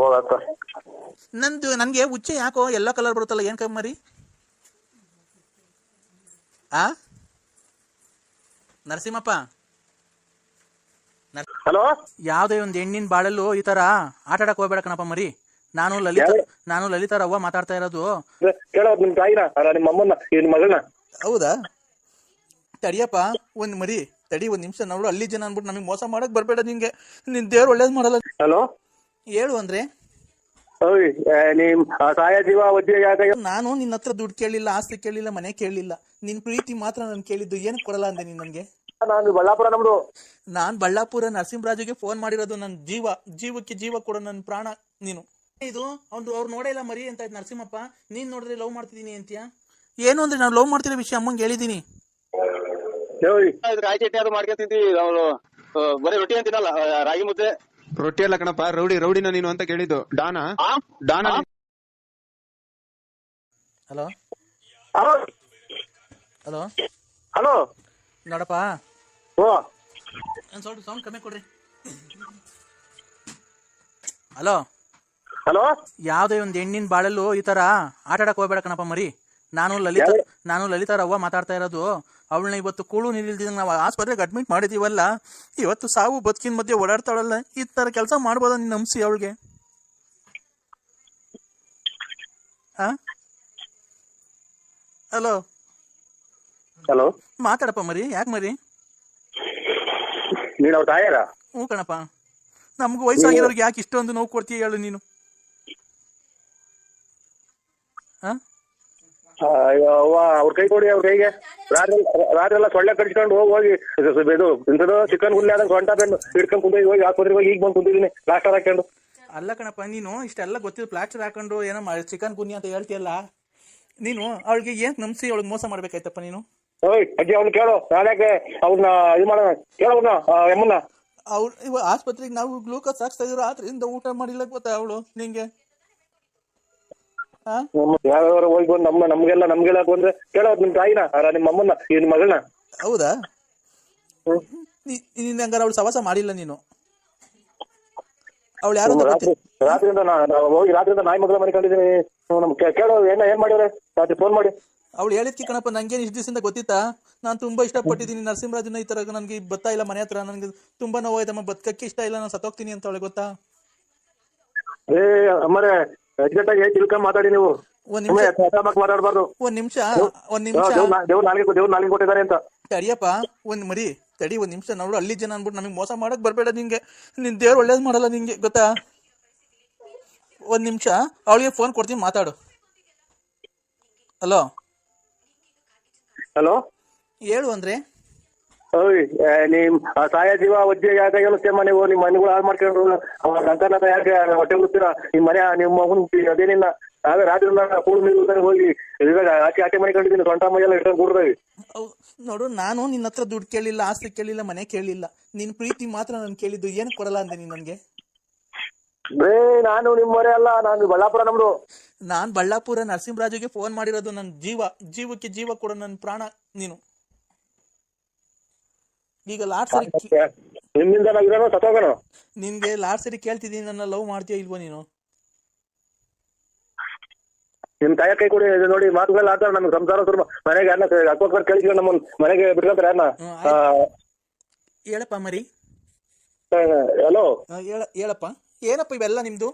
ನನ್ಗೆ ಉಚ್ಚೆ ಯಾಕೋ ಎಲ್ಲೋ ಕಲರ್ ಬರುತ್ತಲ್ಲ, ಏನ್ ಕಮ್ಮರಿ? ನರಸಿಂಹಪ್ಪ, ಹಲೋ, ಯಾವ್ದೇ ಒಂದ್ ಹೆಣ್ಣಿನ ಬಾಳಲ್ಲೂ ಈ ತರ ಆಟ ಆಡಕ್ ಹೋಗ್ಬೇಡ ಕಣಪ್ಪ ಮರಿ. ನಾನು ಲಲಿತಾ ರವ್ವ ಮಾತಾಡ್ತಾ ಇರೋದು. ಕೇಳೋದ್ ನಿಮ್ ತಾಯಿನ ನಿಮ್ಮ ಅಮ್ಮನ್ನ ನಿಮ್ ಮಗಳನ್ನ? ಹೌದಾ? ತಡಿಯಪ್ಪ ಒಂದ್ ಮರಿ ತಡಿ, ಒಂದ್ ನಿಮಿಷ ನೋಡು. ಅಲ್ಲಿ ಜನ ಅನ್ಬಿಟ್ಟು ನಮಗ್ ಮೋಸ ಮಾಡಕ್ ಬರ್ಬೇಡ. ನಿಂಗೆ ನಿನ್ ದೇವ್ರು ಒಳ್ಳೇದ್ ಮಾಡಲ್ಲ. ಹಲೋ, ಹೇಳು ಅಂದ್ರೆ ನಿಮ್ ತಾಯ ಜೀವ ನಾನು ನಿನ್ನ ಹತ್ರ ದುಡ್ಡು ಕೇಳಿಲ್ಲ, ಆಸ್ತಿ ಕೇಳಿಲ್ಲ, ಮನೆ ಕೇಳಿಲ್ಲ. ನಿನ್ ಪ್ರೀತಿ ಮಾತ್ರ ನಾನು ಕೇಳಿದ್ದು. ಏನಕ್ಕೆ ಕೊಡಲ್ಲ ಅಂದೆ ನೀನ್ ನನ್ಗೆ? ನಾನು ಬಳ್ಳಾಪುರ ನಮ್ದು. ನಾನ್ ಬಳ್ಳಾಪುರ ನರಸಿಂಹರಾಜುಗೆ ಫೋನ್ ಮಾಡಿರೋದು. ನನ್ ಜೀವಕ್ಕೆ ಜೀವ ಕೊಡೋ ನನ್ ಪ್ರಾಣ ನೀನು. ಇದು ಅವ್ರು ನೋಡೇ ಇಲ್ಲ ಮರಿ ಅಂತ ನರಸಿಂಹಪ್ಪ. ನೀನ್ ನೋಡಿದ್ರೆ ಲವ್ ಮಾಡ್ತಿದೀನಿ ಅಂತೀಯ? ಏನು ಅಂದ್ರೆ ನಾನು ಲವ್ ಮಾಡ್ತಿರೋ ವಿಷಯ ಅಮ್ಮಂಗೆ ಹೇಳಿದೀನಿ. ರಾಗಿ ಚಟ್ನಿ ಅದು ಮಾಡ್ಕೊತಿದ್ವಿ. ಅವ್ರು ಬರೀ ರೊಟ್ಟಿ ಅಂತೀನಲ್ಲ, ರಾಗಿ ಮುದ್ದೆ. ರೊಟ್ಟಿ ಅಲ್ಲ ಕಣಪ್ಪ, ರೌಡಿನ ನೀನು ಅಂತ ಕೇಳಿದ್ದು. ಡಾನಾ? ಹಲೋ ಹಲೋ ಹಲೋ, ನೋಡಪ್ಪ, ಸೌಂಡ್ ಕಮ್ಮಿ ಕೊಡ್ರಿ. ಹಲೋ ಹಲೋ, ಯಾವ್ದೇ ಒಂದ್ ಹೆಣ್ಣಿನ ಬಾಳಲ್ಲೂ ಈ ತರ ಆಟ ಆಡಕ್ ಹೋಗ್ಬೇಡ ಕಣಪ್ಪ ಮರಿ. ನಾನು ಲಲಿತಾ ರವ್ವ ಮಾತಾಡ್ತಾ ಇರೋದು. ಅವಳನ್ನ ಇವತ್ತು ಕೂಳು ನೀರಿಲ್ದಿದಂಗ ನಾವು ಆಸ್ಪತ್ರೆಗೆ ಅಡ್ಮಿಟ್ ಮಾಡಿದೀವಲ್ಲ, ಇವತ್ತು ಸಾವು ಬದುಕಿನ ಮಧ್ಯೆ ಓಡಾಡ್ತಾಳಲ್ಲ. ಈ ತರ ಕೆಲಸ ಮಾಡ್ಬೋದ ನೀನ್ ನಂಬಿಸಿ ಅವಳಿಗೆ? ಹಲೋ ಹಲೋ, ಮಾತಾಡಪ್ಪ ಮರಿ. ಯಾಕೆ ಮರಿ? ನೀನ್ ಅವ್ರ ತಾಯಾರ? ಹ್ಞೂ ಕಣಪ್ಪ. ನಮ್ಗೂ ವಯಸ್ಸಾಗಿರೋರ್ಗೆ ಯಾಕೆ ಇಷ್ಟೊಂದು ನೋವು ಕೊಡ್ತೀಯ ಹೇಳು ನೀನು? ಅವ್ರ ಕೈ ಕೊಡಿ, ಅವ್ರ ಕೈಗೆ. ರಾತ್ರಿ ಎಲ್ಲ ಸೊಳ್ಳೆ ಕಡಿಸ್ಕೊಂಡು ಹೋಗಿ ಇದು ಇಂಥದ್ದು ಚಿಕನ್ ಗುಲ್ಲೆ ಆದಂಗೆ ಸೊಂಟ ಬೆನ್ನು ಹಿಡ್ಕೊಂಡು ಕುಂತ ಹೋಗಿ ಆಸ್ಪತ್ರೆಗೆ ಹೋಗಿ ಈಗ ಬಂದು ಕುಂತಿದ್ದೀನಿ ಪ್ಲಾಸ್ಟರ್ ಹಾಕೊಂಡು. ಅಲ್ಲ ಕಣಪ್ಪ, ನೀನು ಇಷ್ಟೆಲ್ಲ ಗೊತ್ತಿದ್ದು ಪ್ಲಾಸ್ಟರ್ ಹಾಕೊಂಡು ಏನೋ ಚಿಕನ್ ಗುನ್ನಿ ಅಂತ ಹೇಳ್ತೀಯಲ್ಲ. ನೀನು ಅವಳಿಗೆ ಏನ್ ನಂಬಿಸಿ ಅವಳಿಗೆ ಮೋಸ ಮಾಡ್ಬೇಕಾಯ್ತಪ್ಪ ನೀನು? ಓಯ್ ಅಜ್ಜಿ, ಅವ್ನು ಕೇಳು. ನಾಳೆ ಅವ್ರನ್ನ ಇದು ಮಾಡೋಣ. ಕೇಳೋ ಎಮ್ಮನ್ನ. ಅವ್ರು ಇವಾಗ ಆಸ್ಪತ್ರೆಗೆ ನಾವು ಗ್ಲೂಕೋಸ್ ಹಾಕ್ಸ್ತಾ ಇದ್ರು, ರಾತ್ರಿಯಿಂದ ಊಟ ಮಾಡಿಲ್ಲ ಗೊತ್ತಾ ಅವಳು ನಿಂಗೆ? ಯಾವ್ಯಾವ ಹೋಗಿ ಬಂದು ನಮ್ಗೆಲ್ಲ ಬಂದ್ರೆ ಕೇಳೋದು ನಿಮ್ ತಾಯಿನ ನಿಮ್ಮ ಅಮ್ಮನ್ನ ನಿಮ್ ಮಗಳನ್ನ? ಹೌದಾ? ನೀನ್ ಹಂಗಾರೆ ಅವಳು ಸವಾಸ ಮಾಡಿಲ್ಲ ನೀನು. ಅವಳು ಯಾರು ಅಂತ ರಾತ್ರಿಯಿಂದ ನಾವು ಹೋಗಿ ರಾತ್ರಿಯಿಂದ ನಾಯಿ ಮಗಳ ಮನೆ ಕಂಡಿದ್ದೀನಿ. ಕೇಳೋ ಏನ್ ಮಾಡಿದ್ರೆ ರಾತ್ರಿ ಫೋನ್ ಮಾಡಿ. ಅವಳು ಹೇಳಿದ್ಕಿ ಕಣಪ್ಪ, ನಂಗೇನು ಇಷ್ಟು ದಿವಸದಿಂದ ಗೊತ್ತಿತ್ತಾ? ನಾನು ತುಂಬಾ ಇಷ್ಟಪಟ್ಟಿದ್ದೀನಿ ನರಸಿಂಹರಾಜನ, ಈ ತರ ನನಗೆ ಬರ್ತಾ ಇಲ್ಲ ಮನೆ ಹತ್ರ, ನನಗೆ ತುಂಬಾ ನೋವಾಯ್ತಮ್ಮ, ಬದುಕಕ್ಕೆ ಇಷ್ಟ ಇಲ್ಲ, ನಾನು ಸತ್ತೋಗ್ತೀನಿ ಅಂತ ಅವಳಿಗೆ ಗೊತ್ತಾ? ಅಮ್ಮರೇ ಅರ್ಜೆಂಟ್ ಆಗಿ ತಿಳ್ಕೊಂಡ್ ಮಾತಾಡಿ ನೀವು. ಮಾತಾಡಬಾರ್ದು. ಒಂದ್ ನಿಮಿಷ ದೇವ್ರು ನಾಲ್ಗೆ ಕೊಟ್ಟಿದ್ದಾರೆ ಅಂತ ತಡಿಯಪ್ಪ, ಒಂದ್ ನಿಮಿಷ. ನೋಡು, ಅಲ್ಲಿ ಜನ ಅನ್ಬಿಟ್ಟು ನಮಗೆ ಮೋಸ ಮಾಡಕ್ ಬರ್ಬೇಡ. ನಿಂಗೆ ನಿನ್ ದೇವ್ರು ಒಳ್ಳೇದ್ ಮಾಡಲ್ಲ ನಿಂಗೆ, ಗೊತ್ತಾ? ಒಂದ್ ನಿಮಿಷ, ಅವಳಿಗೆ ಫೋನ್ ಕೊಡ್ತೀನಿ, ಮಾತಾಡು. ಹಲೋ ಹಲೋ, ಹೇಳು ಅಂದ್ರೆ. ನಿಮ್ ಸಾಯ ಜೀವ ವಜ್ಜೆ ಯಾಕೆ ಹೇಳುತ್ತೇಮ್ಮ ನೀವು? ನಿಮ್ ಮನೆಗಳು ಹಾಳು ಮಾಡ್ಕೊಂಡು ಸಂತಾನ ಯಾಕೆ ಹೊಟ್ಟೆ ಬಿಡ್ತೀರಾ? ನಿಮ್ ಮನೆ ನಿಮ್ಮ ಮಗನ್ ಅದೇನಿಲ್ಲ. ನಾವೇ ರಾತ್ರಿ ಕೂಡು ನೀರು ಹೋಗಿ ಆಚೆ ಮನೆ ಕಂಡಿದ್ದೀನಿ, ಸೊಂಟ ಮೈಯೆಲ್ಲ ಇಟ್ಕೊಂಡು ಕೂಡ್ದಾಗಿ. ನೋಡು, ನಾನು ನಿನ್ನ ಹತ್ರ ದುಡ್ಡು ಕೇಳಿಲ್ಲ, ಆಸ್ತಿ ಕೇಳಿಲ್ಲ, ಮನೆ ಕೇಳಿಲ್ಲ. ನಿನ್ ಪ್ರೀತಿ ಮಾತ್ರ ನಾನು ಕೇಳಿದ್ದು. ಏನು ಕೊಡಲ್ಲ ಅಂದೆ ನೀನ್ ನನ್ಗೆ? ನಾನು ನಿಮ್ಮ ಮನೆ ಅಲ್ಲ, ನಾನು ಬಳ್ಳಾಪುರ ನಮ್ದು. ನಾನ್ ಬಳ್ಳಾಪುರ ನರಸಿಂಹರಾಜುಗೆ ಫೋನ್ ಮಾಡಿರೋದು. ನನ್ ಜೀವಕ್ಕೆ ಜೀವ ಕೊಡೋ ನನ್ ಪ್ರಾಣ ನೀನು. ಈಗ ಲಾಸ್ಟ್ ಸರಿ ನಿಮ್ಮಿಂದ ನಾವಿರೋಣ ಸತ್ತೋಗೋಣ. ನಿನ್ಗೆ ಲಾಸ್ಟ್ ಸರಿ ಕೇಳ್ತಿದ್ದೀನಿ, ನನ್ನ ಲವ್ ಮಾಡ್ತೀಯ ಇಲ್ವೋ ನೀನು? ನಿಮ್ ತಾಯ ಕೈ ಕೊಡಿ ನೋಡಿ, ಮಾತುಗಳು ಆಡ್ತಾರೆ. ನಮ್ಗೆ ಸಂಸಾರ ಶುರು ಮನೆಗೆ ಯಾರನ್ನ ಅಕ್ಕೋಸ್ಕರ ಕೇಳಿದ್ವಿ, ನಮ್ಮ ಮನೆಗೆ ಬಿಟ್ಕೊಂತಾರೆ ಯಾರನ್ನ. ಹೇಳಪ್ಪ ಮರಿ. ಹಲೋ, ಹೇಳಪ್ಪ, ಏನಪ್ಪ ಇವೆಲ್ಲ ನಿಮ್ದು?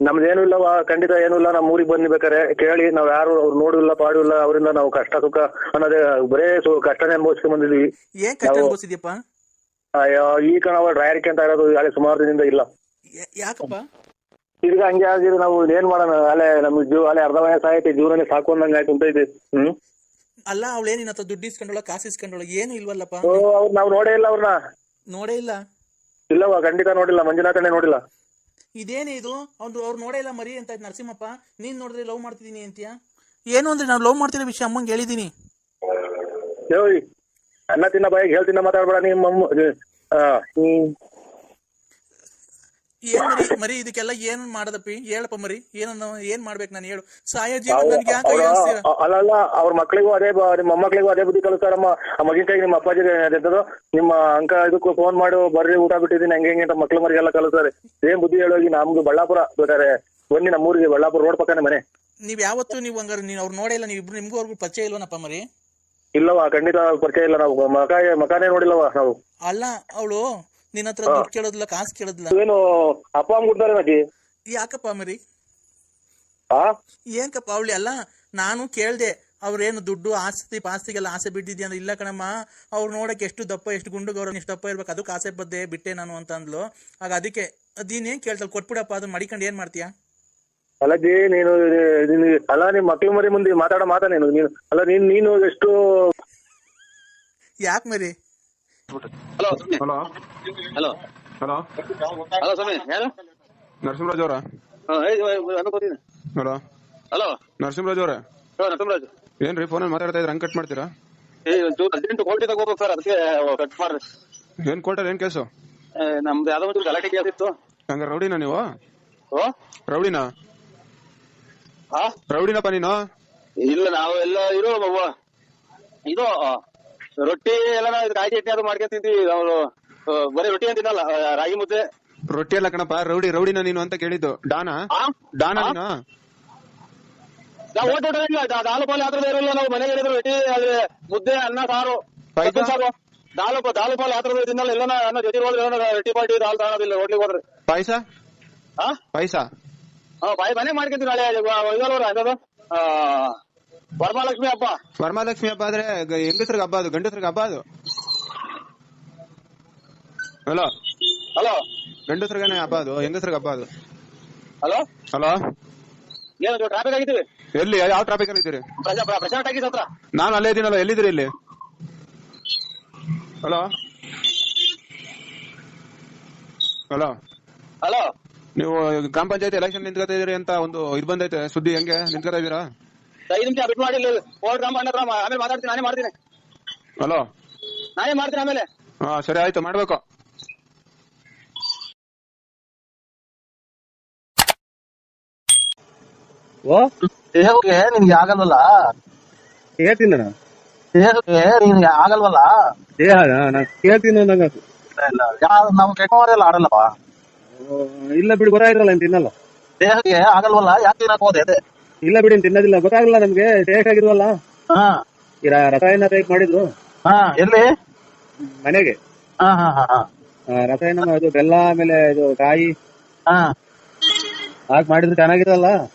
ನಮ್ದೇನು ಇಲ್ಲವ, ಖಂಡಿತ ಏನು ಇಲ್ಲ. ನಮ್ಮ ಊರಿಗೆ ಬಂದು ಬೇಕಾರೆ ಕೇಳಿ, ನಾವ್ ಯಾರು ಅವ್ರು ನೋಡಿಲ್ಲ ಪಾಡಿಲ್ಲ. ಅವರಿಂದ ನಾವು ಕಷ್ಟ ಸುಖ ಅನ್ನೋದೇ ಬರೇ ಕಷ್ಟನೇ ಅನುಭವಿಸ್ಕೊಂಡ್ ಬಂದಿದ್ವಿ. ಏನ್ ಕಷ್ಟ ಅನುಭವಿಸಿದ್ಯಪ್ಪ? ಈಗ ನಾವು ಡ್ರೈವರ್ಕೆ ಅಂತ ಇರೋದು ಅಲ್ಲಿ ಸುಮಾರು ದಿನದಿಂದ ಇಲ್ಲ. ಯಾಕಪ್ಪ ಈಗ ಹಂಗೆ ಆಗಿದ್ರೆ ನಾವು ಏನ್ ಮಾಡೋಣ? ಅಲ್ಲೇ ನಮ್ಗೆ ಅಲ್ಲೇ ಅರ್ಧ ವಯಸ್ಸಾಯ್ತು, ಜೀವನನೇ ಸಾಕು ಅಂದಂಗೆ ಆಯ್ತು ಅಂತ ಇದೆ. ಅಲ್ಲ, ಅವಳೇನಿನ ದುಡ್ಡು ಇಸ್ಕೊಂಡೋಳ, ಕಾಸು ಇಸ್ಕೊಂಡೋಳ, ಏನು ಇಲ್ವಲ್ಲಪ್ಪ? ಅವ್ರು ನಾವು ನೋಡೇ ಇಲ್ಲ, ಅವ್ರನ್ನ ನೋಡೇ ಇಲ್ಲ. ಇಲ್ಲವ, ಖಂಡಿತ ನೋಡಿಲ್ಲ. ಮಂಜುನಾಥನೇ ನೋಡಿಲ್ಲ. ಇದೇನೇ ಇದು? ಅವ್ರು ನೋಡೇ ಇಲ್ಲ ಮರಿ ಅಂತ ನರಸಿಂಹಪ್ಪ. ನೀನ್ ನೋಡಿದ್ರೆ ಲವ್ ಮಾಡ್ತಿದೀನಿ ಅಂತೀಯ? ಏನು ಅಂದ್ರೆ ನಾನು ಲವ್ ಮಾಡ್ತಿರೋ ವಿಷಯ ಅಮ್ಮಂಗೆ ಹೇಳಿದೀನಿ. ಅನ್ನ ತಿನ್ನ ಬಾಯಿಗೆ ಹೇಳ್ತಿನ್ನ ಮಾತಾಡ್ಬೇಡ ನಿಮ್ಮ. ಏನ್ ಮರಿ ಇದಕ್ಕೆಲ್ಲ ಏನ್ ಮಾಡದಪ್ಪಿ? ಹೇಳಪ್ಪ ಮರಿ, ಏನ್ ಮಾಡ್ಬೇಕು ನಾನು? ಹೇಳು. ಸಾಯ ಜೀವನ ನನ್ಗೆ ಯಾಕೆ ಹೇಳ್ತೀರಾ? ಅಲ್ಲಲ್ಲ, ಅವ್ರ ಮಕ್ಳಿಗೂ ಅದೇ, ನಿಮ್ಮ ಮೊಮ್ಮಕ್ಳಿಗೂ ಅದೇ ಬುದ್ಧಿ ಕಲಿಸ್ತಾರಮ್ಮ. ಆ ಮಗಿನ ಕೈ ನಿಮ್ಮ ಅಪ್ಪಾಜಿ ನಿಮ್ಮ ಅಂಕ ಇದಕ್ಕೂ ಫೋನ್ ಮಾಡು, ಬರ್ರಿ ಊಟ ಬಿಟ್ಟಿದ್ದೀನಿ ಹಂಗೆ ಹಿಂಗೆ ಅಂತ ಮಕ್ಳು ಮರಿಗೆಲ್ಲ ಕಲಿಸ್ತಾರೆ. ಏನ್ ಬುದ್ಧಿ ಹೇಳೋಗಿ? ನಮ್ದು ಬಳ್ಳಾಪುರ ಬೇಕಾರೆ ಬನ್ನಿ, ನಮ್ಮೂರಿಗೆ ಬಳ್ಳಾಪುರ ರೋಡ್ ಪಕ್ಕನೆ ಮನೆ. ನೀವ್ ಯಾವತ್ತು ನೀವು ಹಂಗಾರೆ ನೀವ್ ಅವ್ರು ನೋಡೇ ಇಲ್ಲ? ನೀವಿಬ್ರು ನಿಮ್ಗೂ ಅವ್ರಿಗೂ ಪರಿಚಯ ಇಲ್ವನಪ್ಪ ಮರಿ? ಇಲ್ಲವಾ, ಖಂಡಿತ ಪರಿಚಯ ಇಲ್ಲ. ನಾವು ಮಕಾನೇ ನೋಡಿಲ್ಲವ ನಾವು. ಅಲ್ಲ, ಅವಳು ನಿನ್ನ ಹತ್ರ ದುಡ್ಡು ಕೇಳೋದಿಲ್ಲ, ಕಾಸು ಕೇಳೋದಿಲ್ಲ. ಏನು ಅಪ್ಪ ಅಮ್ಮ ಕೊಡ್ತಾರೆ ನಜಿ? ಯಾಕಪ್ಪ ಮರಿ? ಏನ್ಕಪ್ಪ ಅವಳಿ? ಅಲ್ಲ, ನಾನು ಕೇಳ್ದೆ, ಅವ್ರೇನು ದುಡ್ಡು ಆಸ್ತಿಗೆಲ್ಲ ಆಸೆ ಬಿಟ್ಟಿದ್ಯಾ ಅಂದ್ರೆ, ಇಲ್ಲ ಕಣಮ್ಮ, ಅವ್ರು ನೋಡಕ್ ಎಷ್ಟು ದಪ್ಪ, ಎಷ್ಟು ಗುಂಡು ಗೌರವ, ಎಷ್ಟು ದಪ್ಪ ಇರ್ಬೇಕು, ಅದಕ್ಕೆ ಆಸೆ ಬದ್ದೆ ಬಿಟ್ಟೆ ನಾನು ಅಂತ ಅಂದ್ಲು. ಆಗ ಅದಕ್ಕೆ ಅದೇನೇನ್ ಕೇಳ್ತಲ್, ಕೊಟ್ಬಿಡಪ್ಪ, ಅದನ್ನ ಮಡಿಕೊಂಡು ಏನ್ ಮಾಡ್ತೀಯಾ? ಅಲ್ಲಜಿ, ನೀನು ಅಲ್ಲ, ನಿಮ್ ಮಕ್ಳು ಮರಿ ಮುಂದೆ ಮಾತಾಡ ನೀನು ಅಲ್ಲ, ನೀನು ಎಷ್ಟು ಯಾಕೆ ಮರಿ? Hello hello hello hello hello ಸ್ವಾಮಿ, ಯಾರು? ನರಸಿಂಹರಾಜ್ ಅವರ? ಹಲೋ ಹಲೋ, ನರಸಿಂಹರಾಜ್ ಅವರ? ನರಸಿಂಹರಾಜ್. ಏನ್ರಿ ಫೋನಲ್ಲಿ ಮಾತಾಡ್ತಾ ಇದ್ರೆ ಹಂಗ್ ಕಟ್ ಮಾಡ್ತೀರಾ? ಅರ್ಜೆಂಟ್ ಕೋರ್ಟಿಗೆ ಹೋಗ್ಬೇಕು ಸರ್, ಅದಕ್ಕೆ ಕಟ್ ಮಾಡ್ರಿ. ಏನ್ ಕೋರ್ಟಲ್ಲಿ ಏನ್ ಕೇಸು? ನಮ್ದು ಯಾವ್ದೋ ಒಂದು ಗಲಾಟೆ ಕೇಸ್ ಇತ್ತು. ಹಂಗ ರೌಡಿನಾ ನೀವು? ರೌಡಿನಾ? ರೌಡಿನಪ್ಪ ನೀನು? ಇಲ್ಲ, ನಾವು ಎಲ್ಲ ಇರೋ ಇದು ರೊಟ್ಟಿ ಎಲ್ಲ ಕಾಯಿ ಚಟ್ನಿ ಅದು ಮಾಡ್ಕೊಂಡ್ ತಿಂತೀವಿ. ನಾವು ಬರೀ ರೊಟ್ಟಿ ಅಂತ ತಿನ್ನಲ್ಲ, ರಾಗಿ ಮುದ್ದೆ. ರೊಟ್ಟಿ ಎಲ್ಲ ಕಣಪ್ಪ, ರೌಡಿನಾ ನೀನು ಅಂತ ಕೇಳಿದ್ದು. ಡಾನಾ ನೀನು? ನಾವು ಓಟೋಟಿಲ್ಲ, ದಾಲು ಪಾಲು ಯಾತ್ರ ಇರಲ್ಲ. ನಾವು ಮನೆಗೆ ಇರೋದು ರೊಟ್ಟಿ, ಆದ್ರೆ ಮುದ್ದೆ, ಅನ್ನ, ಸಾರು, ಸಾರು. ದಾಲು ಪಾಲು ಯಾತ್ರ ತಿನ್ನಲ್ಲ. ಎಲ್ಲ ಅನ್ನ ಜೊತೆ ಹೋದ್ರೆ ರೊಟ್ಟಿ ಪಾಟಿ ದಾಲ್ ತಾಣೋದಿಲ್ಲ ಹೋಟ್ಲಿಗೆ ಹೋದ್ರೆ. ಪಾಯಸ ಮನೆ ಮಾಡ್ಕೊಂತೀವಿ. ನಾಳೆ ಇದಲ್ವರ ವರಮಹಾಲಕ್ಷ್ಮಿ ಹಬ್ಬ. ವರಮಹಾಲಕ್ಷ್ಮಿ ಹಬ್ಬ ಆದ್ರೆ ಹೆಂಗಸ್ರಿಗೆ ಹಬ್ಬ ಅದು, ಗಂಡಸ್ರಿಗೆ ಹಬ್ಬ ಅದು. ಹಲೋ ಹಲೋ, ಗಂಡಸ್ರಿಗೇನೆ ಹಬ್ಬ ಅದು, ಹೆಂಗಸ್ರಿಗೆ ಹಬ್ಬ ಅದು. ಹಲೋ ಹಲೋ, ಏನು ಟ್ರಾಫಿಕ್ ಆಗಿದ್ದೀವಿ? ಎಲ್ಲಿ? ಯಾವ ಟ್ರಾಫಿಕ್ ಅಲ್ಲಿ ಇದ್ದೀರಿ? ಪ್ರಶಾಂತ್ ಟಾಕೀಸ್ ಹತ್ರ. ನಾನು ಅಲ್ಲೇ ಇದ್ದೀನಲ್ಲ, ಎಲ್ಲಿದ್ದೀರಿ ಇಲ್ಲಿ? ಹಲೋ ಹಲೋ ಹಲೋ, ನೀವು ಗ್ರಾಮ ಪಂಚಾಯತ್ ಎಲೆಕ್ಷನ್ ನಿಂತ್ಕೊತಾ ಇದೀರಿ ಅಂತ ಒಂದು ಇದು ಬಂದೈತೆ ಸುದ್ದಿ, ಹೆಂಗೆ ನಿಂತ್ಕೊತಾ ಇದೀರಾ? 5 ನಿಮಿಷ ಬಿಟ್ಟು ಮಾಡಿ, ಆಮೇಲೆ ಮಾತಾಡ್ತೀನಿ. ನಾನೇ ಮಾಡ್ತೀನಿ. ಹಲೋ, ನಾನೇ ಮಾಡ್ತೀನಿ ಆಮೇಲೆ. ಹಾ ಸರಿ ಆಯ್ತು, ಮಾಡ್ಬೇಕು. ನಿನ್ಗೆ ಆಗಲ್ಲ? ಹೇಳ್ತೀನಿ ದೇಹಕ್ಕೆ ನಿನ್ಗೆ ಆಗಲ್ವಲ್ಲ. ದೇಹ ನಾನು ಕೇಳ್ತೀನಿ ಅಂದಂಗ ಇಲ್ಲ ಯಾರು ನಾವು ಕೆಟ್ಟವರೆಲ್ಲ ಆಡಲ್ಲಪ್ಪ. ಇಲ್ಲ ಬಿಡಿ, ಗೊತ್ತಾಗಿರಲ್ಲ ಅಂತ ತಿನ್ನಲ್ಲ. ದೇಹಕ್ಕೆ ಆಗಲ್ವಲ್ಲ, ಯಾಕೆ ತಿನ್ನಕ್ ಹೋದೆ ಅದೇ. ಇಲ್ಲ ಬಿಡಿ, ತಿನ್ನೋದಿಲ್ಲ, ಗೊತ್ತಾಗಲ್ಲ ನಮ್ಗೆ. ಟೇಸ್ಟ್ ಆಗಿಲ್ವಲ್ಲ. ಹಾ ಈ ರಸಾಯನ ಟೈಪ್ ಮಾಡಿದ್ರು ಹಾ ಎಲ್ಲಿ? ಮನೆಗೆ. ಹಾ ಹಾ ಹಾ ಹಾ ರಸಾಯನ ಅದು ಬೆಲ್ಲ ಆಮೇಲೆ ಇದು ಕಾಯಿ ಹಾ ಹಾಕಿ ಮಾಡಿದ್ರು ಚೆನ್ನಾಗಿರಲ್ಲ.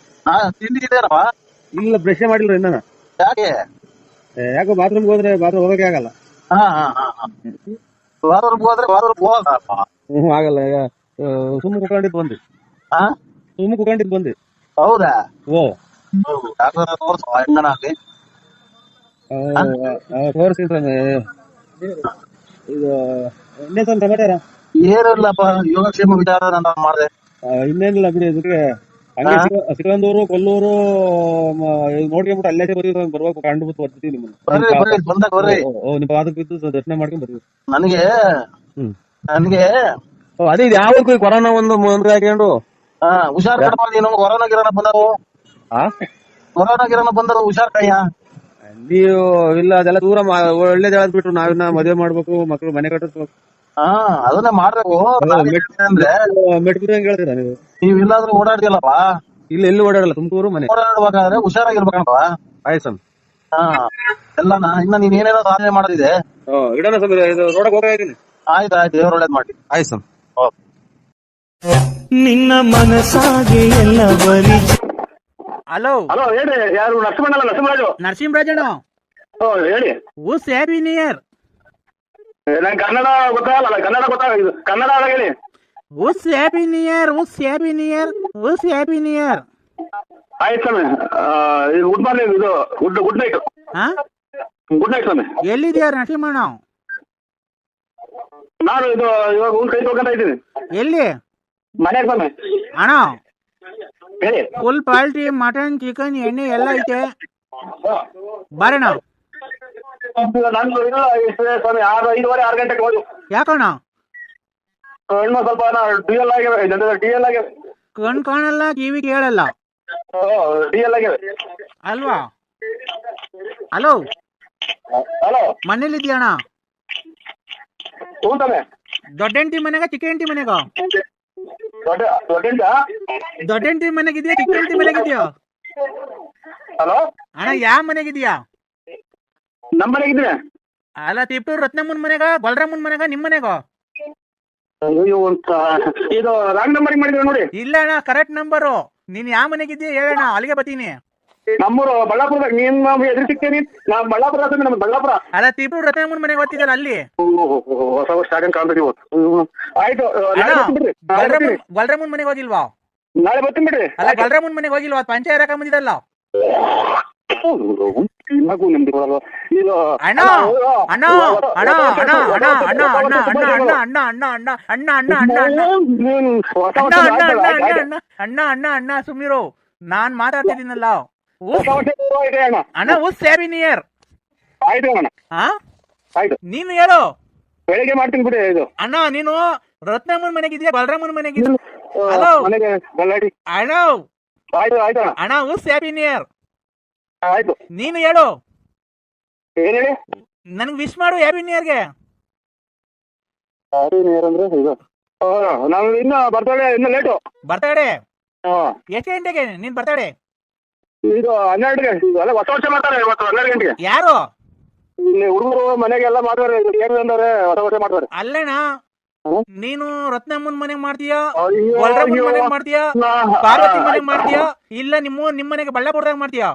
ಹಾ ತಿಂದಿದ್ದೇನಪ್ಪ. ಇಲ್ಲ, ಬ್ರಷ್ ಮಾಡಿಲ್ರಿ ಇನ್ನ. ಯಾಕೆ? ಯಾಕೋ ಬಾತ್ರೂಮ್ಗೆ ಹೋದ್ರೆ ಬಾತ್ರೂಮ್ ಹೋಗಕ್ಕೆ ಆಗಲ್ಲ. ಹಾ ಹಾ ಹಾ ಹಾ ಬಾತ್ರೂಮ್ಗೆ ಹೋದ್ರೆ ಬಾತ್ರೂಮ್ಗೆ ಹೋಗಲ್ಲಪ್ಪ. ಆಗಲ್ಲ. ಸುಮ್ಮ ಕುತ್ಕೊಂಡಿದ್ ಬಂದು ಹಾ ಸುಮ್ಮ ಕುತ್ಕೊಂಡಿದ್ ಬಂದು. ಹೌದಾ? ಓ ಯಾಕಂದ್ರೆ ತೋರ್ಸು ಹೆಂಗನಾಗ್ಲಿ. ತೋರಿಸ್ತೀನಿ. ಇದು ಇನ್ನೇನ್ ಸ್ವಲ್ಪ ಸಮಾಚಾರ? ಏನಿಲ್ಲಪ್ಪ, ಯೋಗಕ್ಷೇಮ ವಿಚಾರ ನಾನು ಮಾಡಿದೆ. ಇನ್ನೇನಿಲ್ಲ ಬಿಡಿ. ಅದಕ್ಕೆ ಹಂಗೆ ಸಿಕಂದೂರು, ಕೊಲ್ಲೂರು ನೋಡ್ಕೊಂಡ್ಬಿಟ್ಟು ಅಲ್ಲೇ ಬರ್ಬೇಕು. ಕಂಡುಬಿಟ್ಟು ಬರ್ತೀವಿ ನಿಮ್ಮನ್ನ. ಬರ್ರಿ ಬಂದಾಗ ಬರ್ರಿ. ನಿಮ್ ಪಾದಕ್ಕೆ ಬಿದ್ದು ದರ್ಶನ ಮಾಡ್ಕೊಂಡ್ ಬರ್ತೀವಿ. ನನಗೆ ಅದೇ ಯಾವ ಕೊರೋನಾ ಒಂದು ಮುಂದೆ ಹಾಕೊಂಡು ಹುಷಾರ್ ಕಡಪ. ನೀನು ಕೊರೋನಾ ಗಿರೋನ ಬಂದವು, ಕೊರೋನಾ ಗಿರೋನ ಬಂದವು, ಹುಷಾರ್ ಕಯ್ಯ. ನೀವು ಇಲ್ಲ, ಅದೆಲ್ಲ ದೂರ ಒಳ್ಳೆ ಜಾಗ ಬಿಟ್ರು ನಾವಿನ್ನ ಮದುವೆ ಮಾಡ್ಬೇಕು, ಮಕ್ಳು ಮನೆ ಕಟ್ಟಿಸ್ಬೇಕು. ಅದನ್ನ ಮಾಡ್ಬೇಕು. ಅಂದ್ರೆ ಮೆಟ್ಬಿಟ್ಟು ಹೇಳ್ತೀರಾ ನೀವು? ನೀವ್ ಇಲ್ಲಾದ್ರೂ ಓಡಾಡ್ತಿಯಲ್ಲಪ್ಪ. ಇಲ್ಲ, ಎಲ್ಲಿ ಓಡಾಡಲ್ಲ, ತುಮಕೂರು ಮನೆ. ಓಡಾಡ್ಬೇಕಾದ್ರೆ ಹುಷಾರಾಗಿರ್ಬೇಕಪ್ಪ. ಆಯ್ತು. ಎಲ್ಲಾನ ಇನ್ನ ನೀನ್ ಏನೇನೋ ಸಾಧನೆ ಮಾಡೋದಿದೆ. ಇಡೋಣ ಸರ್, ಇದು ರೋಡಕ್ಕೆ ಹೋಗ್ತೀನಿ. ಆಯ್ತು ದೇವ್ರ ಒಳ್ಳೇದ್ ಮಾಡಿ. ಆಯ್ತು ಸರ್. ನಿನ್ನ ಮನಸಾಗೆ ಎಲ್ಲ ಬರಿ. ಹಲೋ ಹಲೋ, ಹೇಳಿ. ಯಾರು? ನರಸಿಂಹಣ್ಣಲ್ಲ, ನರಸಿಂಹರಾಜು. ನರಸಿಂಹರಾಜಣ್ಣ, ಹೇಳಿ. ಊಸ್ ಹ್ಯಾಪಿ ನ್ಯೂ ಇಯರ್. ನಂಗೆ ಕನ್ನಡ ಗೊತ್ತಾಗಲ್ಲ, ಕನ್ನಡ ಗೊತ್ತಾಗ ಕನ್ನಡ ಹೇಳಿ. ಊಸ್ ಹ್ಯಾಪಿ ನ್ಯೂ ಇಯರ್, ಊಸ್ ಹ್ಯಾಪಿ ನ್ಯೂ ಇಯರ್, ಊಸ್ ಹ್ಯಾಪಿ ನ್ಯೂ ಇಯರ್. ಆಯ್ತು ಸ್ವಾಮಿ. Good morning. ಇದು ಗುಡ್ ನೈಟ್. ಹಾ, ಗುಡ್ ನೈಟ್ ಸ್ವಾಮಿ. ಎಲ್ಲಿದ್ಯಾ ನರಸಿಂಹಣ್ಣ? ನಾನು ಇದು ಇವಾಗ ಕೈ ತೊಳ್ಕೊಂತ ಇದ್ದೀನಿ. ಎಲ್ಲಿ? ಮನೆಗೆ ಸ್ವಾಮಿ. ಅಣ್ಣ, ಹೇಳಿ. ಫುಲ್ ಪಾಲ್ಟ್ರಿ, ಮಟನ್, ಚಿಕನ್, ಎಣ್ಣೆ ಎಲ್ಲ ಐತೆ, ಬರೋಣ. ನಾನು ಇಲ್ಲ ಸ್ವಾಮಿ, 5:30 6 ಗಂಟೆಗೆ ಹೋಗಿ. ಯಾಕಣ್ಣ? ಇನ್ನು ಸ್ವಲ್ಪ ಡಿಎಲ್ ಆಗಿವೆ. ಕಣ್ ಕಾಣಲ್ಲ, ಕಿವಿ ಕೇಳಲ್ಲ ಡಿಎಲ್ ಆಗಿವೆ ಅಲ್ವಾ? ಹಲೋ, ಹಲೋ, ಮನೇಲಿದ್ಯಣ್ಣ? ಹ್ಞೂ ಸ್ವಾಮಿ. ದೊಡ್ಡ ಹೆಂಡತಿ ಮನೆಗ, ಚಿಕ್ಕ ಹೆಂಡತಿ ಮನೆಗ? ದೊಡ್ಡ ದೊಡ್ಡ ಹೆಂಡತಿ ಮನೆಗಿದ್ಯಾ, ಚಿಕ್ಕ ಹೆಂಡತಿ ಮನೆಗಿದ್ಯಾ? ಹಲೋ ಅಣ್ಣ, ಯಾವ ಮನೆಗಿದ್ಯಾ? ನಮ್ಮ ಮನೆಗಿದ್ದೀನಿ. ಅಲ್ಲ, ತಿಪ್ಟೂರ್ ರತ್ನಮ್ಮನ್ ಮನೆಗ, ಗೊಲ್ರಮ್ಮನ್ ಮನೆಗ, ನಿಮ್ ಮನೆಗ? ಇದು ರಾಂಗ್ ನಂಬರ್ ಮಾಡಿದ್ರೆ ನೋಡಿ. ಇಲ್ಲ ಅಣ್ಣ, ಕರೆಕ್ಟ್ ನಂಬರು. ನೀನ್ ಯಾವ ಮನೆಗಿದ್ಯಾ ಹೇಳಣ್ಣ, ಅಲ್ಲಿಗೆ ಬರ್ತೀನಿ. ನಮ್ಮೂರು ಬಳ್ಳಾಪುರದಾಗ. ನೀನ್ ಎದುರು ಸಿಗ್ತೀನಿ. ನಾವು ಬಳ್ಳಾಪುರ, ನಮ್ಮ ಬಳ್ಳಾಪುರ. ಅಲ್ಲ, ತಿಪ್ಟೂರ್ ರತ್ನಮ್ಮನ್ ಮನೆಗೆ ಗೊತ್ತಿದ್ದಲ್ಲ, ಅಲ್ಲಿ. ಹೊಸ ಸ್ಟಾರ್ಟಿಂಗ್ ಕಾಣ್ತದೆ ಇವತ್ತು. ಆಯ್ತು, ನಾಳೆ ಬರ್ತೀನಿ ಬಿಡ್ರಿ. ಗೊಲ್ರಮ್ಮನ್ ಮನೆಗೆ ಹೋಗಿಲ್ವಾ? ನಾಳೆ ಬರ್ತೀನಿ ಬಿಡ್ರಿ. ಅಲ್ಲ, ಗೊಲ್ರಮ್ಮನ್ ಮನೆಗೆ ಹೋಗಿಲ್ವಾ? ಪಂಚಾಯತ್ ರಕ ಬಂದಿದ್ದಲ್ಲ. ಇದು ಅಣ್ಣ ಅಣ್ಣ ಅಣ್ಣ ಅಣ್ಣ ಅಣ್ಣ ಅಣ್ಣ ಅಣ್ಣ ಅಣ್ಣ ಅಣ್ಣ ಅಣ್ಣ ಅಣ್ಣ ಅಣ್ಣ ಅಣ್ಣ ಅಣ್ಣ ಅಣ್ಣ ಅಣ್ಣ ಅಣ್ಣ ಅಣ್ಣ ಸುಮ್ನಿರು, ನಾನ್ ಮಾತಾಡ್ತಿದ್ದೀನಲ್ಲ. ಅಣ್ಣ, ಊಸ್ ಹ್ಯಾಪಿ ನ್ಯೂ ಇಯರ್. ಆಯ್ತು ಅಣ್ಣ. ಹಾ, ಆಯ್ತು. ನೀನು ಹೇಳು. ಬೆಳಿಗ್ಗೆ ಮಾಡ್ತೀನಿ ಬಿಡಿ. ಇದು ಅಣ್ಣ, ನೀನು ರತ್ನಮ್ಮನ್ ಮನೆಗಿದ್ಯಾ, ಬಲರಾಮನ್ ಮನೆಗಿದ್ಯಾ? ಹಲೋ ಮನೆಗೆ ಬಳ್ಳಾಡಿ. ಅಣ್ಣ. ಆಯ್ತು ಆಯ್ತು ಅಣ್ಣ. ಅಣ್ಣ, ಊಸ್ ಹ್ಯಾಪಿ ನ್ಯೂ ಇಯರ್. ಆಯ್ತು. ನೀನು ಹೇಳು. ಏನ್ ಹೇಳಿ? ನನ್ಗೆ ವಿಶ್ ಮಾಡು ಹ್ಯಾಪಿ ನ್ಯೂ ಇಯರ್ಗೆ. ಅಂದ್ರೆ ಇದು ನಾವು ಇನ್ನ ಬರ್ತಡೆ, ಇನ್ನು ಲೇಟು. ಬರ್ತಡೆ ಎಷ್ಟು ಗಂಟೆಗೆ ನೀನ್ ಬರ್ತಡೆ? ಇದು 12ಗೆ. ಅಲ್ಲ, ಹೊಸ ವರ್ಷ ಮಾಡ್ತಾರೆ ಇವತ್ತು 12 ಗಂಟೆಗೆ. ಯಾರು? ಇಲ್ಲಿ ಹುಡುಗರು ಮನೆಗೆಲ್ಲ ಮಾಡ್ತಾರೆ. ಏನು ಅಂದ್ರೆ ಹೊಸ ವರ್ಷ ಮಾಡ್ತಾರೆ. ಅಲ್ಲೇನಾ, ನೀನು ರತ್ನಮ್ಮನ್ ಮನೆಗ್ ಮಾಡ್ತೀಯಾ, ಗೊಲ್ರಮ್ಮನ್ ಮನೆಗ್ ಮಾಡ್ತೀಯಾ, ಪಾರ್ವತಿ ಮನೆಗ್ ಮಾಡ್ತೀಯಾ, ಇಲ್ಲ ನಿಮ್ಮ ಮನೆಗೆ ಬಳ್ಳಾಪುರದಾಗ ಮಾಡ್ತೀಯಾ?